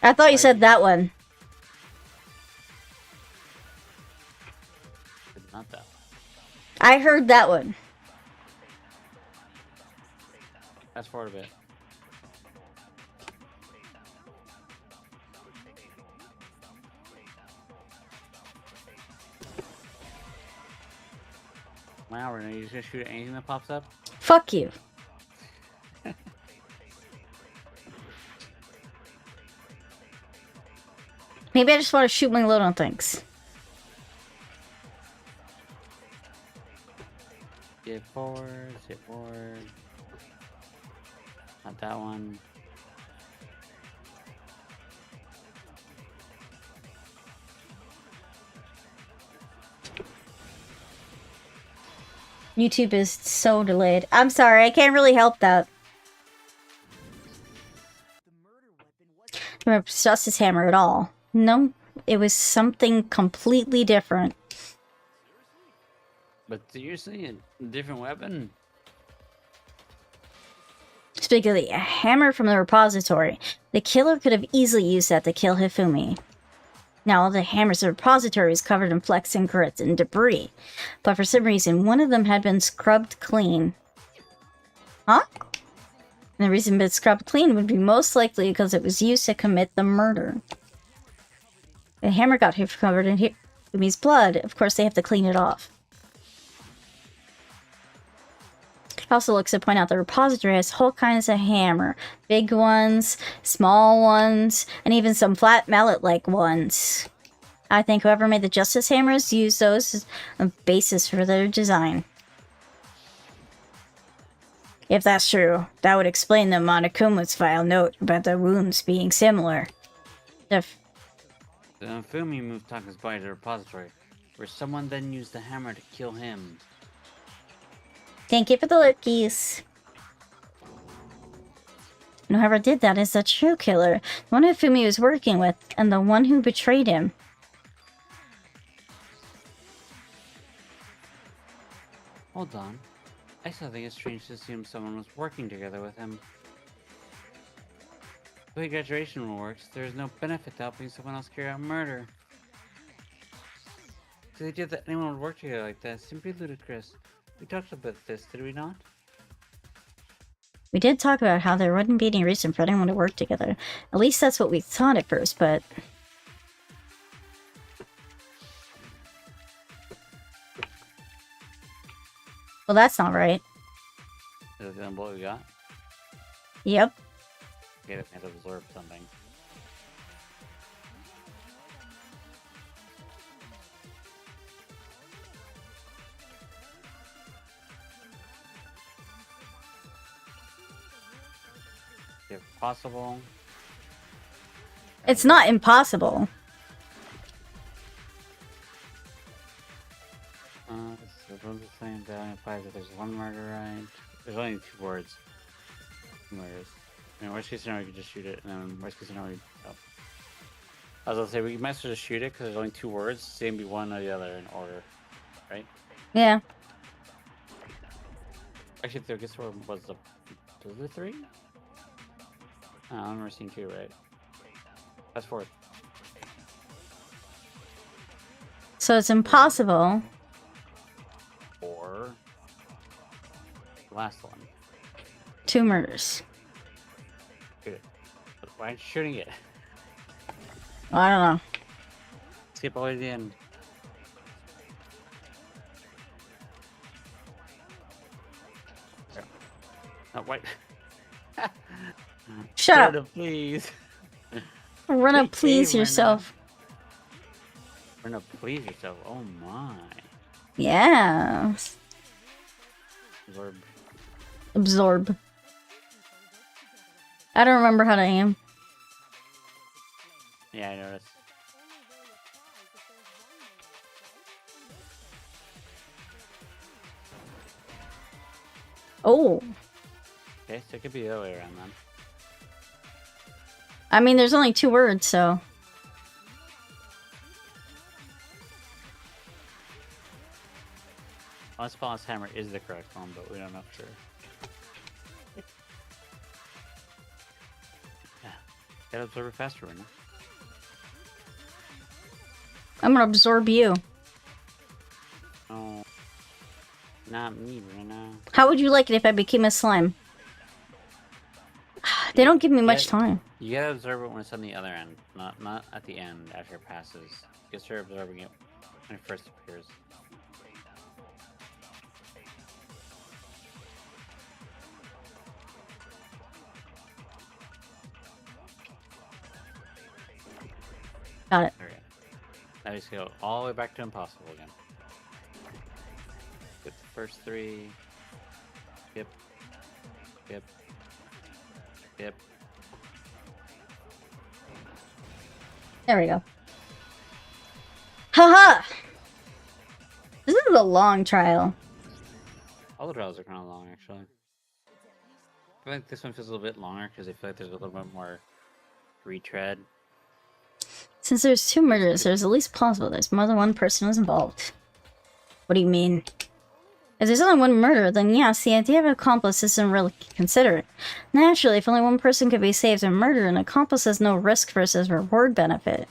S1: I thought you said that one.
S2: It's not that one.
S1: I heard that one.
S2: Fast forward a bit. Wow, Rynna, you just gonna shoot at anything that pops up?
S1: Fuck you. Maybe I just want to shoot my load on things.
S2: Hit forward, hit forward. Not that one.
S1: YouTube is so delayed. I'm sorry, I can't really help that. Remember Justice Hammer at all. No, it was something completely different.
S2: But seriously, a different weapon?
S1: Specifically, a hammer from the repository. The killer could have easily used that to kill Hifumi. Now, all the hammers in the repository was covered in flecks and grit and debris. But for some reason, one of them had been scrubbed clean. Huh? And the reason it been scrubbed clean would be most likely because it was used to commit the murder. The hammer got covered in Hifumi's blood. Of course, they have to clean it off. It also looks to point out the repository has whole kinds of hammer. Big ones, small ones, and even some flat mallet-like ones. I think whoever made the Justice Hammers used those as a basis for their design. If that's true, that would explain the Monokuma's file note about the wounds being similar.
S2: The Fumi moved Taka's body to the repository, where someone then used the hammer to kill him.
S1: Thank you for the lurkies. And whoever did that is the true killer, the one who Fumi was working with, and the one who betrayed him.
S2: Hold on. I still think it's strange to assume someone was working together with him. The way graduation rule works, there is no benefit to helping someone else carry out murder. The idea that anyone would work together like that is simply ludicrous. We talked about this, did we not?
S1: We did talk about how there wouldn't be any reason for anyone to work together. At least that's what we thought at first, but... Well, that's not right.
S2: Is that what we got?
S1: Yep.
S2: We had to absorb something. If possible.
S1: It's not impossible.
S2: So the same that implies that there's one murder, right? There's only 2 words. 2 murders. I mean, worst case scenario, we could just shoot it, and then worst case scenario, I was gonna say, we might as well just shoot it, because there's only 2 words, so it can be one or the other in order, right?
S1: Yeah.
S2: Actually, I guess what was the is there 3? Oh, I remember seeing 2, right? Fast forward.
S1: So it's impossible.
S2: Or the last one.
S1: 2 murders.
S2: Shoot it. Why aren't you shooting it?
S1: I don't know.
S2: Skip all the way to the end. Oh, wait.
S1: Shut up.
S2: Rynna, please.
S1: Rynna, please
S2: Rynna.
S1: yourself.
S2: Rynna, please yourself. Oh my.
S1: Yeah.
S2: Absorb.
S1: Absorb. I don't remember how to aim.
S2: Yeah, I noticed.
S1: Oh.
S2: Okay, so it could be the other way around then.
S1: I mean, there's only 2 words, so...
S2: Unless Paul's hammer is the correct one, but we don't know for sure. Yeah. Gotta absorb it faster, Rynna.
S1: I'm gonna absorb you.
S2: Oh. Not me, Rynna.
S1: How would you like it if I became a slime? They don't give me much time.
S2: You gotta absorb it when it's on the other end, not at the end after it passes. You gotta start absorbing it when it first appears.
S1: Got it.
S2: Okay. Now we just go all the way back to impossible again. Get the first 3. Yep. Yep. Yep.
S1: There we go. Haha! This is a long trial.
S2: All the trials are kind of long, actually. I feel like this one feels a little bit longer because I feel like there's a little bit more retread.
S1: Since there's 2 murders, there's at least plausible there's more than one person was involved. What do you mean? If there's only 1 murder, then yes, the idea of an accomplice isn't really considered. Naturally, if only 1 person could be saved from murder, an accomplice has no risk versus reward benefit.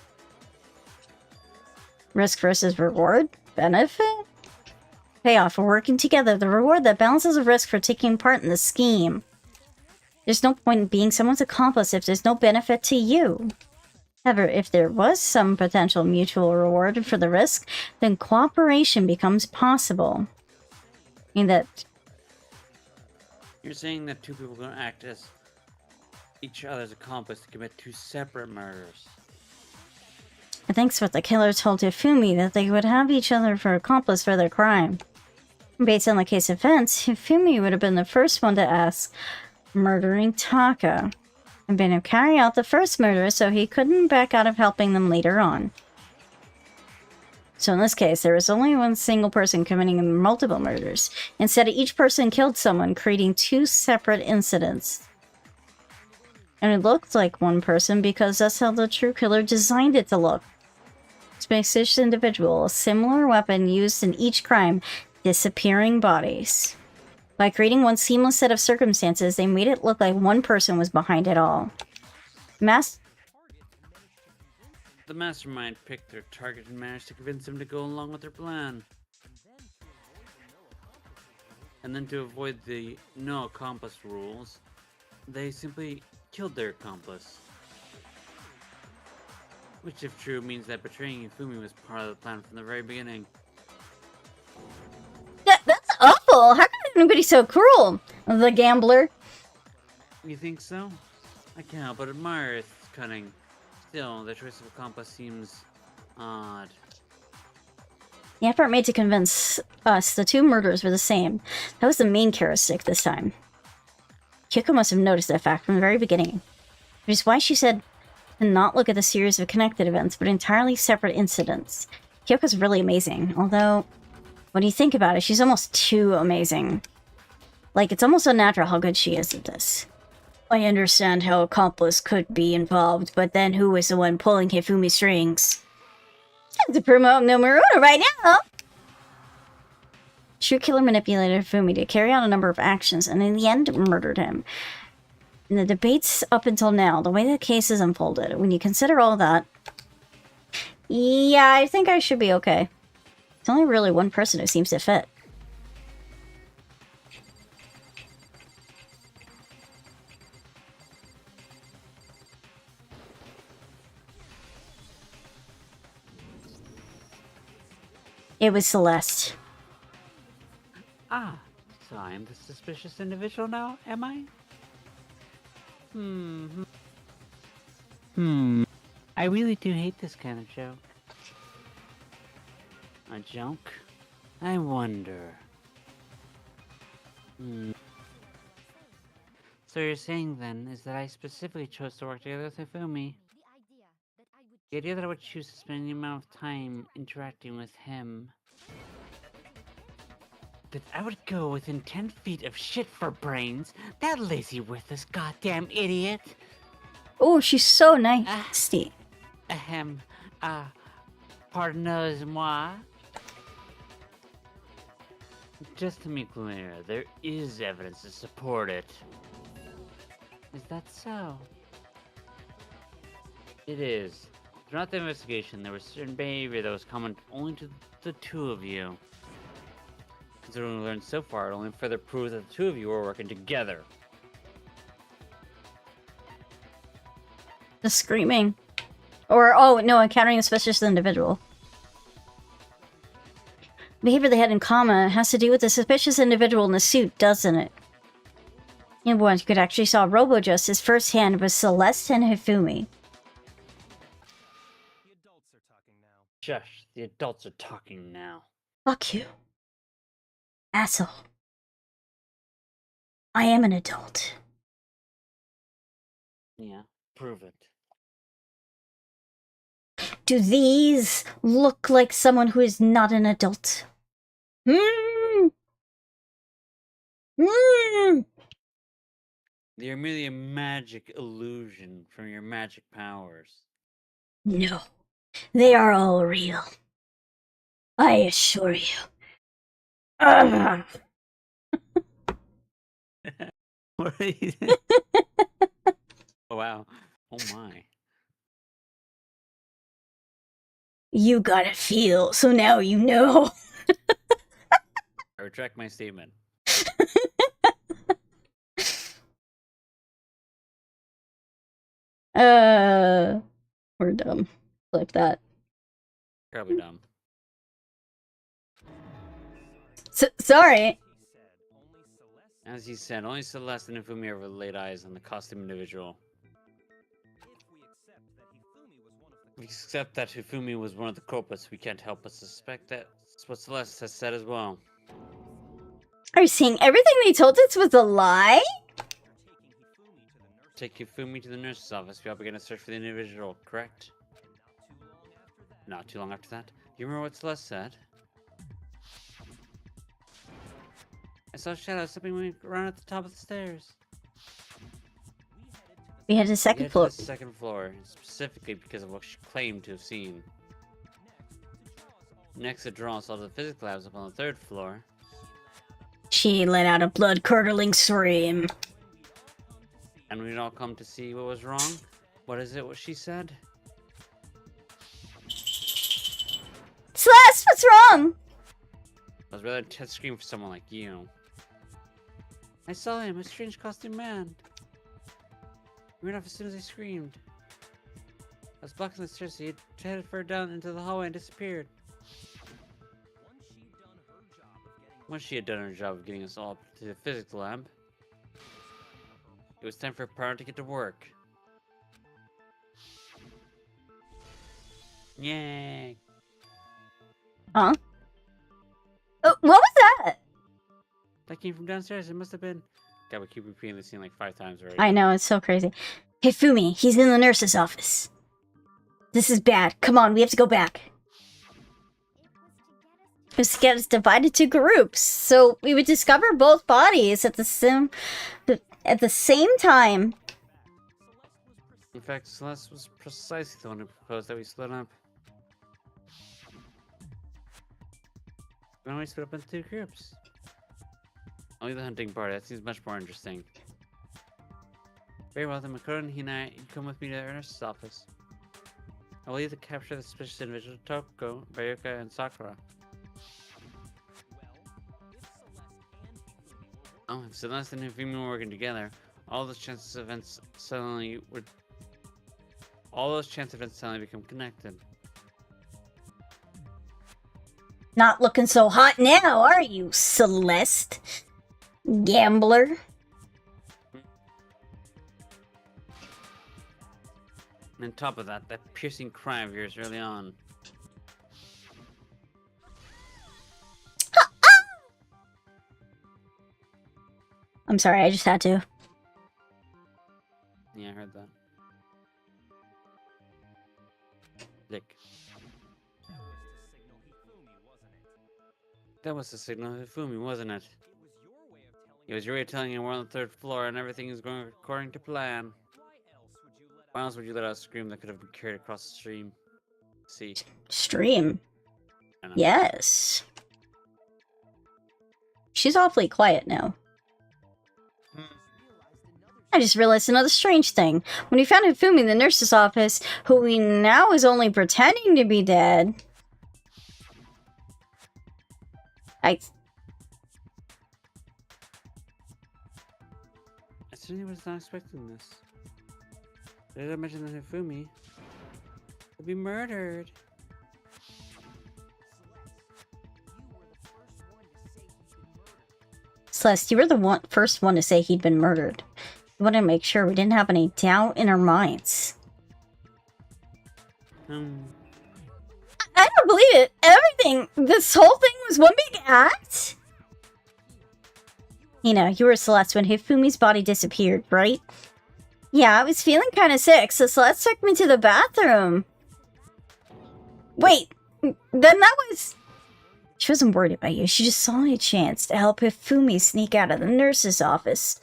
S1: Risk versus reward benefit? Payoff for working together, the reward that balances the risk for taking part in the scheme. There's no point in being someone's accomplice if there's no benefit to you. However, if there was some potential mutual reward for the risk, then cooperation becomes possible. I mean that...
S2: You're saying that 2 people are going to act as each other's accomplice to commit 2 separate murders.
S1: I think what the killer told Hifumi, that they would have each other for accomplice for their crime. Based on the case events, Hifumi would have been the first one to ask, murdering Taka, and been to carry out the first murder so he couldn't back out of helping them later on. So in this case, there was only 1 single person committing multiple murders. Instead, each person killed someone, creating 2 separate incidents. And it looked like 1 person because that's how the true killer designed it to look. To make each individual a similar weapon used in each crime, disappearing bodies. By creating 1 seamless set of circumstances, they made it look like 1 person was behind it all.
S2: The mastermind picked their target and managed to convince them to go along with their plan. And then to avoid the no accomplice rules, they simply killed their accomplice. Which, if true, means that betraying Ifumi was part of the plan from the very beginning.
S1: That's awful! How can anybody so cruel? The gambler.
S2: You think so? I can't help but admire its cunning. Still, the choice of accomplice seems odd.
S1: The effort made to convince us the 2 murders were the same. That was the main characteristic this time. Kyoko must have noticed that fact from the very beginning. Which is why she said to not look at the series of connected events, but entirely separate incidents. Kyoko's really amazing, although, when you think about it, she's almost too amazing. Like, it's almost unnatural how good she is at this. I understand how accomplice could be involved, but then who was the one pulling Hifumi's strings? To promote Nomura right now! true killer manipulated Fumi to carry out a number of actions, and in the end, murdered him. In the debates up until now, the way the case is unfolded, when you consider all that, yeah, I think I should be okay. It's only really one person who seems to fit. It was Celeste.
S2: Ah, so I'm the suspicious individual now, am I? I really do hate this kind of joke. A joke? I wonder. So you're saying then is that I specifically chose to work together with Hifumi? The idea that I would choose to spend any amount of time interacting with him. That I would go within 10 feet of shit for brains? That lazy worthless goddamn idiot!
S1: Oh, she's so nasty.
S2: Ahem. Pardonnez-moi. Just to be clear, there is evidence to support it. Is that so? It is. Throughout the investigation, there was certain behavior that was common only to the two of you. Considering we learned so far, it only further proves that the two of you were working together.
S1: The screaming. Or, oh, no, encountering a suspicious individual. Behavior they had in common has to do with the suspicious individual in the suit, doesn't it? And once you could actually saw Robo-Justice firsthand with Celeste and Hifumi.
S2: Shush, the adults are talking now.
S1: Fuck you. Asshole. I am an adult.
S2: Yeah, prove it.
S1: Do these look like someone who is not an adult?
S2: They are merely a magic illusion from your magic powers.
S1: No. They are all real. I assure you.
S2: What are you Oh wow. Oh my.
S1: You gotta feel, so now you know.
S2: I retract my statement.
S1: We're dumb. Like that.
S2: Probably dumb.
S1: Sorry.
S2: As he said, only Celeste and Hifumi ever laid eyes on the costume individual. If we accept that Hifumi was one of the culprits, we can't help but suspect that's what Celeste has said as well.
S1: Are you saying everything they told us was a lie?
S2: Take Hifumi to the nurse's office. We all begin a search for the individual, correct? Not too long after that. You remember what Celeste said? I saw shadows stepping around at the top of the stairs.
S1: We had a second floor.
S2: The second floor, specifically because of what she claimed to have seen. Next, the draw saw the physics labs up on the third floor.
S1: She let out a blood-curdling scream.
S2: And we'd all come to see what was wrong? What is it, what she said?
S1: Celeste, what's wrong?
S2: I was rather to scream for someone like you. I saw him, a strange costume man. He ran off as soon as I screamed. I was blocking the stairs, so he headed further down into the hallway and disappeared. Once she had done her job of getting us all to the physics lab, it was time for her partner to get to work. Yay!
S1: Huh? What was that?
S2: That came from downstairs. It must have been. God, we keep repeating the scene like 5 times already.
S1: I know, it's so crazy. Hey, Fumi, he's in the nurse's office. This is bad. Come on, we have to go back. It was to get us divided to groups, so we would discover both bodies at the same time.
S2: In fact, Celeste was precisely the one who proposed that we split up. Why don't we split up into 2 groups? Only the hunting part. That seems much more interesting. Very well, then Makoto and Hina, you come with me to the nurse's office. I will leave to capture the suspicious individual Toko, Bayuka, and Sakura. Oh, if Celeste and Hifumi were working together, all those chance events suddenly become connected.
S1: Not looking so hot now, are you, Celeste? Gambler.
S2: And on top of that piercing cry of yours early on.
S1: I'm sorry, I just had to.
S2: Yeah, I heard that. Dick. That was the signal of Hifumi, wasn't it? It was your way of telling him we're on the 3rd floor and everything is going according to plan. Why else would you let out a scream that could have been carried across the stream? See?
S1: Stream.
S2: I know.
S1: Yes. She's awfully quiet now. I just realized another strange thing. When we found Hifumi in the nurse's office, who we now is only pretending to be dead.
S2: I certainly was not expecting this. Did I mention that Hifumi would be murdered?
S1: Celeste, you were the first one to say he'd been murdered. We wanted to make sure we didn't have any doubt in our minds. I don't believe it. Everything, this whole thing was one big act? You know, you were Celeste when Hifumi's body disappeared, right? Yeah, I was feeling kind of sick, so Celeste took me to the bathroom. Wait, then that was... She wasn't worried about you. She just saw a chance to help Hifumi sneak out of the nurse's office.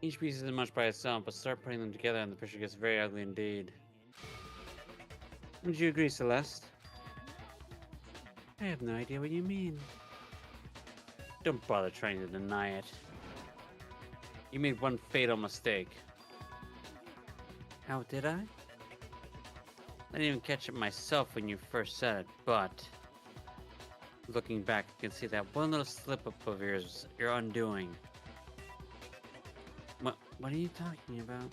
S2: Each piece isn't much by itself, but start putting them together and the picture gets very ugly indeed. Would you agree, Celeste? I have no idea what you mean. Don't bother trying to deny it. You made one fatal mistake. How did I? I didn't even catch it myself when you first said it, but... Looking back, you can see that one little slip-up of yours, your undoing. What are you talking about?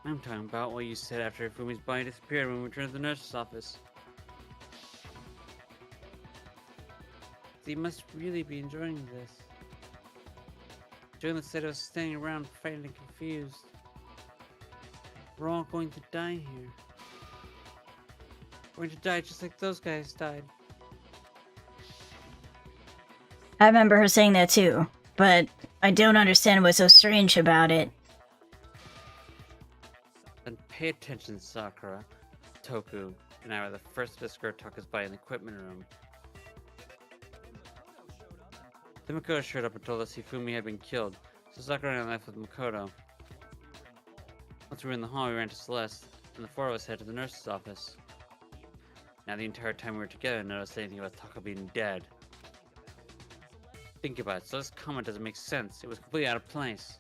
S2: I'm talking about what you said after Hifumi's body disappeared when we returned to the nurse's office. So you must really be enjoying this. Enjoying the sight of us standing around frightened and confused. We're all going to die here. We're going to die just like those guys died.
S1: I remember her saying that too, but I don't understand what's so strange about it.
S2: Then pay attention, Sakura. Toku and I were the first to escort Taka's body in the equipment room. Then Makoto showed up and told us Hifumi had been killed, so Sakura and I left with Makoto. Once we were in the hall, we ran to Celeste, and the 4 of us headed to the nurse's office. Now the entire time we were together, I noticed anything about Taka being dead. Think about it, Celeste's comment doesn't make sense. It was completely out of place.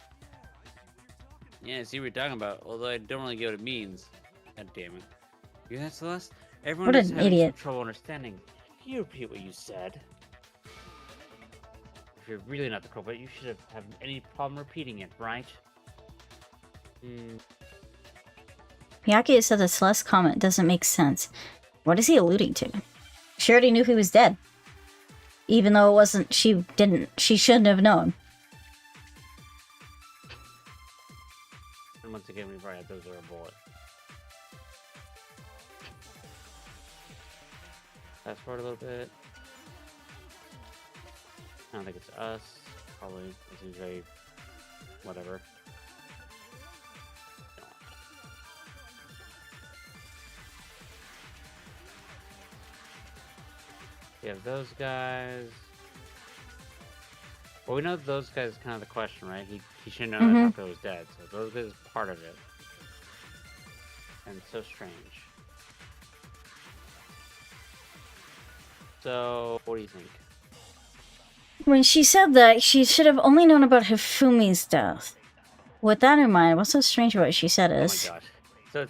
S2: Yeah, I see what you're talking about, although I don't really get what it means. God damn it. You hear that, Celeste? Everyone
S1: What
S2: is
S1: an
S2: having
S1: idiot.
S2: some trouble understanding. Can you repeat what you said? If you're really not the culprit, you should have any problem repeating it, right?
S1: Miyake said that Celeste's comment doesn't make sense. What is he alluding to? She already knew he was dead. Even though it wasn't, she shouldn't have known.
S2: And once again, we've already had those are a bullet. Fast forward a little bit. I don't think it's us. Probably. This is very... whatever. We have those guys. Well, we know those guys is kind of the question, right? He should know that Taka was dead, so those guys is part of it. And it's so strange. So, what do you think?
S1: When she said that, she should have only known about Hifumi's death. With that in mind, what's so strange about what she said is...
S2: Oh my gosh. So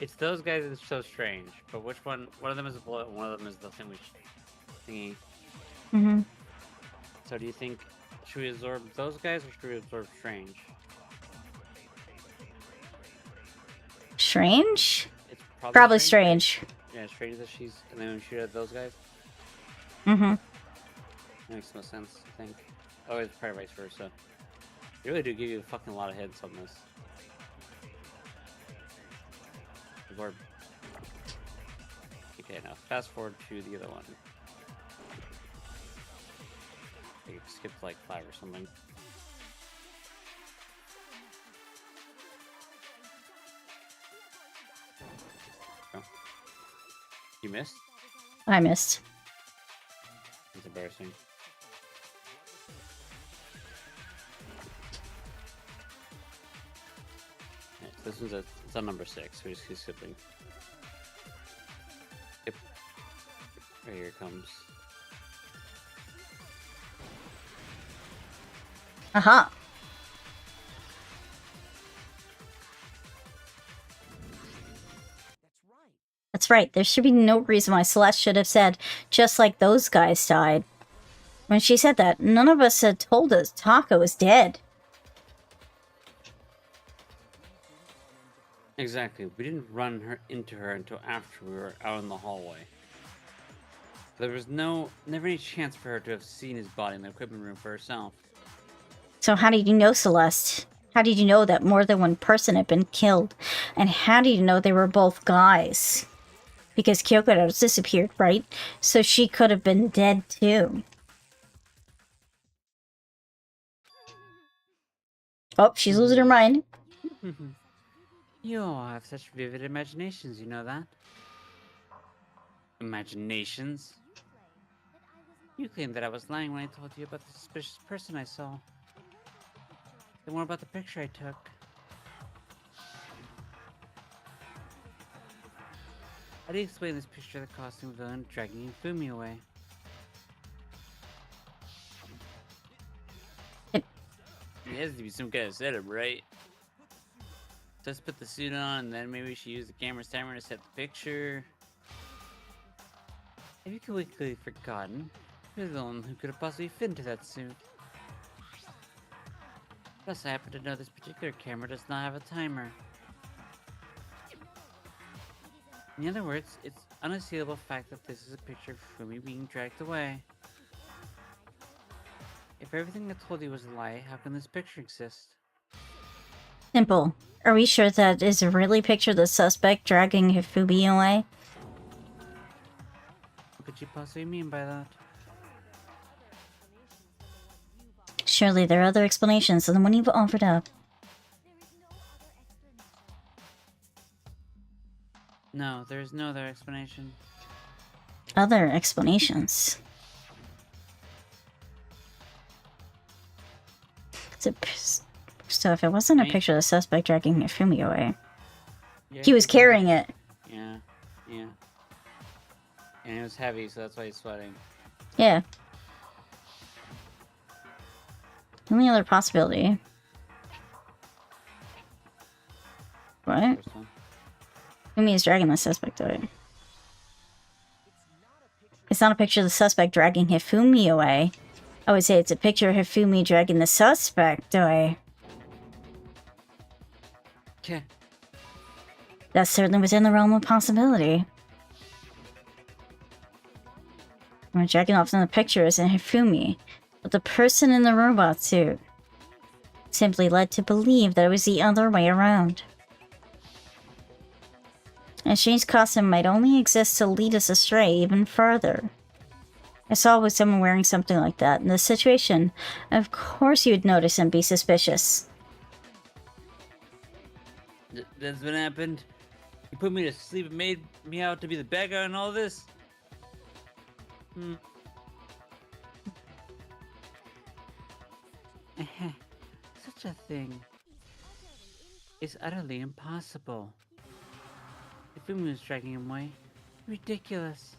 S2: it's those guys that's so strange. But which one? One of them is a bullet, one of them is the thingy.
S1: Mm-hmm.
S2: So do you think, should we absorb those guys or should we absorb Strange?
S1: Strange?
S2: It's
S1: Probably Strange.
S2: Yeah, Strange that she's, and then we shoot at those guys?
S1: Mm-hmm.
S2: That makes no sense, I think. Oh, it's probably vice versa. They really do give you a fucking lot of hits on this. Absorb. Okay, now fast forward to the other one. I skipped like 5 or something. Oh. You missed?
S1: I missed.
S2: It's embarrassing. Yeah, so this one's it's on number 6. We just keep skipping. Yep. Right, here it comes.
S1: Aha. That's right. There should be no reason why Celeste should have said, just like those guys died. When she said that, none of us had told us Taka was dead.
S2: Exactly. We didn't run into her until after we were out in the hallway. There was never any chance for her to have seen his body in the equipment room for herself.
S1: So how did you know, Celeste? How did you know that more than one person had been killed? And how did you know they were both guys? Because Kyoko had disappeared, right? So she could have been dead too. Oh, she's losing her mind.
S2: You all have such vivid imaginations, you know that? Imaginations? You claimed that I was lying when I told you about the suspicious person I saw. Then what about the picture I took? How do you explain this picture of the costume villain dragging Fumi away? It has to be some kind of setup, right? Just put the suit on and then maybe she used the camera's timer to set the picture. Have you completely forgotten? You're the one who could have possibly fit into that suit. Plus, I happen to know this particular camera does not have a timer. In other words, it's unassailable fact that this is a picture of Fumi being dragged away. If everything I told you was a lie, how can this picture exist?
S1: Simple. Are we sure that is a really picture of the suspect dragging Hifumi away?
S2: What could you possibly mean by that?
S1: Surely there are other explanations than the one you've offered up.
S2: No, there is no other explanation.
S1: Other explanations? So if it wasn't a picture of the suspect dragging Hifumi away,
S2: Yeah,
S1: he was carrying it.
S2: Yeah, yeah. And it was heavy, so that's why he's sweating.
S1: Yeah. Only other possibility. What?
S2: First one.
S1: Hifumi is dragging the suspect away. It's not a picture of the suspect dragging Hifumi away. I would say it's a picture of Hifumi dragging the suspect away.
S2: Okay.
S1: That's certainly within the realm of possibility. We're checking off in the pictures and Hifumi, but the person in the robot suit simply led to believe that it was the other way around. And Shane's costume might only exist to lead us astray even further. I saw with someone wearing something like that in this situation. Of course you'd notice and be suspicious.
S2: That's what happened. You put me to sleep and made me out to be the bad guy in all this? Such a thing is utterly impossible. If Fumi was dragging him away, ridiculous.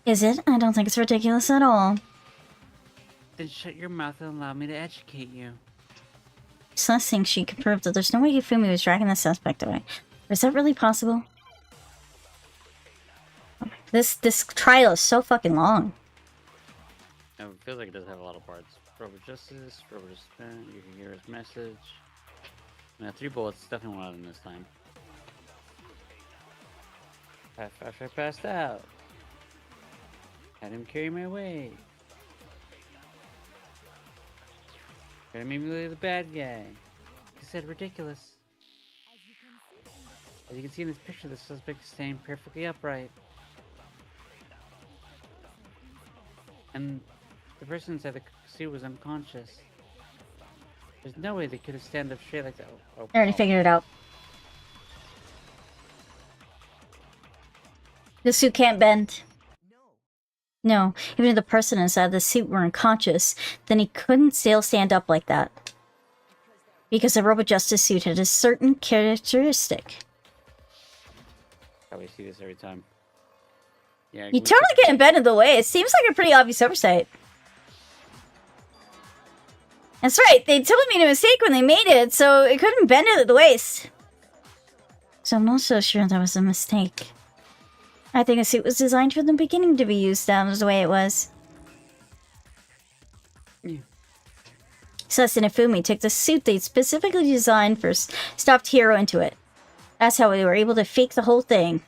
S1: Is it? I don't think it's ridiculous at all.
S2: Then shut your mouth and allow me to educate you.
S1: Celeste thinks she could prove that there's no way Hifumi was dragging the suspect away. Is that really possible? This trial is so fucking long.
S2: It feels like it does have a lot of parts. Robert Justice, Robert is spent, you can hear his message. Now 3 bullets, definitely one of them this time. After I passed out. Had him carry my weight. Gotta make me look the bad guy. He said ridiculous. As you can see in this picture, the suspect is standing perfectly upright. And the person inside the suit was unconscious. There's no way they could have stand up straight like that.
S1: I already figured it out. The suit can't bend. No, even if the person inside the suit were unconscious, then he couldn't still stand up like that. Because the Robot Justice suit had a certain characteristic.
S2: Probably see this every time. Yeah,
S1: You totally can't bend in the way. It seems like a pretty obvious oversight. That's right, they totally made a mistake when they made it, so it couldn't bend it at the waist. So I'm not so sure that was a mistake. I think the suit was designed from the beginning to be used down the way it was.
S2: Yeah.
S1: Celeste and Ifumi took the suit they'd specifically designed for stuffed Hero into it. That's how they were able to fake the whole thing.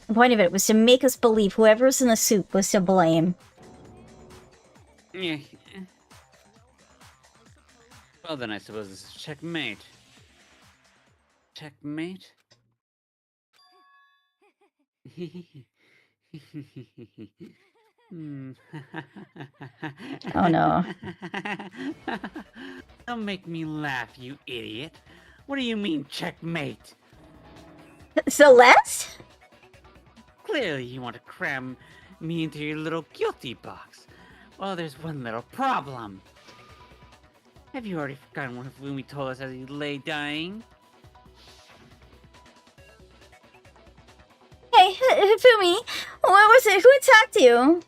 S1: The point of it was to make us believe whoever was in the suit was to blame.
S2: Yeah. Well then, I suppose this is checkmate. Checkmate?
S1: Oh no.
S2: Don't make me laugh, you idiot. What do you mean, checkmate?
S1: Celeste?
S2: Clearly you want to cram me into your little guilty box. Well, there's one little problem. Have you already forgotten what Fumi told us as he lay dying?
S1: Hey, Ifumi, what was it? Who attacked you?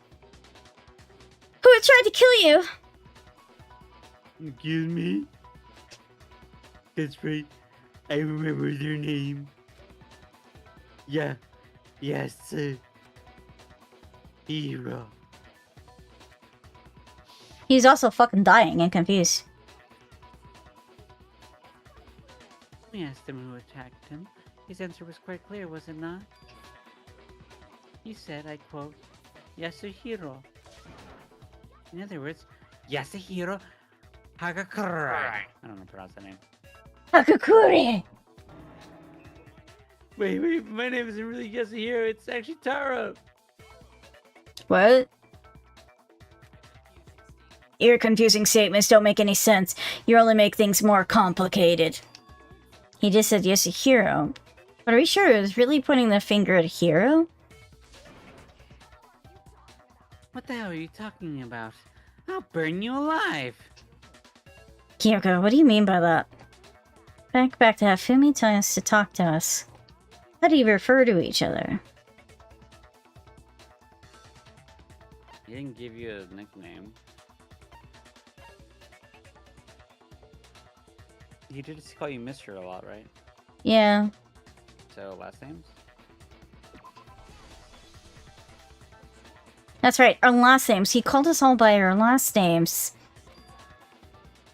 S1: Who tried to kill you?
S2: Excuse me? That's right. I remember their name. Yeah. Yes, Hero.
S1: He's also fucking dying and confused.
S2: We asked him who attacked him. His answer was quite clear, was it not? He said, I quote, Yasuhiro. In other words, Yasuhiro Hagakure. I don't know how to pronounce that name.
S1: Hakakuri!
S2: Wait, my name isn't really Yasuhiro, it's actually Taro.
S1: What? Your confusing statements don't make any sense. You only make things more complicated. He just said Yasuhiro. But are we sure it was really pointing the finger at Hiro?
S2: What the hell are you talking about? I'll burn you alive.
S1: Kyoko, what do you mean by that? Back to have Fumi telling us to talk to us. How do you refer to each other?
S2: He didn't give you a nickname. He did call you Mr. a lot, right?
S1: Yeah.
S2: So, last names?
S1: That's right, our last names. He called us all by our last names.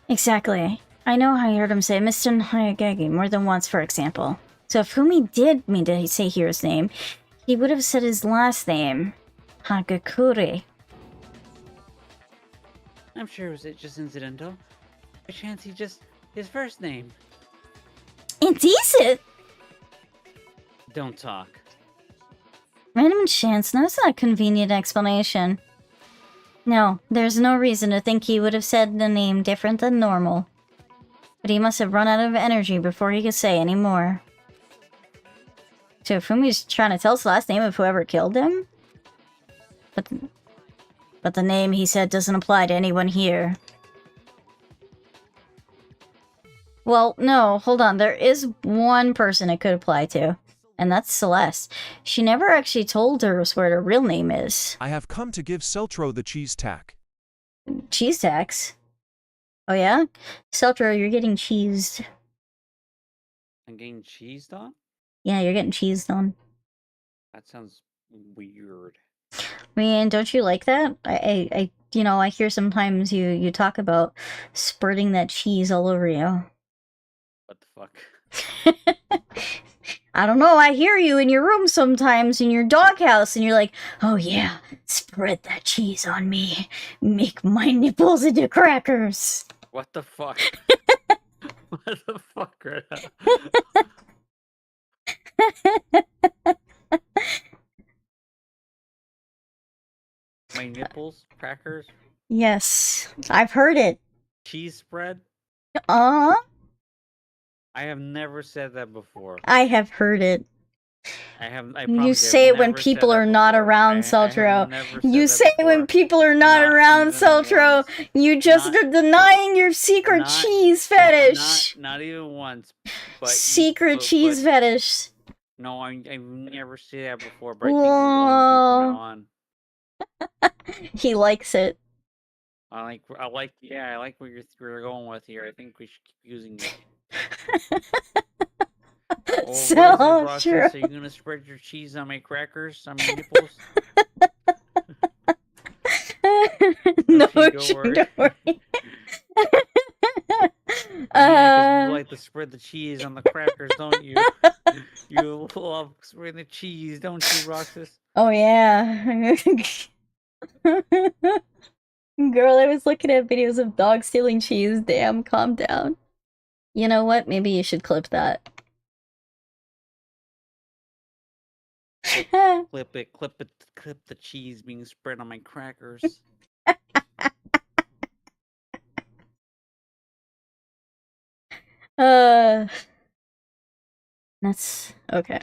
S1: Exactly. I know I heard him say Mr. Hayagagi more than once, for example. So if Fumi did mean to say Hiro's name, he would have said his last name. Hagakure.
S2: I'm sure it was just incidental. By chance he just... his first name.
S1: Indecent!
S2: Don't talk.
S1: Random chance, no, that's not a convenient explanation. No, there's no reason to think he would have said the name different than normal. But he must have run out of energy before he could say any more. So Fumi's trying to tell us the last name of whoever killed him? But the name he said doesn't apply to anyone here. Well, no, hold on. There is one person it could apply to. And that's Celeste. She never actually told us what her real name is.
S3: I have come to give Seltro the cheese tack.
S1: Cheese tax? Oh yeah? Seltro, you're getting cheesed.
S2: I'm getting cheesed on?
S1: Yeah, you're getting cheesed on.
S2: That sounds weird.
S1: Man, don't you like that? I I hear sometimes you talk about spurting that cheese all over you.
S2: What the fuck?
S1: I don't know, I hear you in your room sometimes in your doghouse and you're like, oh yeah, spread that cheese on me. Make my nipples into crackers.
S2: What the fuck? What the fuck, Rynna? My nipples, crackers,
S1: Yes, I've heard it.
S2: cheese spread?
S1: Uh,
S2: I have never said that before.
S1: I have heard it.
S2: I
S1: You
S2: promise
S1: say
S2: I've
S1: it when
S2: never said
S1: people
S2: that
S1: are not
S2: before.
S1: around,
S2: I have
S1: Seltro.
S2: never
S1: You
S2: said
S1: say
S2: that
S1: it when
S2: before.
S1: people are not around,
S2: even
S1: Seltro.
S2: once.
S1: You just
S2: Not-
S1: are denying your secret
S2: not-
S1: cheese fetish.
S2: Not even once. But
S1: Secret cheese fetish.
S2: No, I've never said that before, but I think I'm going to from now on.
S1: He likes it.
S2: I like what you're going with here. I think we should keep using it. Oh,
S1: So
S2: what is it, Roxas?
S1: true.
S2: Are you gonna spread your cheese on my crackers, on my nipples?
S1: No,
S2: Okay,
S1: don't worry.
S2: Yeah, 'cause you like to spread the cheese on the crackers, don't you? You love spreading the cheese, don't you, Roxas?
S1: Oh yeah. Girl, I was looking at videos of dogs stealing cheese. Damn, calm down. You know what? Maybe you should clip that.
S2: Clip the cheese being spread on my crackers.
S1: That's okay.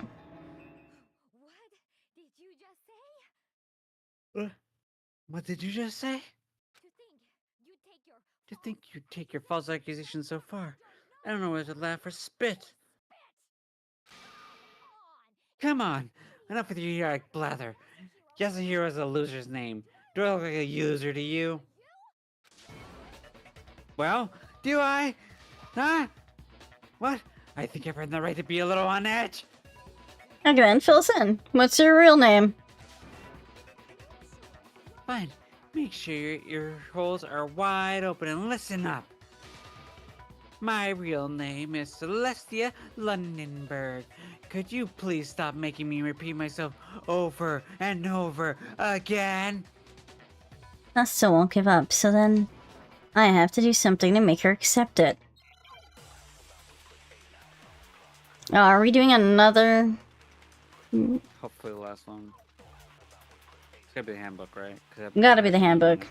S2: What did you just say? To think you take your false accusations so far. I don't know whether to laugh or spit. Come on, enough with your idiotic blather. Yes, here is a loser's name. Do I look like a user to you? Well, do I? Huh? What? I think I've earned the right to be a little on edge.
S1: Okay, then fill us in. What's your real name?
S2: Fine. Make sure your ear holes are wide open and listen up. My real name is Celestia Lundenberg. Could you please stop making me repeat myself over and over again?
S1: I still won't give up, so then I have to do something to make her accept it. Oh, are we doing another?
S2: Hopefully the last one. It's gotta be the handbook, right?
S1: Gotta be the handbook.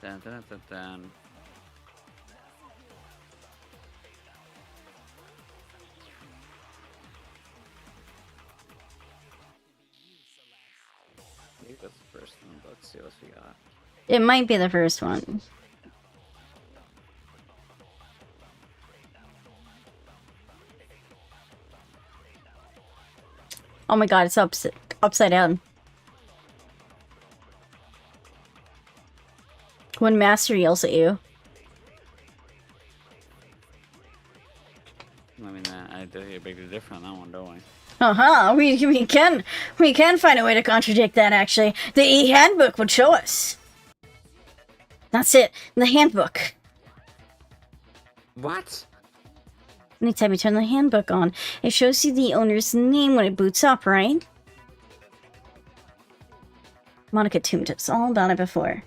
S2: Dun, dun, dun, dun. Maybe that's the first one, but let's see what else we got.
S1: It might be the first one. Oh my god, it's upside down. When Master yells at you.
S2: I mean, I did a big difference on that one, don't we?
S1: Uh-huh, we can find a way to contradict that, actually. The e-handbook would show us. That's it, the handbook.
S2: What?
S1: Anytime you turn the handbook on, it shows you the owner's name when it boots up, right? Monica told us all about it before.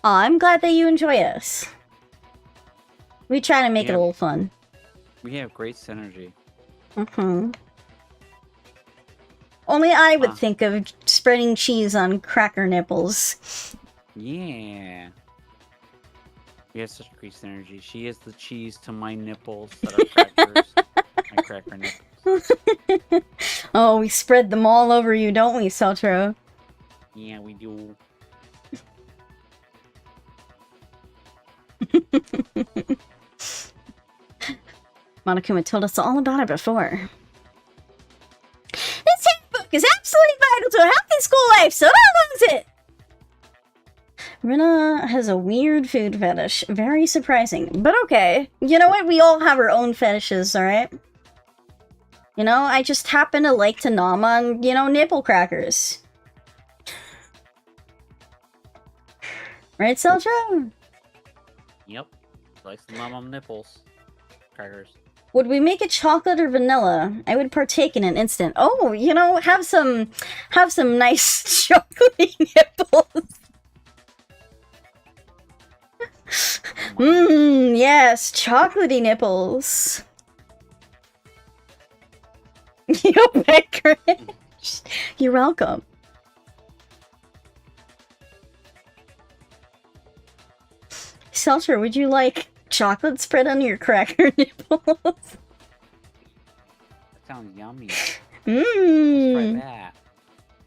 S1: Aw, I'm glad that you enjoy us. We try to make it a little fun.
S2: We have great synergy.
S1: Mm-hmm. Only I would think of spreading cheese on cracker nipples.
S2: Yeah. We have such great synergy. She is the cheese to my nipples that are crackers. My cracker nipples.
S1: Oh, we spread them all over you, don't we, Seltro?
S2: Yeah, we do.
S1: Monokuma told us all about it before. This handbook is absolutely vital to a healthy school life, so how long is it? Rynna has a weird food fetish. Very surprising, but okay. You know what? We all have our own fetishes, alright? You know, I just happen to like to nom on, you know, nipple crackers. Right, Seltro?
S2: Yep. Likes the mom nipples. Crackers.
S1: Would we make it chocolate or vanilla? I would partake in an instant. Oh, you know, have some nice chocolatey nipples. Mmm, yes, chocolatey nipples. You bet, Chris. You're welcome. Seltzer, would you like chocolate spread on your cracker nipples?
S2: That sounds yummy.
S1: Mmm.
S2: Let's try that.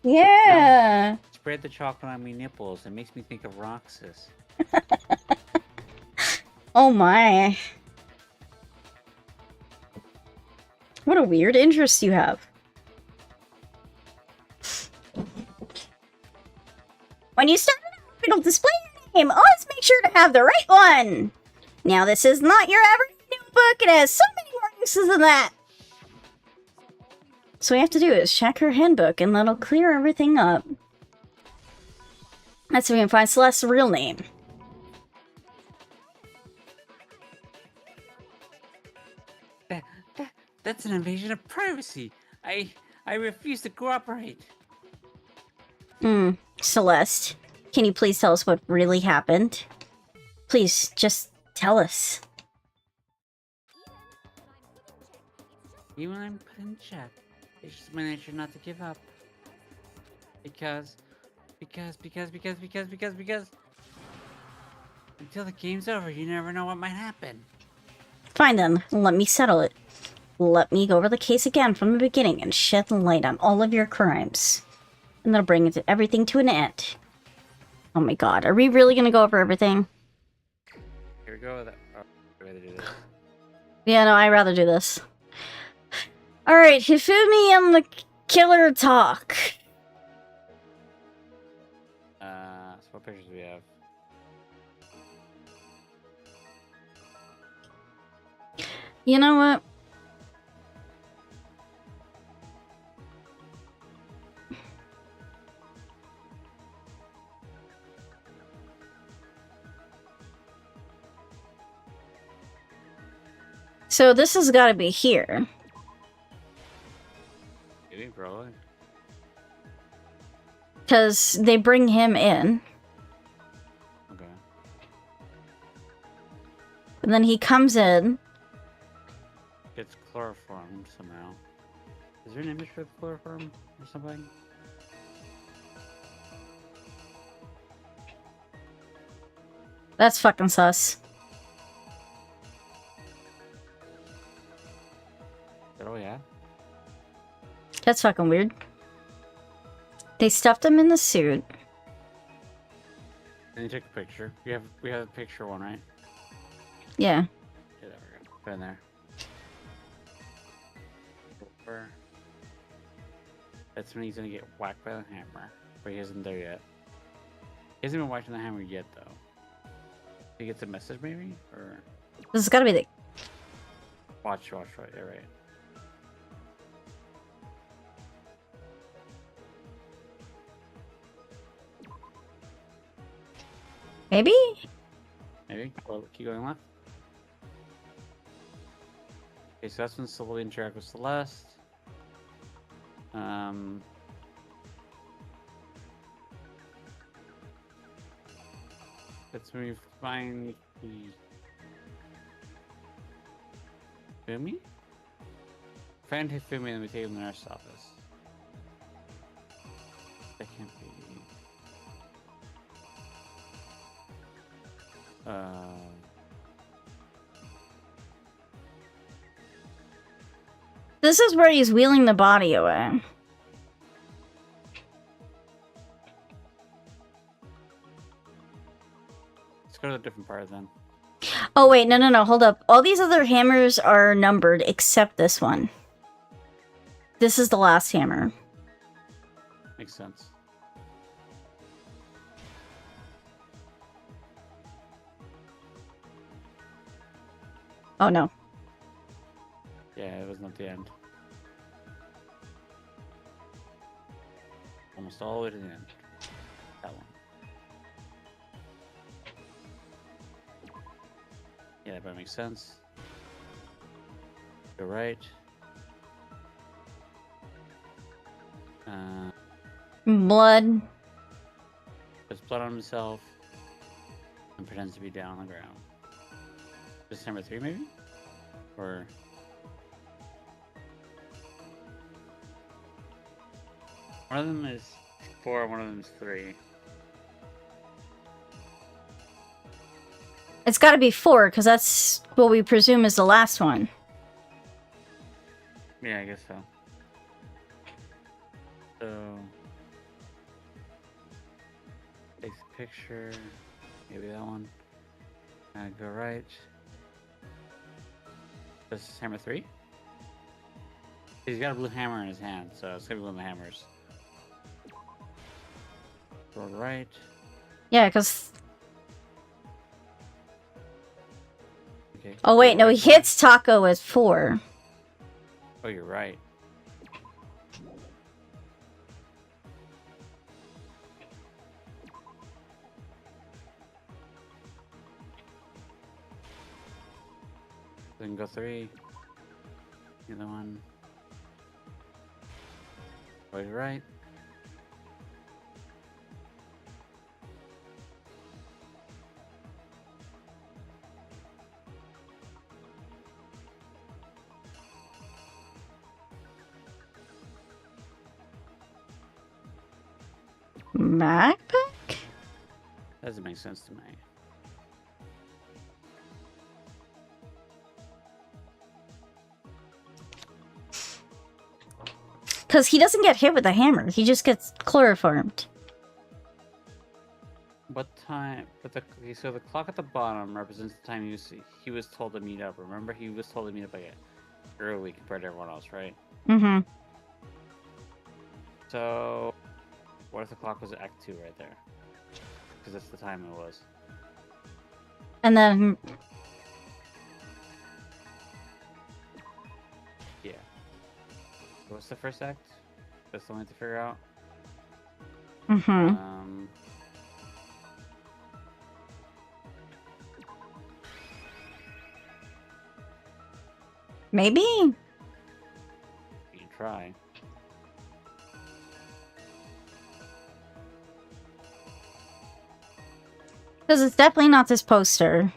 S1: Yeah.
S2: Spread the chocolate on my nipples. It makes me think of Roxas.
S1: Oh my. What a weird interest you have. When you start an app, it'll display your name. Always make sure to have the right one. Now, this is not your average notebook. It has so many more uses than that. So what we have to do is check her handbook, and that'll clear everything up. That's so we can find Celeste's real name.
S2: That's an invasion of privacy. I refuse to cooperate.
S1: Celeste, can you please tell us what really happened? Please, just tell us.
S2: Even when I'm put in check, it's just my nature not to give up. Because until the game's over, you never know what might happen.
S1: Fine then, let me settle it. Let me go over the case again from the beginning and shed light on all of your crimes. And that'll bring everything to an end. Oh my god, are we really gonna go over everything?
S2: Here we go. I'd rather do this.
S1: Yeah, no, I'd rather do this. Alright, Hifumi and the killer talk.
S2: So what pictures do we have?
S1: You know what? So this has got to be here.
S2: Maybe, probably.
S1: Because they bring him in.
S2: Okay.
S1: And then he comes in.
S2: Gets chloroformed somehow. Is there an image for the chloroform or something?
S1: That's fucking sus.
S2: Oh yeah.
S1: That's fucking weird. They stuffed him in the suit.
S2: And you took a picture. We have a picture one, right?
S1: Yeah.
S2: Yeah, there we go. Put in there. That's when he's gonna get whacked by the hammer. But he isn't there yet. He hasn't been whacked by the hammer yet, though. He gets a message, maybe? Or...
S1: This has got to be the...
S2: Watch, right, yeah, right.
S1: Maybe?
S2: Maybe? Or keep going left. Okay, so that's when slowly interact with Celeste. That's when we find the Hifumi? Find Hifumi and we take him to the nurse's office. That can't be.
S1: This is where he's wheeling the body away.
S2: Let's go to a different part then.
S1: Oh, wait, no, hold up. All these other hammers are numbered except this one. This is the last hammer.
S2: Makes sense.
S1: Oh, no.
S2: Yeah, it was not the end. Almost all the way to the end. That one. Yeah, that makes sense. You're right.
S1: Blood.
S2: Puts blood on himself and pretends to be down on the ground. This is number 3, maybe? Or... One of them is 4, one of them is 3.
S1: It's gotta be 4, because that's what we presume is the last one.
S2: Yeah, I guess so. So... Takes a picture. Maybe that one. Go right. This is hammer 3? He's got a blue hammer in his hand, so it's gonna be one of the hammers. Go right.
S1: Yeah, because...
S2: Okay.
S1: Oh, wait, no,
S2: right
S1: he hits Taco as 4.
S2: Oh, you're right. Then go 3. The other one. Go right.
S1: Backpack?
S2: Doesn't make sense to me.
S1: Because he doesn't get hit with a hammer. He just gets chloroformed.
S2: What time? But so the clock at the bottom represents the time he was told to meet up. Remember, he was told to meet up like early compared to everyone else, right?
S1: Mm-hmm.
S2: So, what if the clock was at Act 2 right there? Because that's the time it was.
S1: And then...
S2: Yeah. What's the first act? That's the one to figure out.
S1: Mm-hmm. Maybe?
S2: You can try.
S1: Because it's definitely not this poster.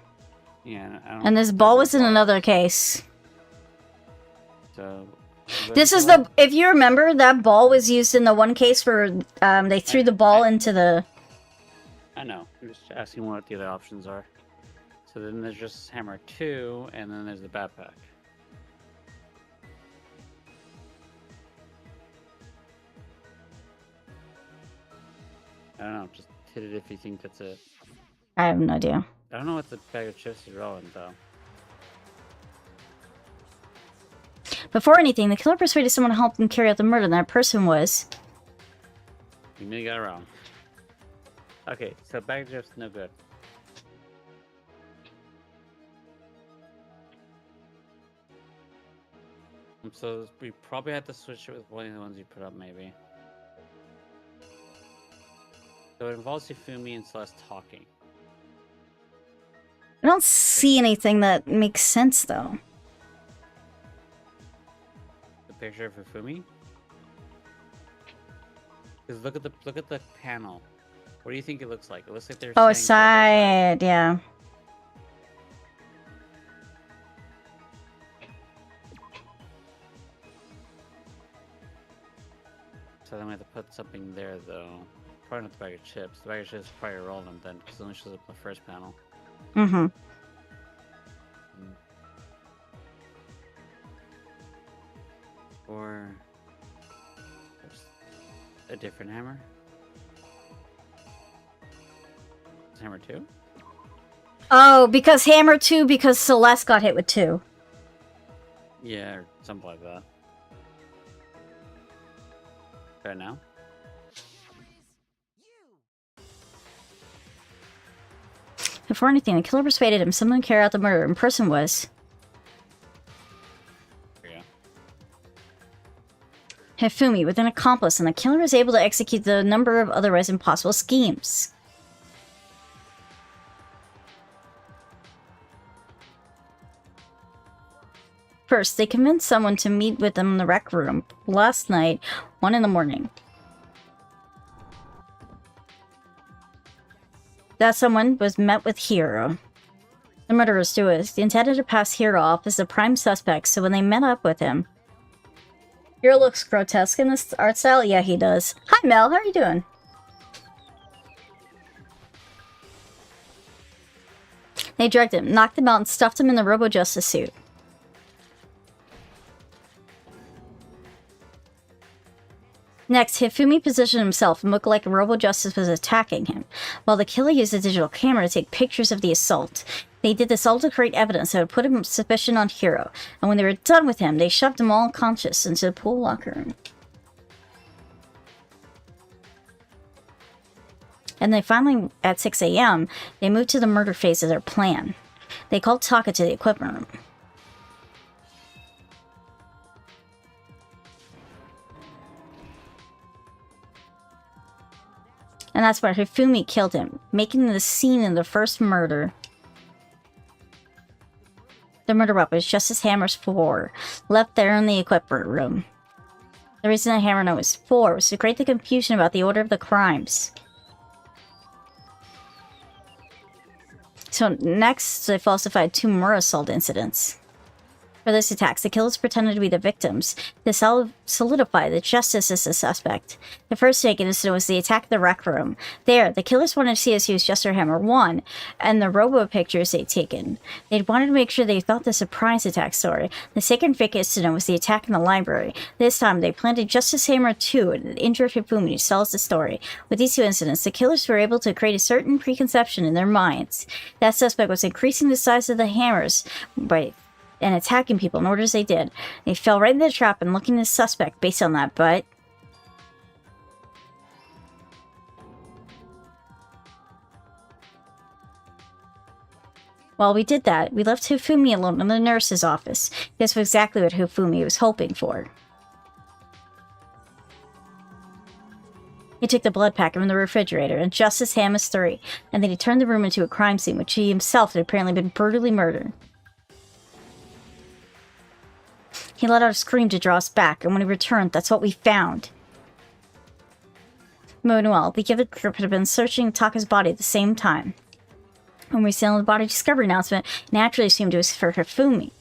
S2: Yeah, I don't
S1: And this ball was in another case.
S2: So...
S1: This is the... If you remember, that ball was used in the one case where they threw the ball into the...
S2: I know. I'm just asking what the other options are. So then there's just hammer 2, and then there's the backpack. I don't know. Just hit it if you think that's it.
S1: I have no idea.
S2: I don't know what the bag of chips is relevant, though.
S1: Before anything, the killer persuaded someone to help him carry out the murder, and that person was...
S2: You may got it wrong. Okay, so bag of chips, no good. So we probably had to switch it with one of the ones you put up, maybe. So it involves Hifumi and Celeste talking.
S1: I don't see anything that makes sense, though.
S2: The picture of Hifumi? Because look at the panel. What do you think it looks like? It looks like they're
S1: Oh,
S2: side,
S1: side, yeah.
S2: So then we have to put something there, though. Probably not the bag of chips. The bag of chips is probably irrelevant then, because it only shows up in the first panel.
S1: Mm-hmm.
S2: Or a different hammer. Is hammer 2?
S1: Oh, because Hammer 2, because Celeste got hit with 2.
S2: Yeah, or something like that. Right now?
S1: Before anything, the killer persuaded him someone carried out the murder, and person was
S2: Yeah.
S1: Hifumi with an accomplice, and the killer was able to execute the number of otherwise impossible schemes. First, they convinced someone to meet with them in the rec room last night, 1 in the morning. That someone was met with Hiro. The murderers do it. They intended to pass Hiro off as the prime suspect, so when they met up with him... Hiro looks grotesque in this art style? Yeah, he does. Hi, Mel. How are you doing? They dragged him, knocked him out, and stuffed him in the Robo-Justice suit. Next, Hifumi positioned himself and looked like Robo-Justice was attacking him, while the killer used a digital camera to take pictures of the assault. They did this all to create evidence that would put him suspicion on Hiro, and when they were done with him, they shoved him all unconscious into the pool locker room. And they finally, at 6 a.m., they moved to the murder phase of their plan. They called Taka to the equipment room. And that's where Hifumi killed him, making the scene in the first murder. The murder weapon was just as Hammer's 4, left there in the equipment room. The reason the Hammer note was 4 was to create the confusion about the order of the crimes. So next, they falsified 2 more assault incidents. For this attacks, the killers pretended to be the victims to solidify that Justice is the suspect. The first taken incident was the attack of the rec room. There, the killers wanted to see us use Jester Hammer 1 and the robo pictures they'd taken. They wanted to make sure they thought the surprise attack story. The second fake incident was the attack in the library. This time, they planted Justice Hammer 2 and injured Hifumi to tell us the story. With these 2 incidents, the killers were able to create a certain preconception in their minds. That suspect was increasing the size of the hammers and attacking people in order as they did. They fell right into the trap and looking at the suspect based on that, but... While we did that, we left Hifumi alone in the nurse's office. This was exactly what Hifumi was hoping for. He took the blood packet from the refrigerator and Justice Hammers 3, and then he turned the room into a crime scene, which he himself had apparently been brutally murdered. He let out a scream to draw us back, and when he returned, that's what we found. Manuel, the given group had been searching Taka's body at the same time. When we saw the body discovery announcement, naturally assumed it was for Hifumi.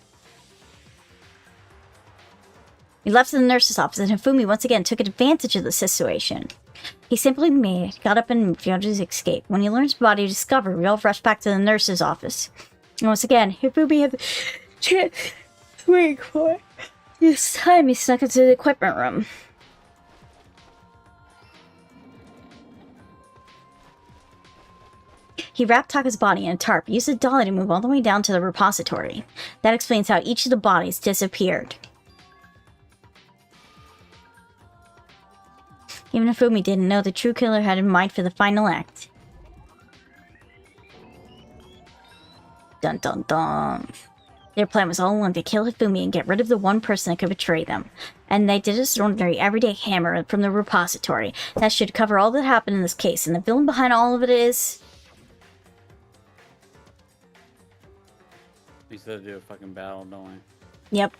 S1: We left the nurse's office, and Hifumi once again took advantage of the situation. He simply got up and moved to escape. When he learned his body was discovered, we all rushed back to the nurse's office. And once again, Hifumi had the chance to wait for it. This time he snuck into the equipment room. He wrapped Taka's body in a tarp, used a dolly to move all the way down to the repository. That explains how each of the bodies disappeared. Even if Fumi didn't know, the true killer had in mind for the final act. Dun dun dun. Their plan was all along to kill Hifumi and get rid of the one person that could betray them. And they did it as an ordinary everyday hammer from the repository. That should cover all that happened in this case, and the villain behind all of it is...
S2: We still do a fucking battle, don't we?
S1: Yep.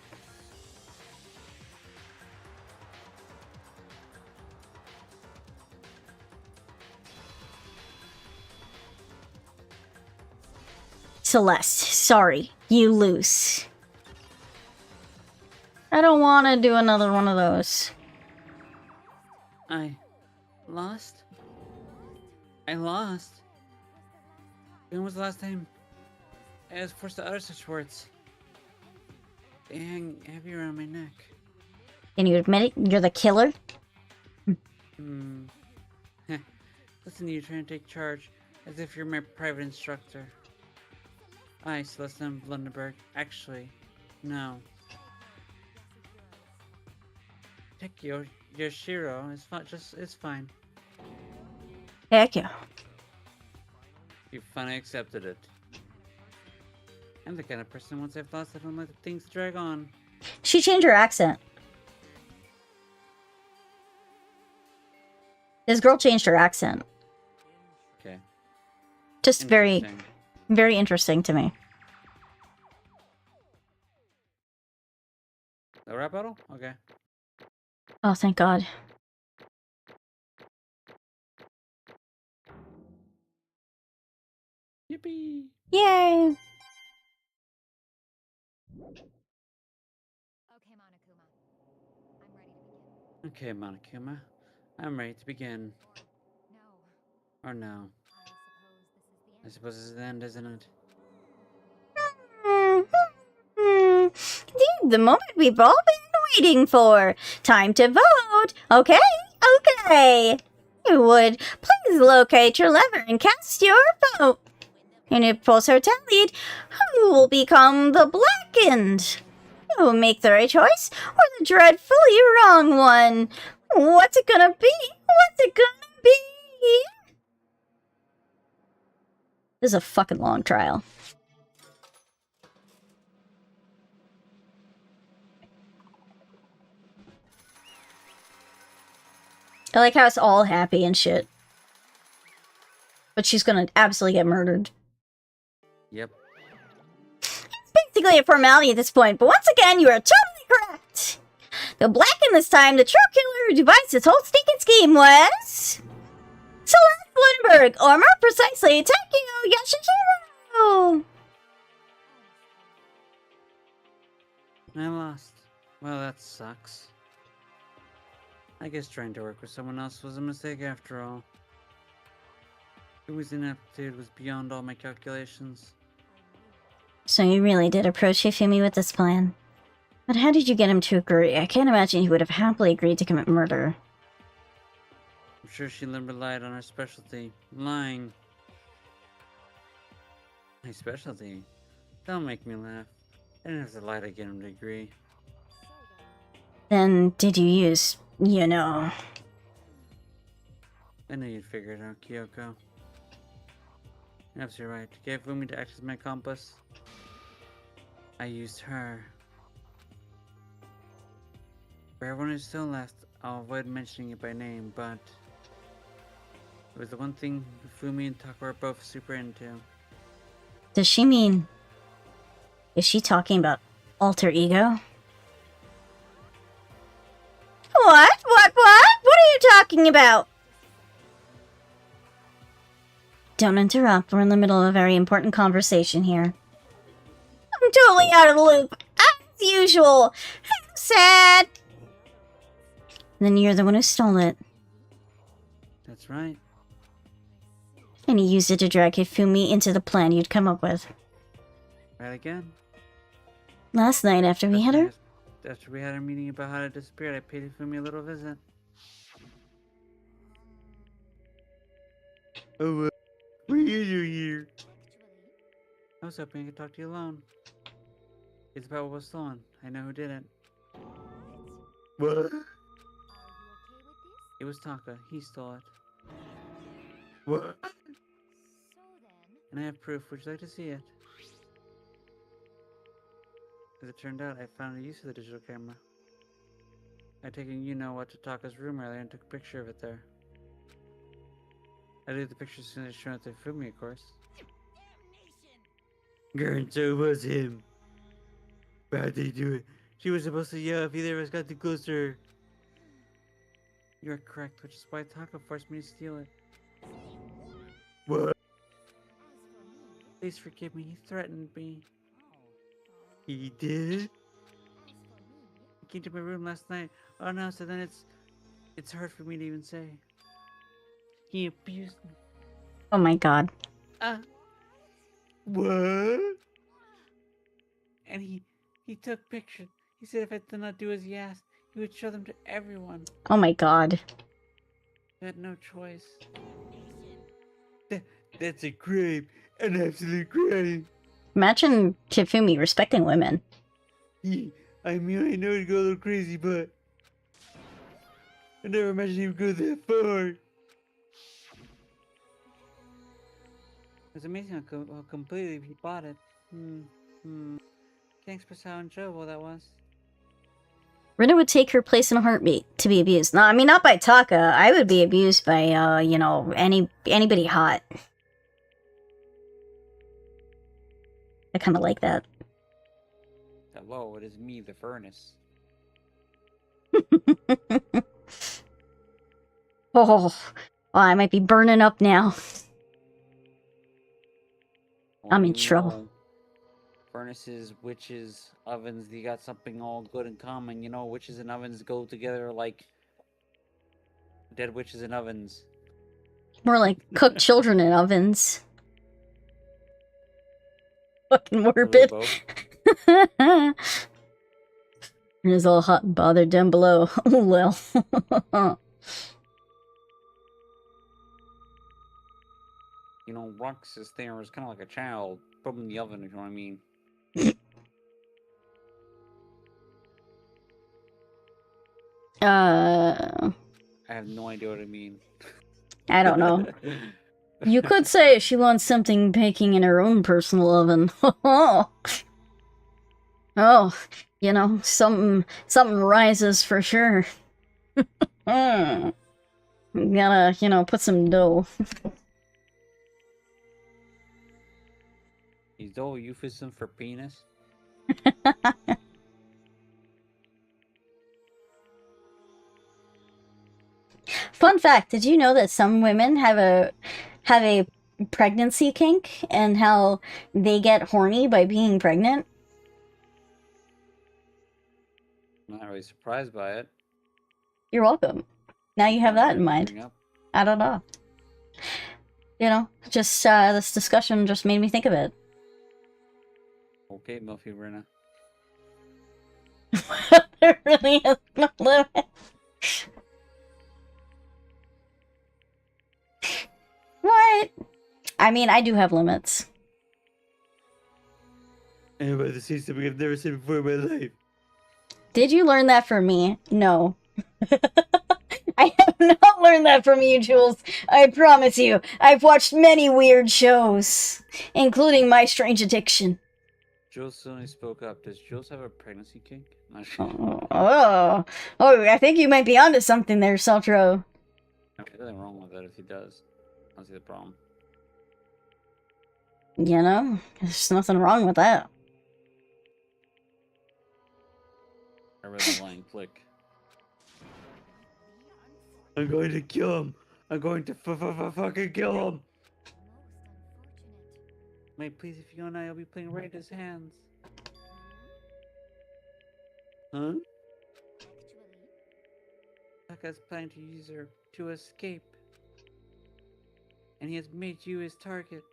S1: Celeste, sorry, you lose. I don't want to do another one of those.
S2: I lost? I lost? When was the last time I was forced to utter such words? They hang heavy around my neck.
S1: Can you admit it? You're the killer?
S2: Listen to you trying to take charge as if you're my private instructor. I, Celestin Blunderberg. Actually, no. Take Yoshiro. It's fine.
S1: Heck yeah.
S2: You finally accepted it. I'm the kind of person once I've lost, I don't let things drag on.
S1: She changed her accent. This girl changed her accent.
S2: Okay.
S1: Just very,
S2: Interesting.
S1: very interesting to me.
S2: A rap battle? Okay.
S1: Oh, thank God.
S2: Yippee!
S1: Yay!
S2: Okay, Monokuma. I'm ready to begin. Or no. I suppose this is the end, isn't it?
S1: The moment we've all been waiting for. Time to vote. Okay, okay. You would please locate your lever and cast your vote. And if polls are tallied, who will become the blackened? Who will make the right choice or the dreadfully wrong one? What's it gonna be? What's it gonna be? This is a fucking long trial. I like how it's all happy and shit. But she's gonna absolutely get murdered.
S2: Yep.
S1: It's basically a formality at this point, but once again, you are totally correct. The blacken this time, the true killer who devised this whole stinking scheme was... Celeste Lindbergh, or more precisely, Takeo Yashishiro!
S2: I lost. Well, that sucks. I guess trying to work with someone else was a mistake after all. Fumi's ineptitude was beyond all my calculations.
S1: So you really did approach Hifumi with this plan. But how did you get him to agree? I can't imagine he would have happily agreed to commit murder.
S2: I'm sure she relied on her specialty, lying. My specialty? Don't make me laugh. I didn't have to lie to get him to agree.
S1: Then did you use, you know...
S2: I knew you'd figure it out, Kyoko. You're absolutely right. You gave Fumi to act as my compass. I used her. For everyone who's still left, I'll avoid mentioning it by name, but... it was the one thing Fumi and Taka were both super into.
S1: Does she mean... is she talking about alter ego? What? What? What are you talking about? Don't interrupt. We're in the middle of a very important conversation here. I'm totally out of the loop. As usual. I'm sad. Then you're the one who stole it.
S2: That's right.
S1: And you used it to drag Hifumi into the plan you'd come up with.
S2: Right again.
S1: Last night after we had her...
S2: After we had our meeting about how to disappear, I paid Fumi a little visit. Oh, what are you doing here? I was hoping I could talk to you alone. It's about what was stolen. I know who did it. What? It was Taka. He stole it. What? And I have proof. Would you like to see it? As it turned out, I found a use for the digital camera. I'd taken you-know-what to Taka's room earlier and took a picture of it there. I did the picture as soon as shown it to Fumi, of course. And so it was him. How'd they do it? She was supposed to yell if either of us got too close to her. You're correct, which is why Taka forced me to steal it. What? Please forgive me, he threatened me. He did? He came to my room last night. Oh no, so then it's hard for me to even say. He abused me.
S1: Oh my god.
S2: What? And he took pictures. He said if I did not do as he asked, he would show them to everyone.
S1: Oh my god.
S2: I had no choice. That's a crime. An absolute crime.
S1: Imagine Tifumi respecting women.
S2: I mean, I know he'd go a little crazy, but I never imagined he would go that far. It's amazing how completely he bought it. Can't express how enjoyable that was.
S1: Rynna would take her place in a heartbeat to be abused. No, I mean, not by Taka. I would be abused by, you know, anybody hot. I kind of like that.
S2: Hello, it is me, the furnace.
S1: Oh, I might be burning up now. I'm in trouble.
S2: Furnaces, witches, ovens, they got something all good in common. You know, witches and ovens go together like dead witches and ovens.
S1: More like cooked children in ovens. Fucking morbid. It is all hot and bothered down below. Oh, well.
S2: You know, Rux is there is kind of like a child. Put him in the oven, if you know what I mean. I have no idea what I mean.
S1: I don't know. You could say she wants something baking in her own personal oven. Oh, you know, something rises for sure. You gotta, you know, put some dough.
S2: Is dough a euphemism for penis?
S1: Fun fact, did you know that some women have a pregnancy kink and how they get horny by being pregnant?
S2: I'm not really surprised by it.
S1: You're welcome. Now you have that in mind. I don't know. You know, just this discussion just made me think of it.
S2: Okay, Milfy Rynna.
S1: There really is no limit. What? I mean, I do have limits.
S2: I'm about to say something I've never said before in my life.
S1: Did you learn that from me? No. I have not learned that from you, Jules. I promise you. I've watched many weird shows, including My Strange Addiction.
S2: Jules suddenly spoke up. Does Jules have a pregnancy kink?
S1: Oh, I think you might be onto something there, Seltro.
S2: Okay, nothing wrong with that if he does. I don't see the problem.
S1: You know, there's nothing wrong with that.
S2: I read the line. Click. I'm going to kill him. I'm going to fucking kill him. May please, if you and I will be playing right in his hands. Huh? Taka's planning to use her to escape. And he has made you his target.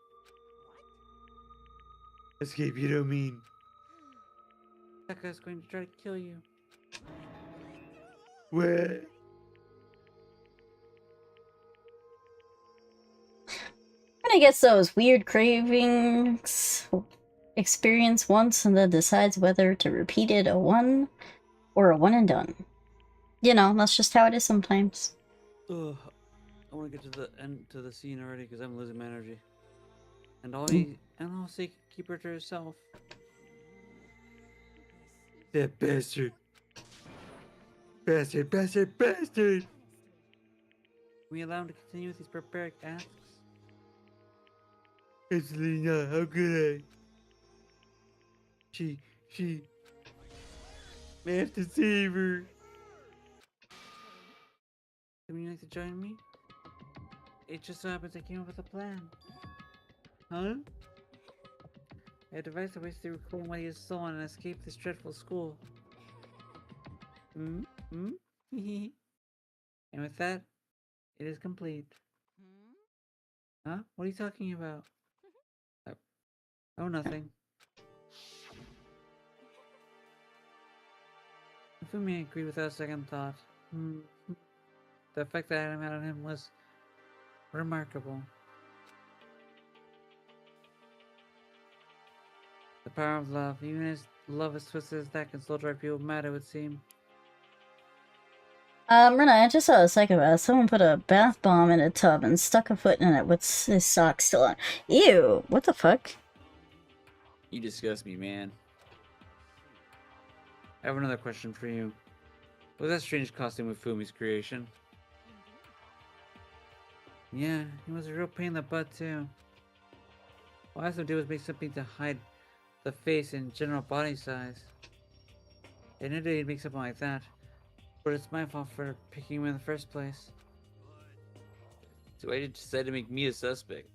S2: Escape, you don't mean. Taka's going to try to kill you. What?
S1: Kinda gets those weird cravings experience once and then decides whether to repeat it a one or a one and done. You know, that's just how it is sometimes.
S2: Ugh. I want to get to the end to the scene already because I'm losing my energy. And I'll say keep her to herself. That bastard. Bastard. Can we allow him to continue with these barbaric acts? Absolutely not. How could I? She. I have to save her. Would you like to join me? It just so happens I came up with a plan. Huh? I have devised a way to reclaim what he has stolen and escape this dreadful school. And with that, it is complete. Huh? What are you talking about? Oh, nothing. Fumi agreed without a second thought. The effect that Adam had on him was remarkable. power of love. Even as love is twisted as that, can still drive people mad, it would seem.
S1: Rynna, I just saw a psychopath. Someone put a bath bomb in a tub and stuck a foot in it with his socks still on. Ew, what the fuck?
S2: You disgust me, man. I have another question for you. Was that strange costume with Fumi's creation? Yeah, he was a real pain in the butt too. All I have to do was make something to hide the face and general body size. I knew that he'd make something like that, but it's my fault for picking him in the first place. So why did you decide to make me a suspect?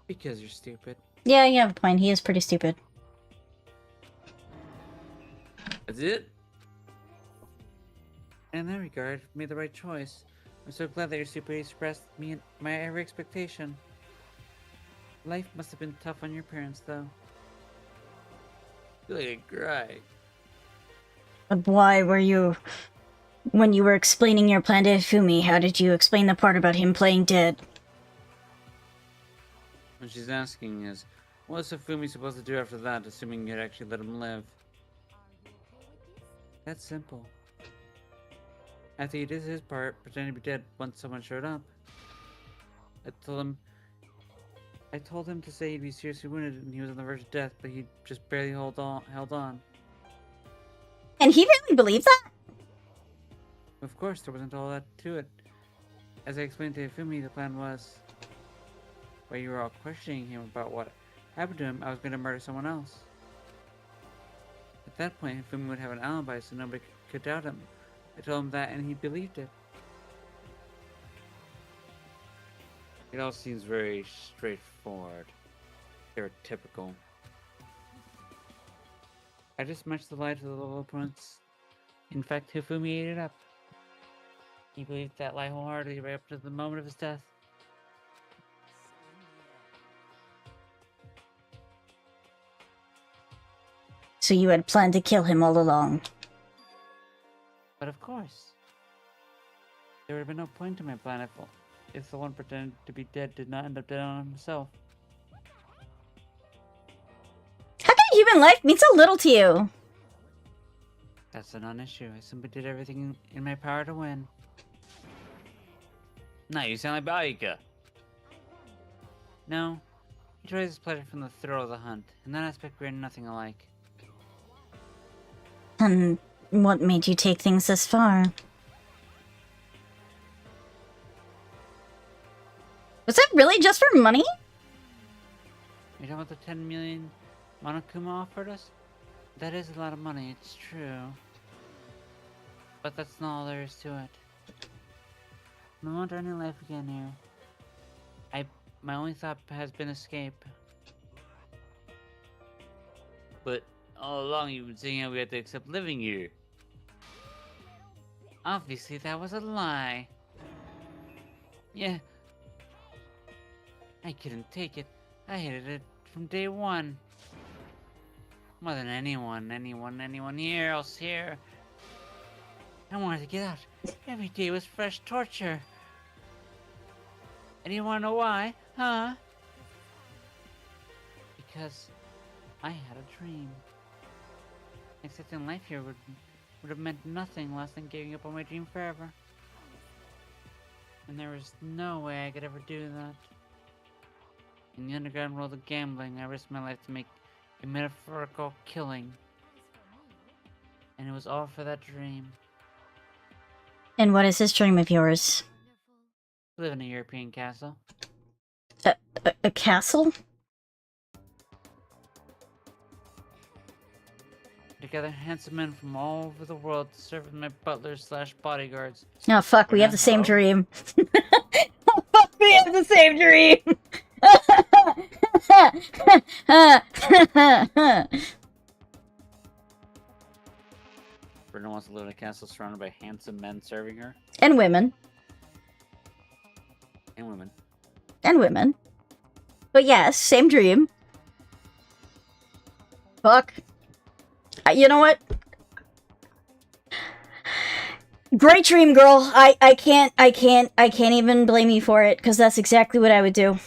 S2: Because you're stupid.
S1: Yeah, you have a point. He is pretty stupid.
S2: That's it? In that regard, you made the right choice. I'm so glad that your stupidity expressed me and my every expectation. Life must have been tough on your parents, though. I feel like a cry.
S1: But why were you... When you were explaining your plan to Fumi, how did you explain the part about him playing dead?
S2: What she's asking is, what's Fumi supposed to do after that, assuming you'd actually let him live? That's simple. After he did his part, pretending to be dead once someone showed up, I told him to say he'd be seriously wounded and he was on the verge of death, but he just barely held on.
S1: And he really believes that?
S2: Of course, there wasn't all that to it. As I explained to Fumi, the plan was, while you were all questioning him about what happened to him, I was going to murder someone else. At that point, Fumi would have an alibi, so nobody could doubt him. I told him that, and he believed it. It all seems very straightforward. Stereotypical. I just matched the lie to the little opponents. In fact, Hifumi ate it up. He believed that lie wholeheartedly right up to the moment of his death.
S1: So you had planned to kill him all along.
S2: But of course. There would have been no point to my plan if the one pretending to be dead did not end up dead on himself.
S1: How come human life means so little to you?
S2: That's a non-issue. I simply did everything in my power to win. Now you sound like Baika. No. He draws his pleasure from the thrill of the hunt. In that aspect, we're nothing alike.
S1: And what made you take things this far? Was that really just for money?
S2: You're talking about the 10 million Monokuma offered us? That is a lot of money, it's true. But that's not all there is to it. I want to earn a life again here. My only thought has been escape. But all along you've been saying how we had to accept living here. Obviously that was a lie. Yeah. I couldn't take it. I hated it from day one. More than anyone else here. I wanted to get out. Every day was fresh torture. And you wanna know why? Huh? Because I had a dream. Accepting life here would have meant nothing less than giving up on my dream forever. And there was no way I could ever do that. In the underground world of gambling, I risked my life to make a metaphorical killing. And it was all for that dream.
S1: And what is this dream of yours?
S2: Live in a European castle.
S1: A castle?
S2: Together, handsome men from all over the world to serve as my butlers / bodyguards.
S1: Oh fuck, we have the same dream. Oh fuck, we have the same dream!
S2: Rynna wants to live in a castle surrounded by handsome men serving her.
S1: And women.
S2: And women.
S1: And women. But yes, same dream. Fuck. You know what? Great dream, girl. I can't even blame you for it, because that's exactly what I would do.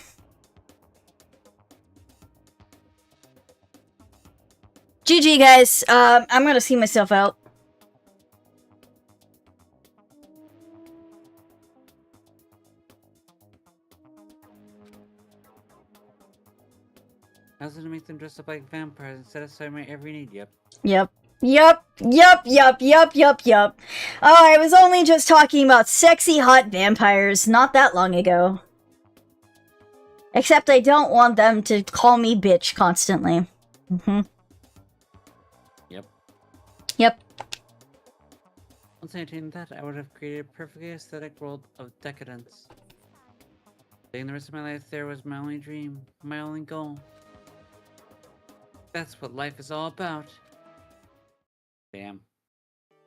S1: GG, guys. I'm gonna see myself out.
S2: How's it to make them dress up like vampires and satisfy my every need? Yep.
S1: Yep. Yep. Oh, I was only just talking about sexy, hot vampires not that long ago. Except I don't want them to call me bitch constantly. Yep.
S2: Once I attained that, I would have created a perfectly aesthetic world of decadence. Living the rest of my life there was my only dream, my only goal. That's what life is all about. Damn.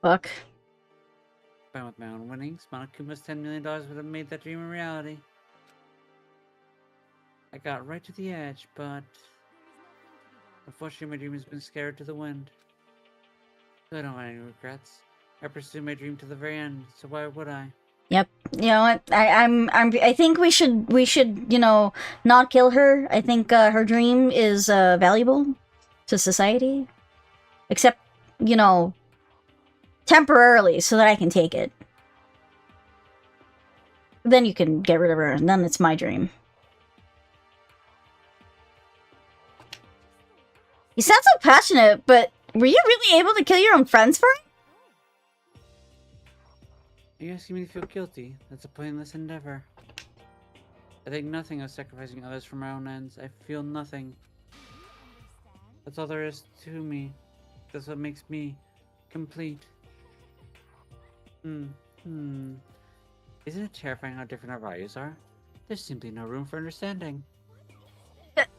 S1: Fuck.
S2: Fine with my own winnings, Monokuma's $10 million would have made that dream a reality. I got right to the edge, but unfortunately my dream has been scattered to the wind. So I don't have any regrets. I pursued my dream to the very end, so why would I?
S1: Yep. You know what? I think we should, you know, not kill her. I think her dream is valuable to society. Except, you know, temporarily so that I can take it. Then you can get rid of her and then it's my dream. You sound so passionate, but were you really able to kill your own friends for it?
S2: Are you asking me to feel guilty? That's a pointless endeavor. I think nothing of sacrificing others for my own ends. I feel nothing. That's all there is to me. That's what makes me complete. Isn't it terrifying how different our values are? There's simply no room for understanding.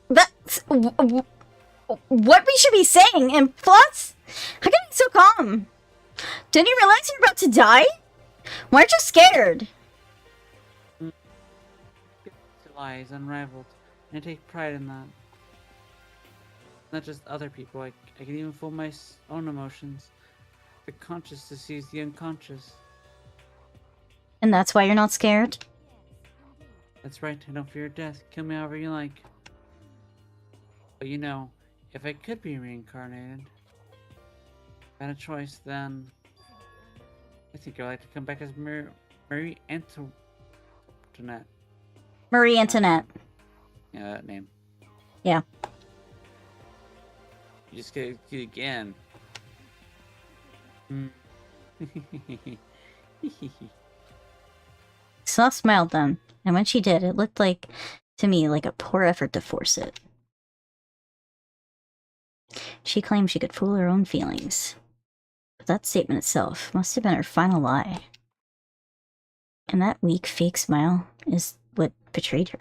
S1: That's what we should be saying, and plus, how can you be so calm? Didn't you realize you're about to die? Why aren't you scared?
S2: Lies unrivaled, and I take pride in that. Not just other people, I can even fool my own emotions. The conscious deceives the unconscious.
S1: And that's why you're not scared?
S2: That's right, I don't fear death. Kill me however you like. But you know, if I could be reincarnated, if I had a choice, then I think I'd like to come back as Marie Antoinette.
S1: Marie Antoinette.
S2: Yeah, that name.
S1: Yeah.
S2: You just get it again.
S1: Sloth smiled then, and when she did, it looked like, to me, like a poor effort to force it. She claimed she could fool her own feelings. But that statement itself must have been her final lie. And that weak, fake smile is what betrayed her.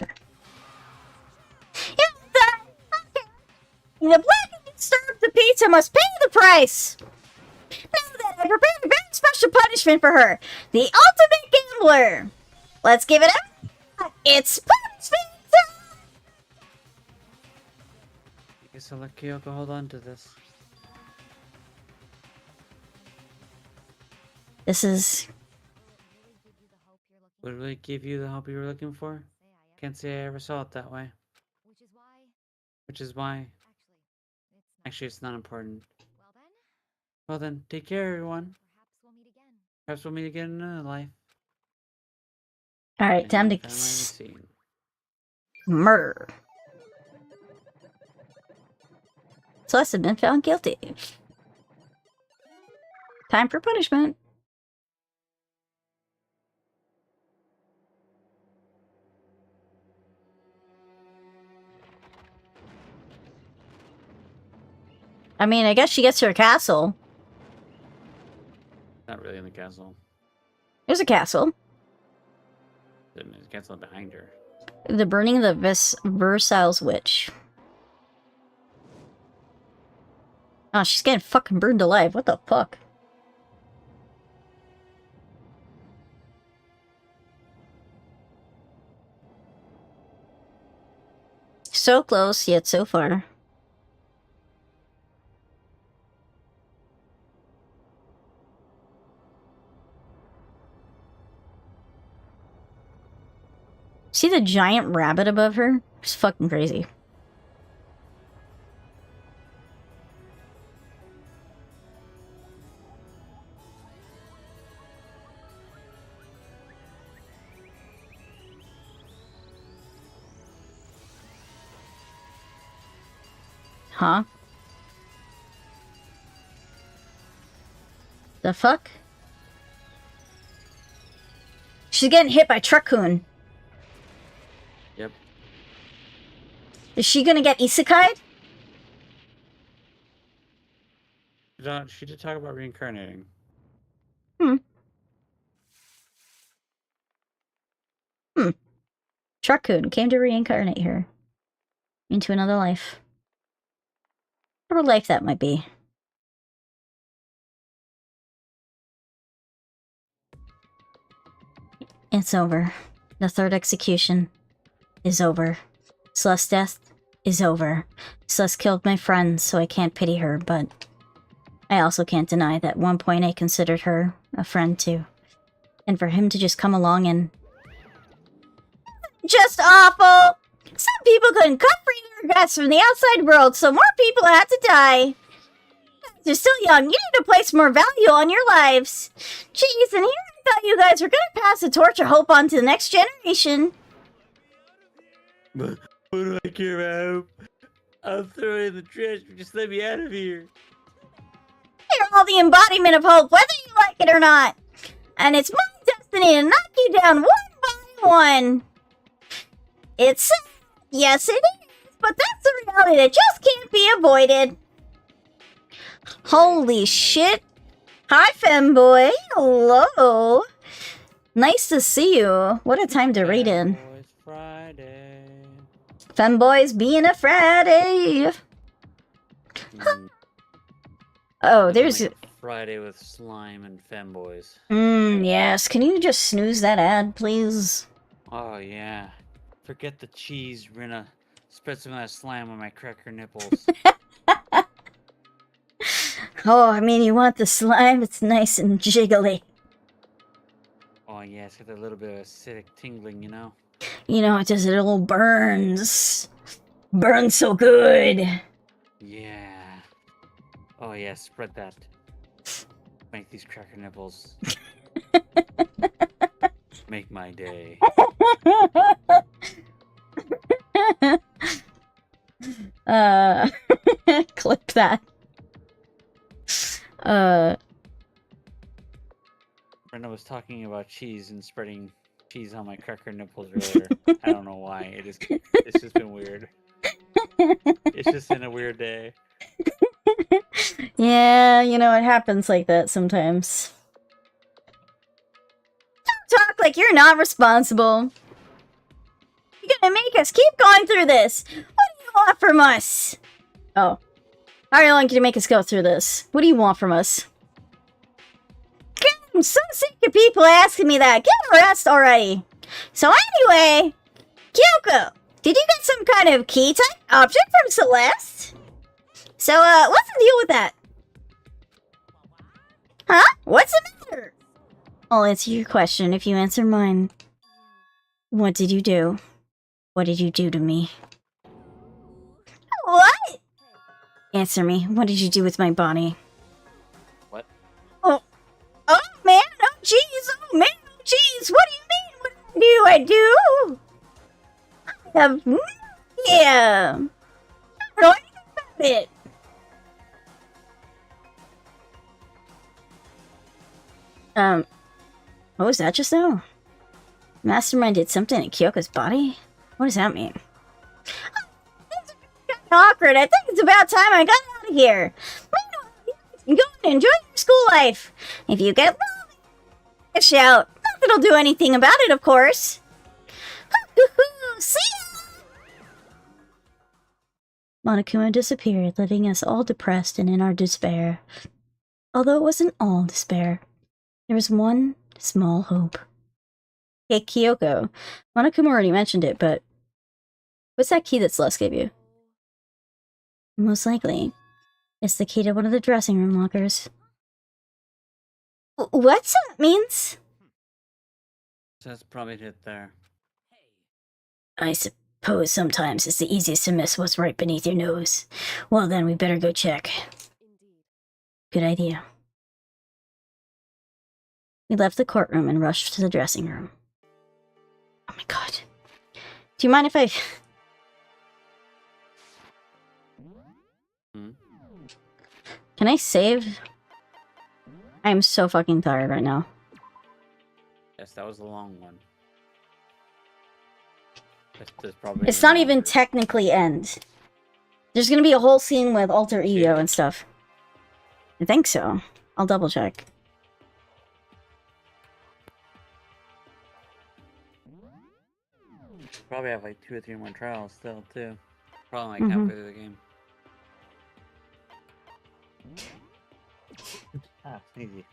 S1: The black and served the pizza must pay the price! Now that I prepared a very special punishment for her, the ultimate gambler! Let's give it up! It's punishment time!
S2: I guess I'll let Kyoko hold on to this.
S1: This is...
S2: Would it really give you the hope you were looking for? Can't say I ever saw it that way. Which is why... Actually, it's not important. Well then, take care, everyone. Perhaps we'll meet again in another life.
S1: Alright, time to... Murder. Celeste had been found guilty. Time for punishment. I mean, I guess she gets to her castle.
S2: Not really in the castle.
S1: There's a castle.
S2: There's a castle behind her.
S1: The burning of the Versailles witch. Oh, she's getting fucking burned alive. What the fuck? So close, yet so far. See the giant rabbit above her? It's fucking crazy. Huh? The fuck? She's getting hit by Truckcoon.
S2: Yep.
S1: Is she gonna get isekai'd?
S2: She did talk about reincarnating.
S1: Truckcoon came to reincarnate her into another life. Whatever life that might be. It's over. The third execution is over. Celeste's death is over. Celeste killed my friend, so I can't pity her, but I also can't deny that at one point I considered her a friend too. And for him to just come along and... Just awful! Some people couldn't cut free regrets from the outside world, so more people had to die. You're still young, you need to place more value on your lives. Jeez, and here I thought you guys were gonna pass the torch of hope on to the next generation.
S2: What do I care about hope? I'll throw it in the trash, but just let me out of here.
S1: You're all the embodiment of hope, whether you like it or not. And it's my destiny to knock you down one by one. It's sad. Yes, it is, but that's a reality that just can't be avoided. Holy shit. Hi, femboy. Hello. Nice to see you. What a time to read in.
S2: It's Friday.
S1: Femboys being a Friday. Oh, there's...
S2: Like Friday with slime and femboys.
S1: Yes. Can you just snooze that ad, please?
S2: Oh, yeah. Forget the cheese, Rynna. Spread some of that slime on my cracker nipples.
S1: Oh, I mean, you want the slime? It's nice and jiggly.
S2: Oh, yeah, it's got that little bit of acidic tingling, you know?
S1: You know, it does it little burns. Burns so good.
S2: Yeah. Oh, yeah, spread that. Make these cracker nipples. Make my day.
S1: Clip that.
S2: Brenda was talking about cheese and spreading cheese on my cracker nipples earlier. I don't know why. It's just been weird. It's just been a weird day.
S1: Yeah, you know, it happens like that sometimes. Don't talk like you're not responsible. You're gonna make us keep going through this. What do you want from us? Oh. How long can you make us go through this? What do you want from us? God, I'm so sick of people asking me that. Get a rest already. So anyway, Kyoko, did you get some kind of key type object from Celeste? So, what's the deal with that? Huh? What's the matter? I'll answer your question if you answer mine. What did you do? What did you do to me? What? Answer me. What did you do with my body?
S2: What?
S1: Oh man, oh jeez, oh man, oh jeez. What do you mean? What do I do? I have no idea. I don't know anything about it. What was that just now? Mastermind did something to Kyoko's body? What does that mean? Things are kind of awkward. I think it's about time I got out of here. You can go and enjoy your school life. If you get lonely, a shout. Not that I'll do anything about it, of course. See ya! Monokuma disappeared, leaving us all depressed and in our despair. Although it wasn't all despair, there was one small hope. Hey, Kyoko. Monokuma already mentioned it, but what's that key that Celeste gave you? Most likely, it's the key to one of the dressing room lockers. What's that means?
S2: So that's probably it there.
S1: I suppose sometimes it's the easiest to miss what's right beneath your nose. Well then, we better go check. Good idea. We left the courtroom and rushed to the dressing room. Oh my god. Do you mind if I... Can I save? I am so fucking tired right now.
S2: Yes, that was a long one. There's probably
S1: It's not even
S2: longer.
S1: technically end. There's gonna be a whole scene with alter ego and stuff. I think so. I'll double check.
S2: Probably have like 2 or 3 more trials still too. Probably like
S1: Mhm.
S2: halfway through the game. Ah, easy.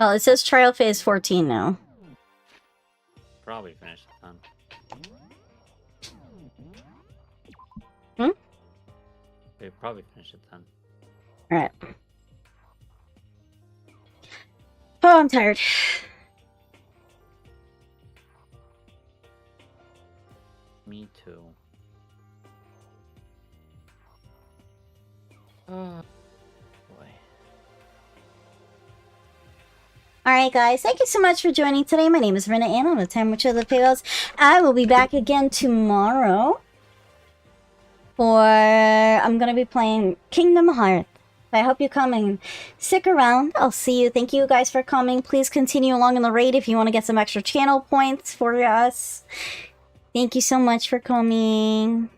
S1: Oh, it says trial phase 14 now.
S2: Probably finish the time.
S1: Hmm?
S2: They probably finish it then.
S1: Alright. Oh, I'm tired.
S2: Me too. Boy.
S1: Alright guys, thank you so much for joining today. My name is Rynna Aeon. I'm the Time Witcher of the Paywells. I will be back again tomorrow I'm gonna be playing Kingdom Hearts. I hope you come and stick around. I'll see you. Thank you guys for coming. Please continue along in the raid if you want to get some extra channel points for us. Thank you so much for coming.